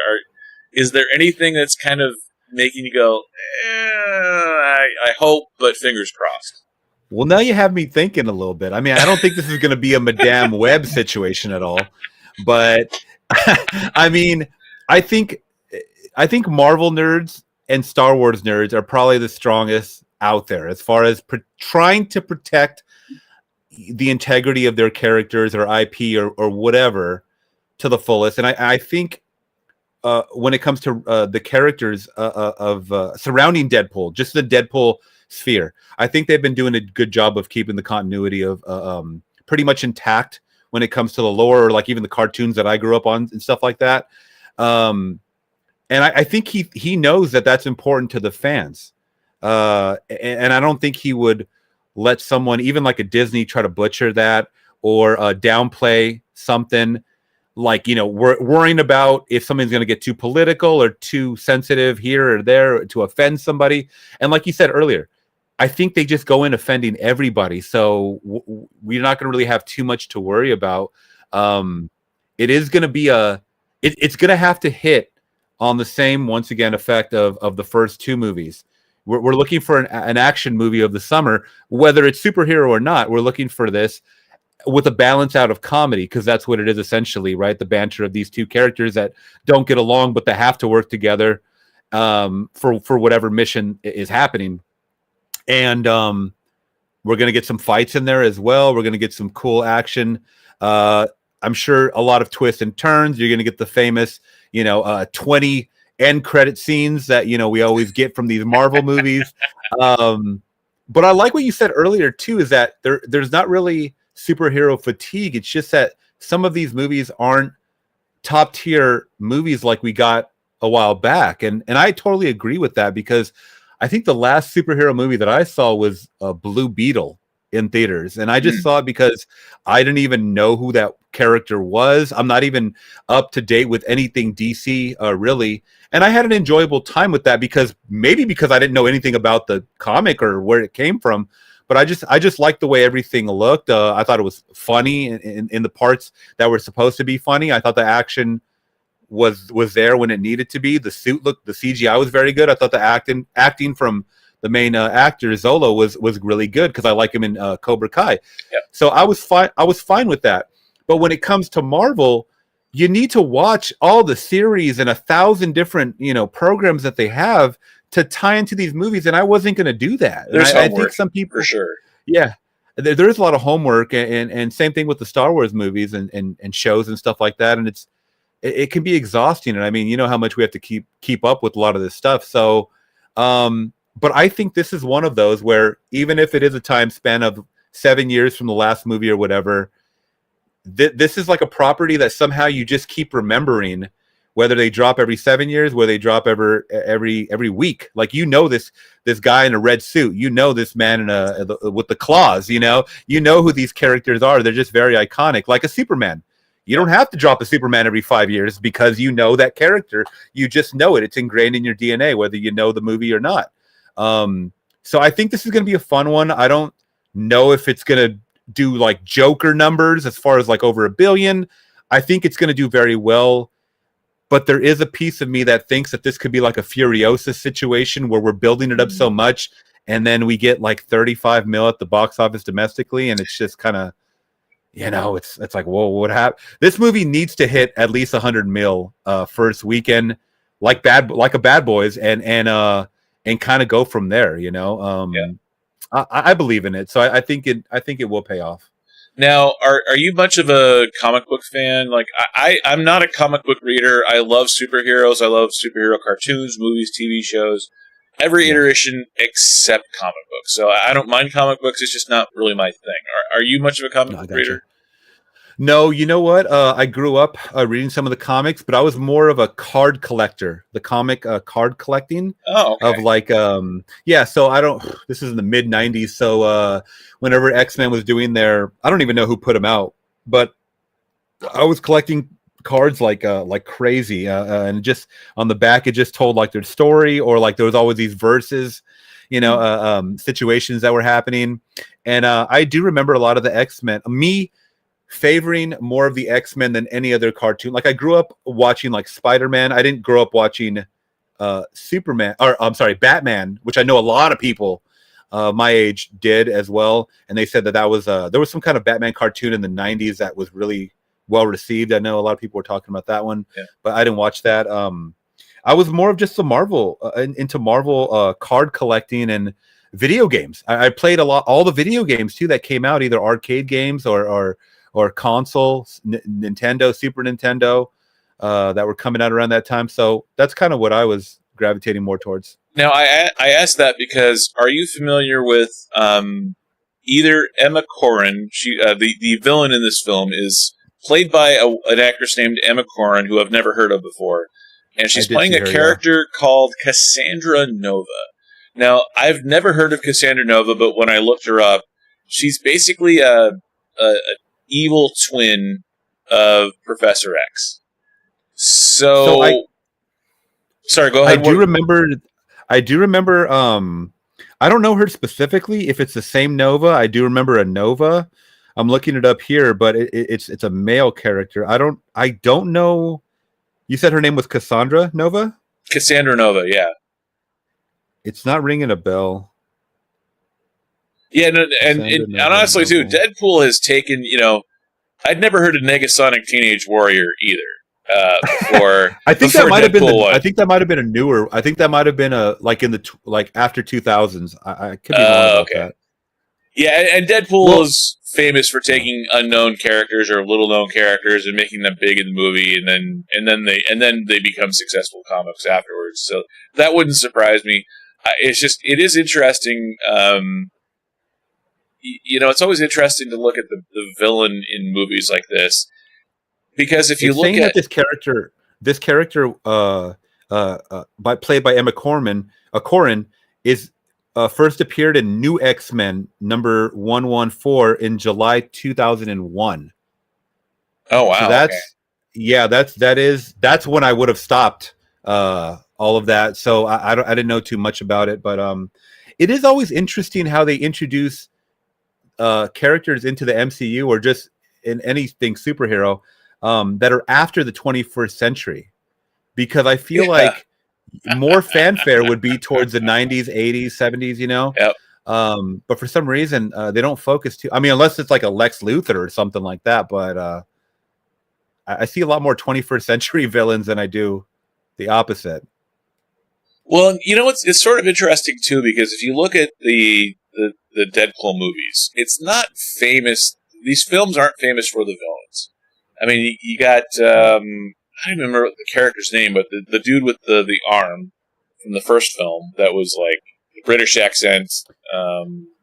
Is there anything that's kind of making you go, I hope, but fingers crossed? Well, now you have me thinking a little bit. I mean, I don't think this is going to be a Madame Web situation at all, but I mean, I think Marvel nerds and Star Wars nerds are probably the strongest out there as far as trying to protect the integrity of their characters or IP or whatever to the fullest. And I think when it comes to the characters of surrounding Deadpool, just the Deadpool sphere, I think they've been doing a good job of keeping the continuity of pretty much intact when it comes to the lore, or like even the cartoons that I grew up on and stuff like that. And I think he knows that that's important to the fans. And I don't think he would let someone, even like a Disney, try to butcher that or downplay something, like, worrying about if something's going to get too political or too sensitive here or there to offend somebody. And like you said earlier, I think they just go in offending everybody. So we're not going to really have too much to worry about. It is going to be it's going to have to hit on the same, once again, effect of the first two movies. We're looking for an action movie of the summer, whether it's superhero or not. We're looking for this with a balance out of comedy, because that's what it is essentially, right? The banter of these two characters that don't get along, but they have to work together for whatever mission is happening. And we're going to get some fights in there as well. We're going to get some cool action. I'm sure a lot of twists and turns. You're going to get the famous, 20 end credit scenes that, we always get from these Marvel movies. But I like what you said earlier too, is that there's not really superhero fatigue. It's just that some of these movies aren't top tier movies like we got a while back. And I totally agree with that, because I think the last superhero movie that I saw was Blue Beetle in theaters. And I just saw it because I didn't even know who that character was. I'm not even up to date with anything DC really. And I had an enjoyable time with that, because I didn't know anything about the comic or where it came from. But I just liked the way everything looked. I thought it was funny in the parts that were supposed to be funny. I thought the action was there when it needed to be. The CGI was very good. I thought the acting from the main actor Zolo was really good, because I like him in Cobra Kai. Yeah. So I was fine with that. But when it comes to Marvel, you need to watch all the series and 1,000 different programs that they have to tie into these movies, and I wasn't going to do that. I think some people, for sure, yeah, there is a lot of homework, and same thing with the Star Wars movies and shows and stuff like that, and it can be exhausting. And I mean, how much we have to keep up with a lot of this stuff. So, but I think this is one of those where, even if it is a time span of 7 years from the last movie or whatever, this is like a property that somehow you just keep remembering, whether they drop every 7 years, whether they drop every week. Like, this guy in a red suit, this man with the claws, you know who these characters are. They're just very iconic, like a Superman. You don't have to drop a Superman every 5 years because that character. You just know it. It's ingrained in your DNA, whether you know the movie or not. So I think this is going to be a fun one. I don't know if it's going to do like Joker numbers as far as like over $1 billion. I think it's going to do very well. But there is a piece of me that thinks that this could be like a Furiosa situation where we're building it up so much and then we get like 35 mil at the box office domestically, and it's just kind of, it's like, whoa, what happened? This movie needs to hit at least 100 mil first weekend, like a Bad Boys, and kind of go from there. I believe in it, so I think it will pay off. Now, are you much of a comic book fan? Like, I'm not a comic book reader. I love superheroes. I love superhero cartoons, movies, TV shows, every iteration except comic books. So I don't mind comic books. It's just not really my thing. Are you much of a comic book reader? No, you know what? I grew up reading some of the comics, but I was more of a card collector. The comic card collecting of like, So I don't. This is in the mid '90s, so whenever X-Men was doing their, I don't even know who put them out, but I was collecting cards like crazy, and just on the back it just told like their story, or like there was always these verses, situations that were happening, and I do remember a lot of the X-Men. Me favoring more of the X-Men than any other cartoon. Like I grew up watching like Spider-Man. I didn't grow up watching Batman, which I know a lot of people my age did as well. And they said that was there was some kind of Batman cartoon in the 90s that was really well received. I know a lot of people were talking about that one, but I didn't watch that. I was more of just into Marvel card collecting and video games. I played all the video games too that came out, either arcade games or console, Nintendo, Super Nintendo, that were coming out around that time. So that's kind of what I was gravitating more towards. Now, I asked that because are you familiar with either Emma Corrin? She, the villain in this film is played by an actress named Emma Corrin, who I've never heard of before. And she's playing a character called Cassandra Nova. Now, I've never heard of Cassandra Nova, but when I looked her up, she's basically a evil twin of Professor X. Sorry, go ahead. I do remember. I don't know her specifically. If it's the same Nova, I do remember a Nova. I'm looking it up here, but it's a male character. I don't know. You said her name was Cassandra Nova? Cassandra Nova, yeah. It's not ringing a bell. Yeah, and honestly, too, Deadpool has taken, I'd never heard of Negasonic Teenage Warrior either. I think that might have been. I think that might have been a newer. I think that might have been after 2000s. I could be wrong about that. Yeah, and Deadpool is famous for taking unknown characters or little known characters and making them big in the movie, and then they become successful comics afterwards. So that wouldn't surprise me. It is interesting. It's always interesting to look at the villain in movies like this, because if you look at this character, played by Emma Corrin, is first appeared in New X-Men number 114 in July 2001. Oh wow! So that's when I would have stopped all of that. So I didn't know too much about it, but it is always interesting how they introduce characters into the MCU or just in anything superhero that are after the 21st century, because I feel like more fanfare would be towards the 90s, 80s, 70s, Yep. But for some reason they don't focus too. I mean, unless it's like a Lex Luthor or something like that, but I see a lot more 21st century villains than I do the opposite. Well, it's sort of interesting too, because if you look at the Deadpool movies, it's not famous. These films aren't famous for the villains. I mean, you got I don't remember the character's name, but the dude with the arm from the first film that was like the British accent.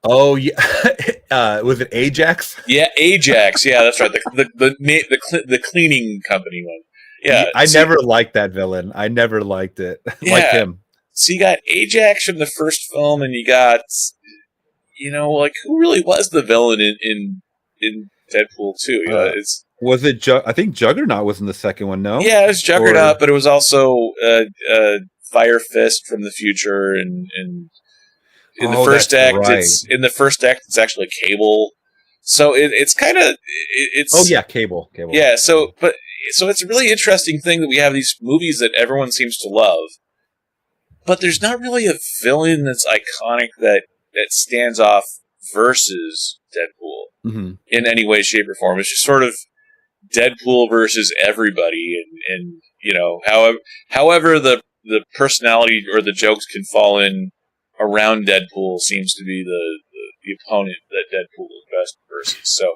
Oh yeah, was it Ajax? Yeah, Ajax. Yeah, that's right. The cleaning company one. Yeah, I never liked that villain. I never liked it. Like him. So you got Ajax from the first film, and you got who really was the villain in Deadpool 2? Was it I think Juggernaut was in the second one, no? Yeah, it was Juggernaut, but it was also Fire Fist from the future, and in the first that's act, right. it's actually Cable. So it's kind of it's. Oh yeah, Cable. Yeah. So it's a really interesting thing that we have these movies that everyone seems to love, but there's not really a villain that's iconic that stands off versus Deadpool in any way, shape, or form. It's just sort of Deadpool versus everybody, and however the personality or the jokes can fall in around Deadpool seems to be the opponent that Deadpool is best versus. So,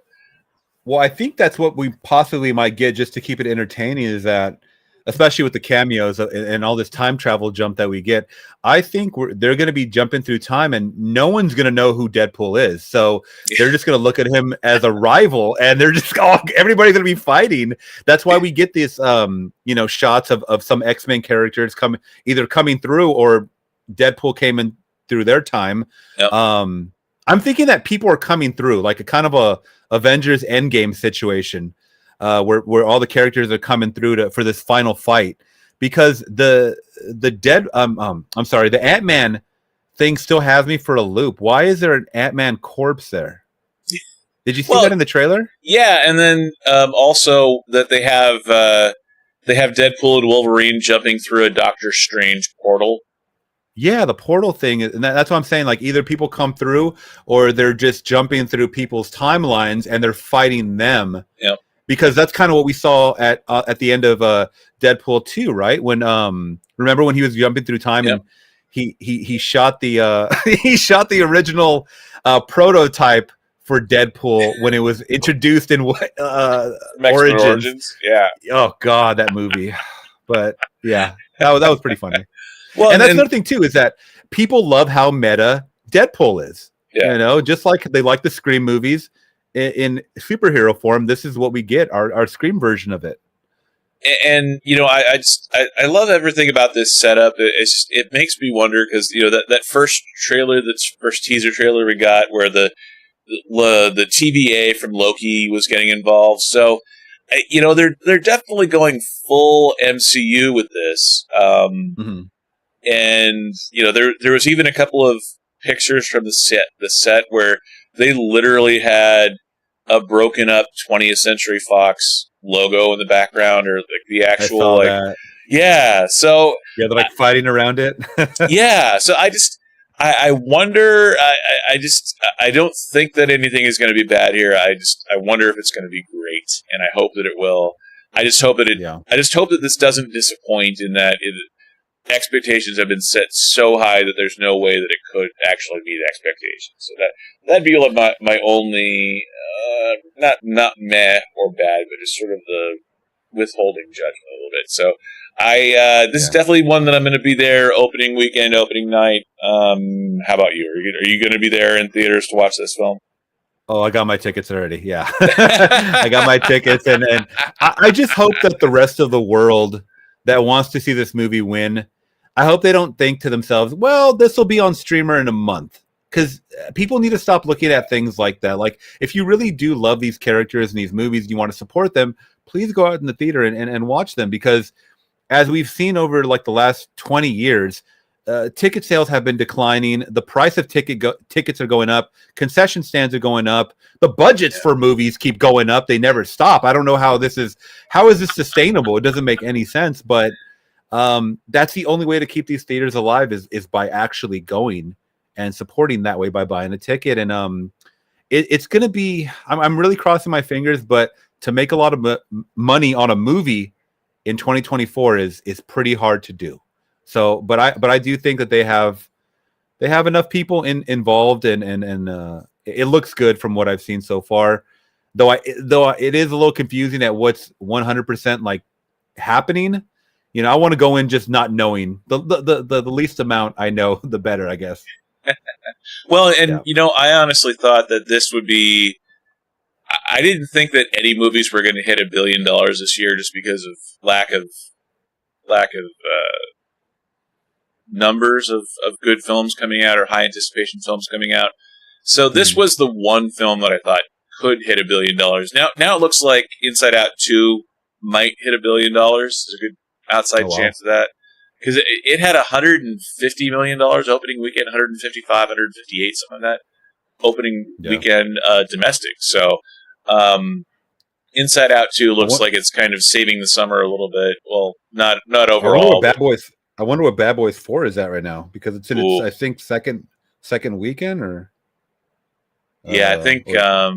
well, I think that's what we possibly might get just to keep it entertaining, is that, especially with the cameos and all this time travel jump that we get, I think they're going to be jumping through time and no one's going to know who Deadpool is. So they're just going to look at him as a rival, and they're just everybody's going to be fighting. That's why we get these, shots of some X-Men characters either coming through, or Deadpool came in through their time. Yep. I'm thinking that people are coming through, like a kind of a Avengers Endgame situation, where all the characters are coming through for this final fight, because the Ant-Man thing still has me for a loop. Why is there an Ant-Man corpse there? Did you see that in the trailer? Yeah, and then also that they have Deadpool and Wolverine jumping through a Doctor Strange portal. Yeah, the portal thing, and that's what I'm saying. Like, either people come through, or they're just jumping through people's timelines and they're fighting them. Yeah, because that's kind of what we saw at the end of Deadpool 2, right? When remember when he was jumping through time and he shot the he shot the original prototype for Deadpool when it was introduced in Origins. Yeah. Oh God, that movie. But yeah, that was pretty funny. Well, and that's another thing too, is that people love how meta Deadpool is. Yeah. Just like they like the Scream movies in superhero form, this is what we get, our Scream version of it. And I love everything about this setup. It makes me wonder, because that first trailer, that first teaser trailer we got, where the TVA from Loki was getting involved. So they're definitely going full MCU with this. And there was even a couple of pictures from the set where they literally had a broken up 20th Century Fox logo in the background, or like the actual yeah. So yeah, they're like fighting around it. Yeah. So I wonder. I don't think that anything is going to be bad here. I wonder if it's going to be great, and I hope that it will. I just hope that I just hope that this doesn't disappoint, in that expectations have been set so high that there's no way that it could actually meet expectations. So that'd be like my only not meh or bad, but just sort of the withholding judgment a little bit. So this is definitely one that I'm going to be there opening weekend, opening night. How about you? Are you going to be there in theaters to watch this film? Oh, I got my tickets already. Yeah, I got my tickets, and I just hope that the rest of the world that wants to see this movie win, I hope they don't think to themselves, well, this will be on streamer in a month. Because people need to stop looking at things like that. Like, if you really do love these characters and these movies and you want to support them, please go out in the theater and watch them. Because as we've seen over like the last 20 years, ticket sales have been declining. The price of tickets are going up. Concession stands are going up. The budgets for movies keep going up. They never stop. I don't know how is this sustainable? It doesn't make any sense. But that's the only way to keep these theaters alive is by actually going and supporting that way, by buying a ticket. And it's going to be, I'm really crossing my fingers, but to make a lot of money on a movie in 2024 is pretty hard to do. So, but I do think that they have enough people involved, and it looks good from what I've seen so far. Though it is a little confusing at what's 100% like happening. I want to go in just not knowing. The least amount I know, the better, I guess. Well, and I honestly thought that this would be. I didn't think that any movies were going to hit $1 billion this year, just because of lack of numbers of good films coming out, or high anticipation films coming out. So this was the one film that I thought could hit $1 billion. Now it looks like Inside Out 2 might hit $1 billion. There's a good outside chance of that. because it had $150 million opening weekend, 155, 158, something like that opening weekend domestic. So Inside Out 2 looks like it's kind of saving the summer a little bit. Well, not overall. I wonder what Bad Boys 4 is at right now, because it's in its, I think, second weekend, or I think I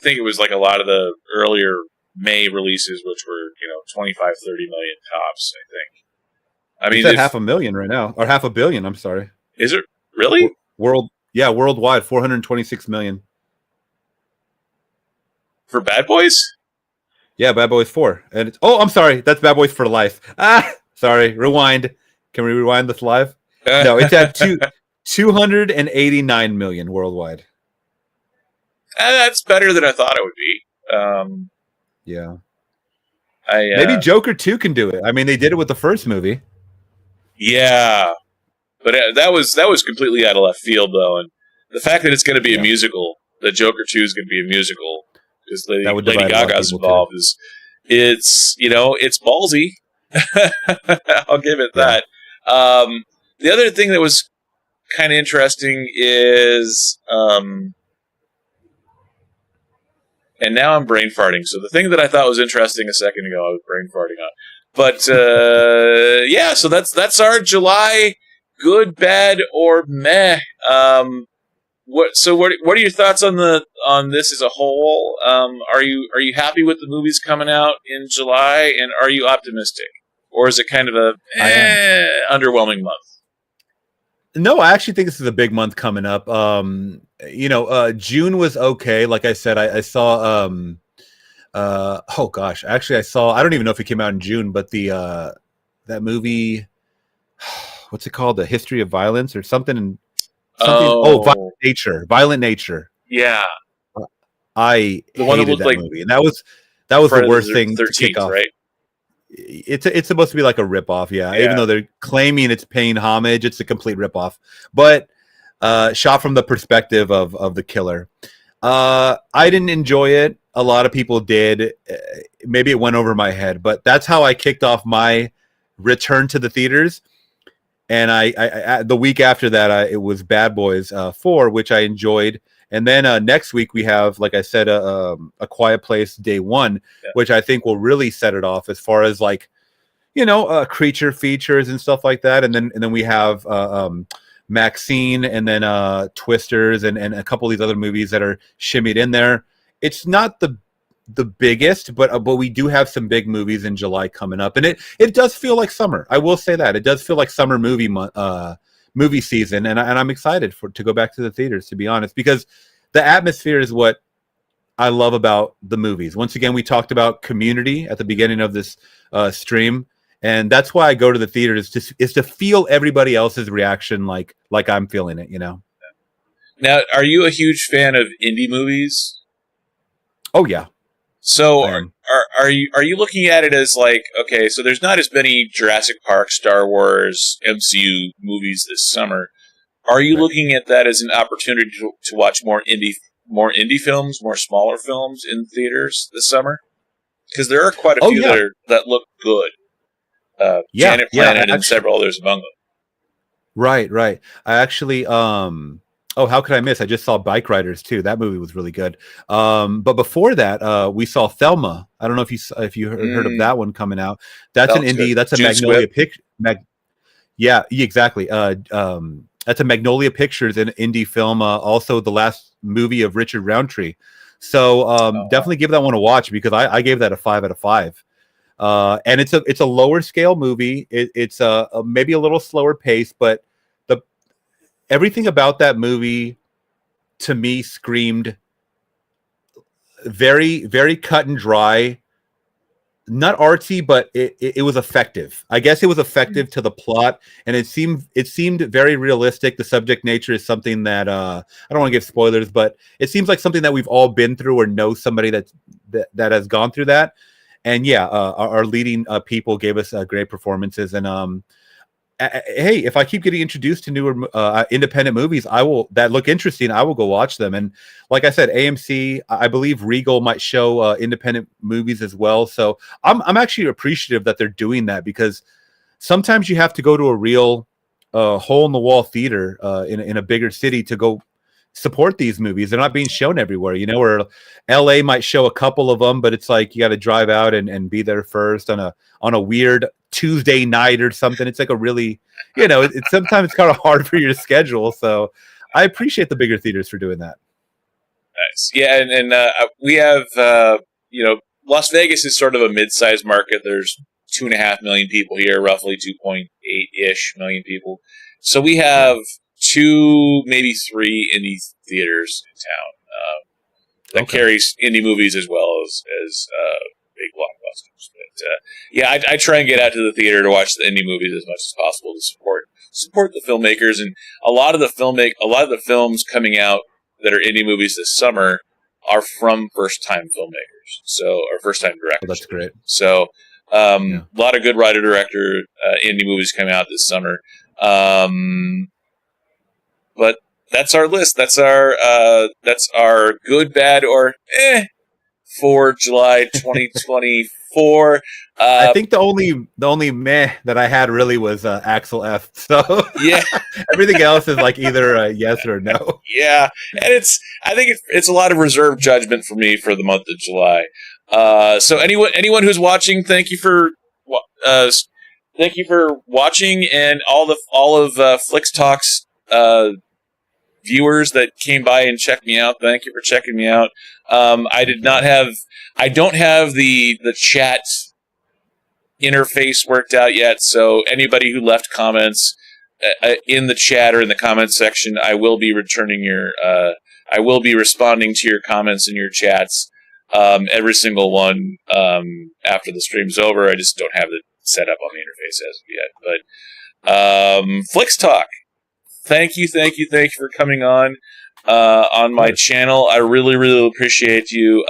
think it was like a lot of the earlier May releases, which were 25, 30 million tops. I think. I mean, it's at 500,000 right now, or 500 million. I'm sorry. Is it really? Worldwide, 426 million for Bad Boys. Yeah, Bad Boys 4, and I'm sorry, that's Bad Boys for Life. Sorry, rewind. Can we rewind this live? No, it's at 289 million worldwide. That's better than I thought it would be. Yeah. Maybe Joker 2 can do it. I mean, they did it with the first movie. Yeah. But that was completely out of left field, though. And the fact that it's going to be a musical, that Joker 2 is going to be a musical, because Lady Gaga's involved, it's ballsy. I'll give it that. The other thing that was kind of interesting is... and now I'm brain farting. So the thing that I thought was interesting a second ago, I was brain farting on. But so that's our July good, bad, or meh. What are your thoughts on this as a whole? Are you happy with the movies coming out in July, and are you optimistic, or is it kind of a underwhelming month? No, I actually think this is a big month coming up. June was okay. Like I said, I saw actually I saw, I don't even know if it came out in June, but that movie, what's it called? The History of Violence or something. Violent Nature. Yeah. I hated that movie. And that was the worst thing 13th, to kick off. Right? It's supposed to be like a ripoff, yeah. Even though they're claiming it's paying homage, it's a complete ripoff. But shot from the perspective of the killer. I didn't enjoy it. A lot of people did. Maybe it went over my head, but that's how I kicked off my return to the theaters. And I the week after that, it was Bad Boys 4, which I enjoyed. And then next week we have, like I said, a Quiet Place Day 1, which I think will really set it off as far as creature features and stuff like that. And then we have MaXXXine, and then Twisters, and a couple of these other movies that are shimmied in there. It's not the biggest, but we do have some big movies in July coming up, and it does feel like summer. I will say that it does feel like summer movie season, and I'm excited to go back to the theaters, to be honest, because the atmosphere is what I love about the movies. Once again, we talked about Community at the beginning of this stream, and that's why I go to the theaters, is to feel everybody else's reaction like I'm feeling it. Now, are you a huge fan of indie movies? Oh yeah. So are you looking at it as like, okay, so there's not as many Jurassic Park, Star Wars, MCU movies this summer. Are you looking at that as an opportunity to watch more indie films, more smaller films in theaters this summer? Because there are quite a few that look good. Planet and several others among them. Right. I actually how could I miss? I just saw Bike Riders too. That movie was really good. But before that, we saw Thelma. I don't know if you heard of that one coming out. That's an indie. Good. That's a Magnolia Pictures. Yeah, exactly. That's a Magnolia Pictures, an indie film. Also, the last movie of Richard Roundtree. So definitely give that one a watch, because I gave that a 5 out of 5. And it's a lower scale movie. It's maybe a little slower pace, but everything about that movie to me screamed very, very cut and dry. Not artsy, but it was effective. I guess it was effective to the plot, and it seemed very realistic. The subject nature is something that I don't want to give spoilers, but it seems like something that we've all been through or know somebody that has gone through that. And our leading people gave us great performances. And hey, if I keep getting introduced to newer independent movies, that look interesting, I will go watch them. And like I said, AMC, I believe Regal might show independent movies as well. So I'm actually appreciative that they're doing that, because sometimes you have to go to a real hole in the wall theater in a bigger city to go support these movies. They're not being shown everywhere, or LA might show a couple of them, but it's like you got to drive out and be there first on a weird Tuesday night or something. It's like a really, it's sometimes it's kind of hard for you to schedule. So I appreciate the bigger theaters for doing that. Nice. Yeah. And we have, Las Vegas is sort of a mid-sized market. There's 2.5 million people here, roughly 2.8-ish million people. So we have 2, maybe 3 indie theaters in town that carries indie movies as well as big blockbusters. But I try and get out to the theater to watch the indie movies as much as possible to support the filmmakers. And a lot of the films coming out that are indie movies this summer are from first-time filmmakers, or first-time directors. Oh, that's great. So a lot of good writer-director indie movies coming out this summer. But that's our list. That's our good, bad, or for July 2024. I think the only meh that I had really was Axel F. So yeah, everything else is like either a yes or no. Yeah, and I think it's a lot of reserved judgment for me for the month of July. So anyone who's watching, thank you for watching, and all of Flix Talk's viewers that came by and checked me out. Thank you for checking me out. I don't have the chat interface worked out yet, so anybody who left comments in the chat or in the comments section, I will be responding to your comments in your chats, every single one, after the stream's over. I just don't have it set up on the interface as of yet. But Flix Talk, thank you for coming on my channel. I really, really appreciate you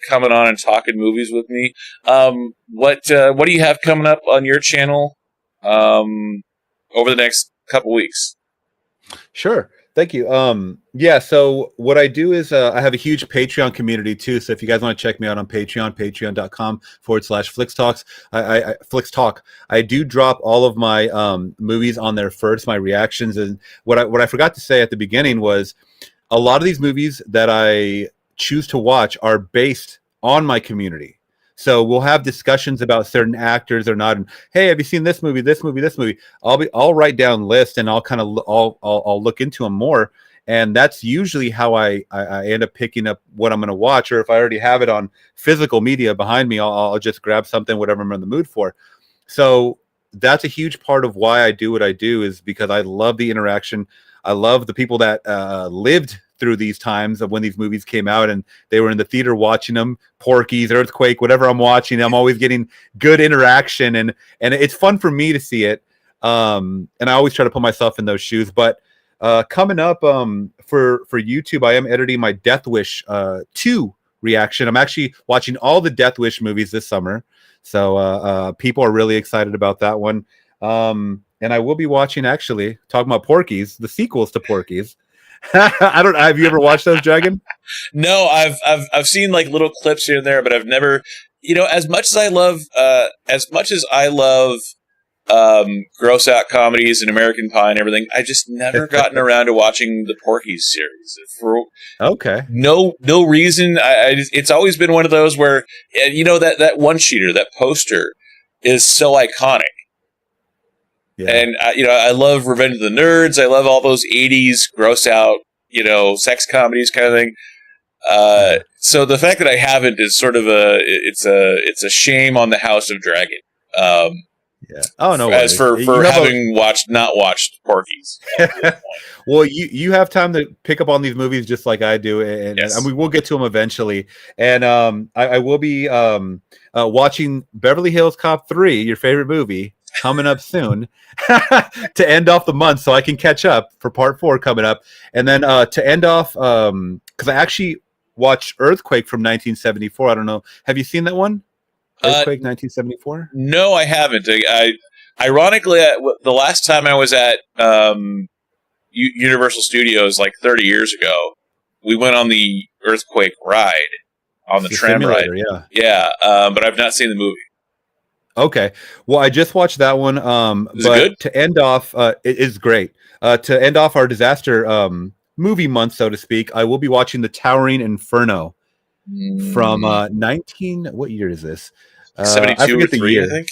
coming on and talking movies with me. What do you have coming up on your channel over the next couple weeks? Sure. Thank you. So what I do is I have a huge Patreon community too. So if you guys want to check me out on Patreon, patreon.com/Flix Talks, Flix Talk, I do drop all of my movies on there first, my reactions. And what I forgot to say at the beginning was a lot of these movies that I choose to watch are based on my community. So we'll have discussions about certain actors or not. And hey, have you seen this movie? This movie? This movie? I'll write down lists and I'll look into them more. And that's usually how I end up picking up what I'm going to watch. Or if I already have it on physical media behind me, I'll just grab something, whatever I'm in the mood for. So that's a huge part of why I do what I do, is because I love the interaction. I love the people that lived through these times of when these movies came out and they were in the theater watching them. Porky's, Earthquake, whatever I'm watching, I'm always getting good interaction, and it's fun for me to see it. And I always try to put myself in those shoes. But coming up for YouTube, I am editing my Death Wish 2 reaction. I'm actually watching all the Death Wish movies this summer, so people are really excited about that one. And I will be watching, talking about Porky's, the sequels to Porky's. Have you ever watched those, Dragon? No, I've seen like little clips here and there, but I've never, as much as I love gross out comedies and American Pie and everything, I just never gotten around to watching the Porky's series for no reason. It's always been one of those where, that one sheeter, that poster is so iconic. Yeah. And I love Revenge of the Nerds. I love all those 80s gross out, sex comedies kind of thing. So the fact that I haven't is sort of it's a shame on the House of Dragon. Yeah. Oh no. As for having not watched Porky's. Well, you have time to pick up on these movies just like I do, and yes. we will get to them eventually. And I will be watching Beverly Hills Cop 3, your favorite movie, coming up soon to end off the month, so I can catch up for part 4 coming up. And then to end off, because I actually watched Earthquake from 1974. I don't know. Have you seen that one? Earthquake 1974? No, I haven't. Ironically, the last time I was at Universal Studios like 30 years ago, we went on the Earthquake ride on the tram ride. Yeah. But I've not seen the movie. Okay. Well, I just watched that one. Is it But good? to end off, it is great. To end off our disaster movie month, so to speak, I will be watching The Towering Inferno from 19. What year is this? I 72 or forget the 3, I year. think.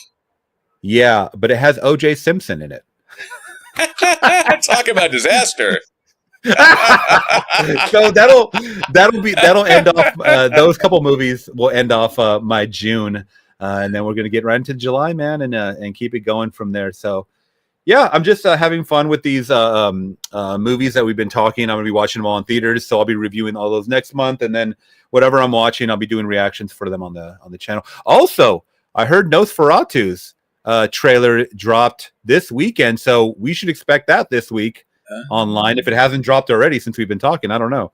Yeah, but it has O.J. Simpson in it. Talk about disaster. So that'll end off those couple movies will end off my June, and then we're gonna get right into July, man, and keep it going from there. So yeah, I'm just having fun with these movies that we've been talking. I'm gonna be watching them all in theaters, so I'll be reviewing all those next month, and then whatever I'm watching, I'll be doing reactions for them on the channel. Also, I heard Nosferatu's trailer dropped this weekend, so we should expect that this week online if it hasn't dropped already since we've been talking. I don't know.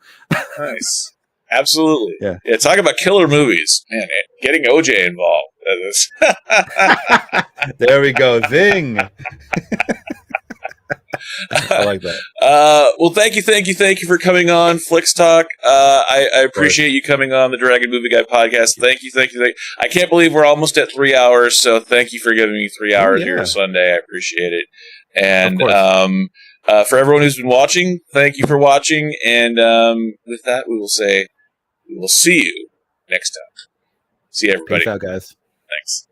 Nice. Absolutely. Yeah. Talk about killer movies. Man, getting OJ involved. There we go. Zing. I like that. Well, thank you for coming on Flix Talk. I appreciate you coming on the Dragon Movie Guy podcast. Thank you. I can't believe we're almost at 3 hours, so thank you for giving me 3 hours here Sunday. I appreciate it. And for everyone who's been watching, thank you for watching. And with that, we will see you next time. See you, everybody. Peace out, guys. Thanks.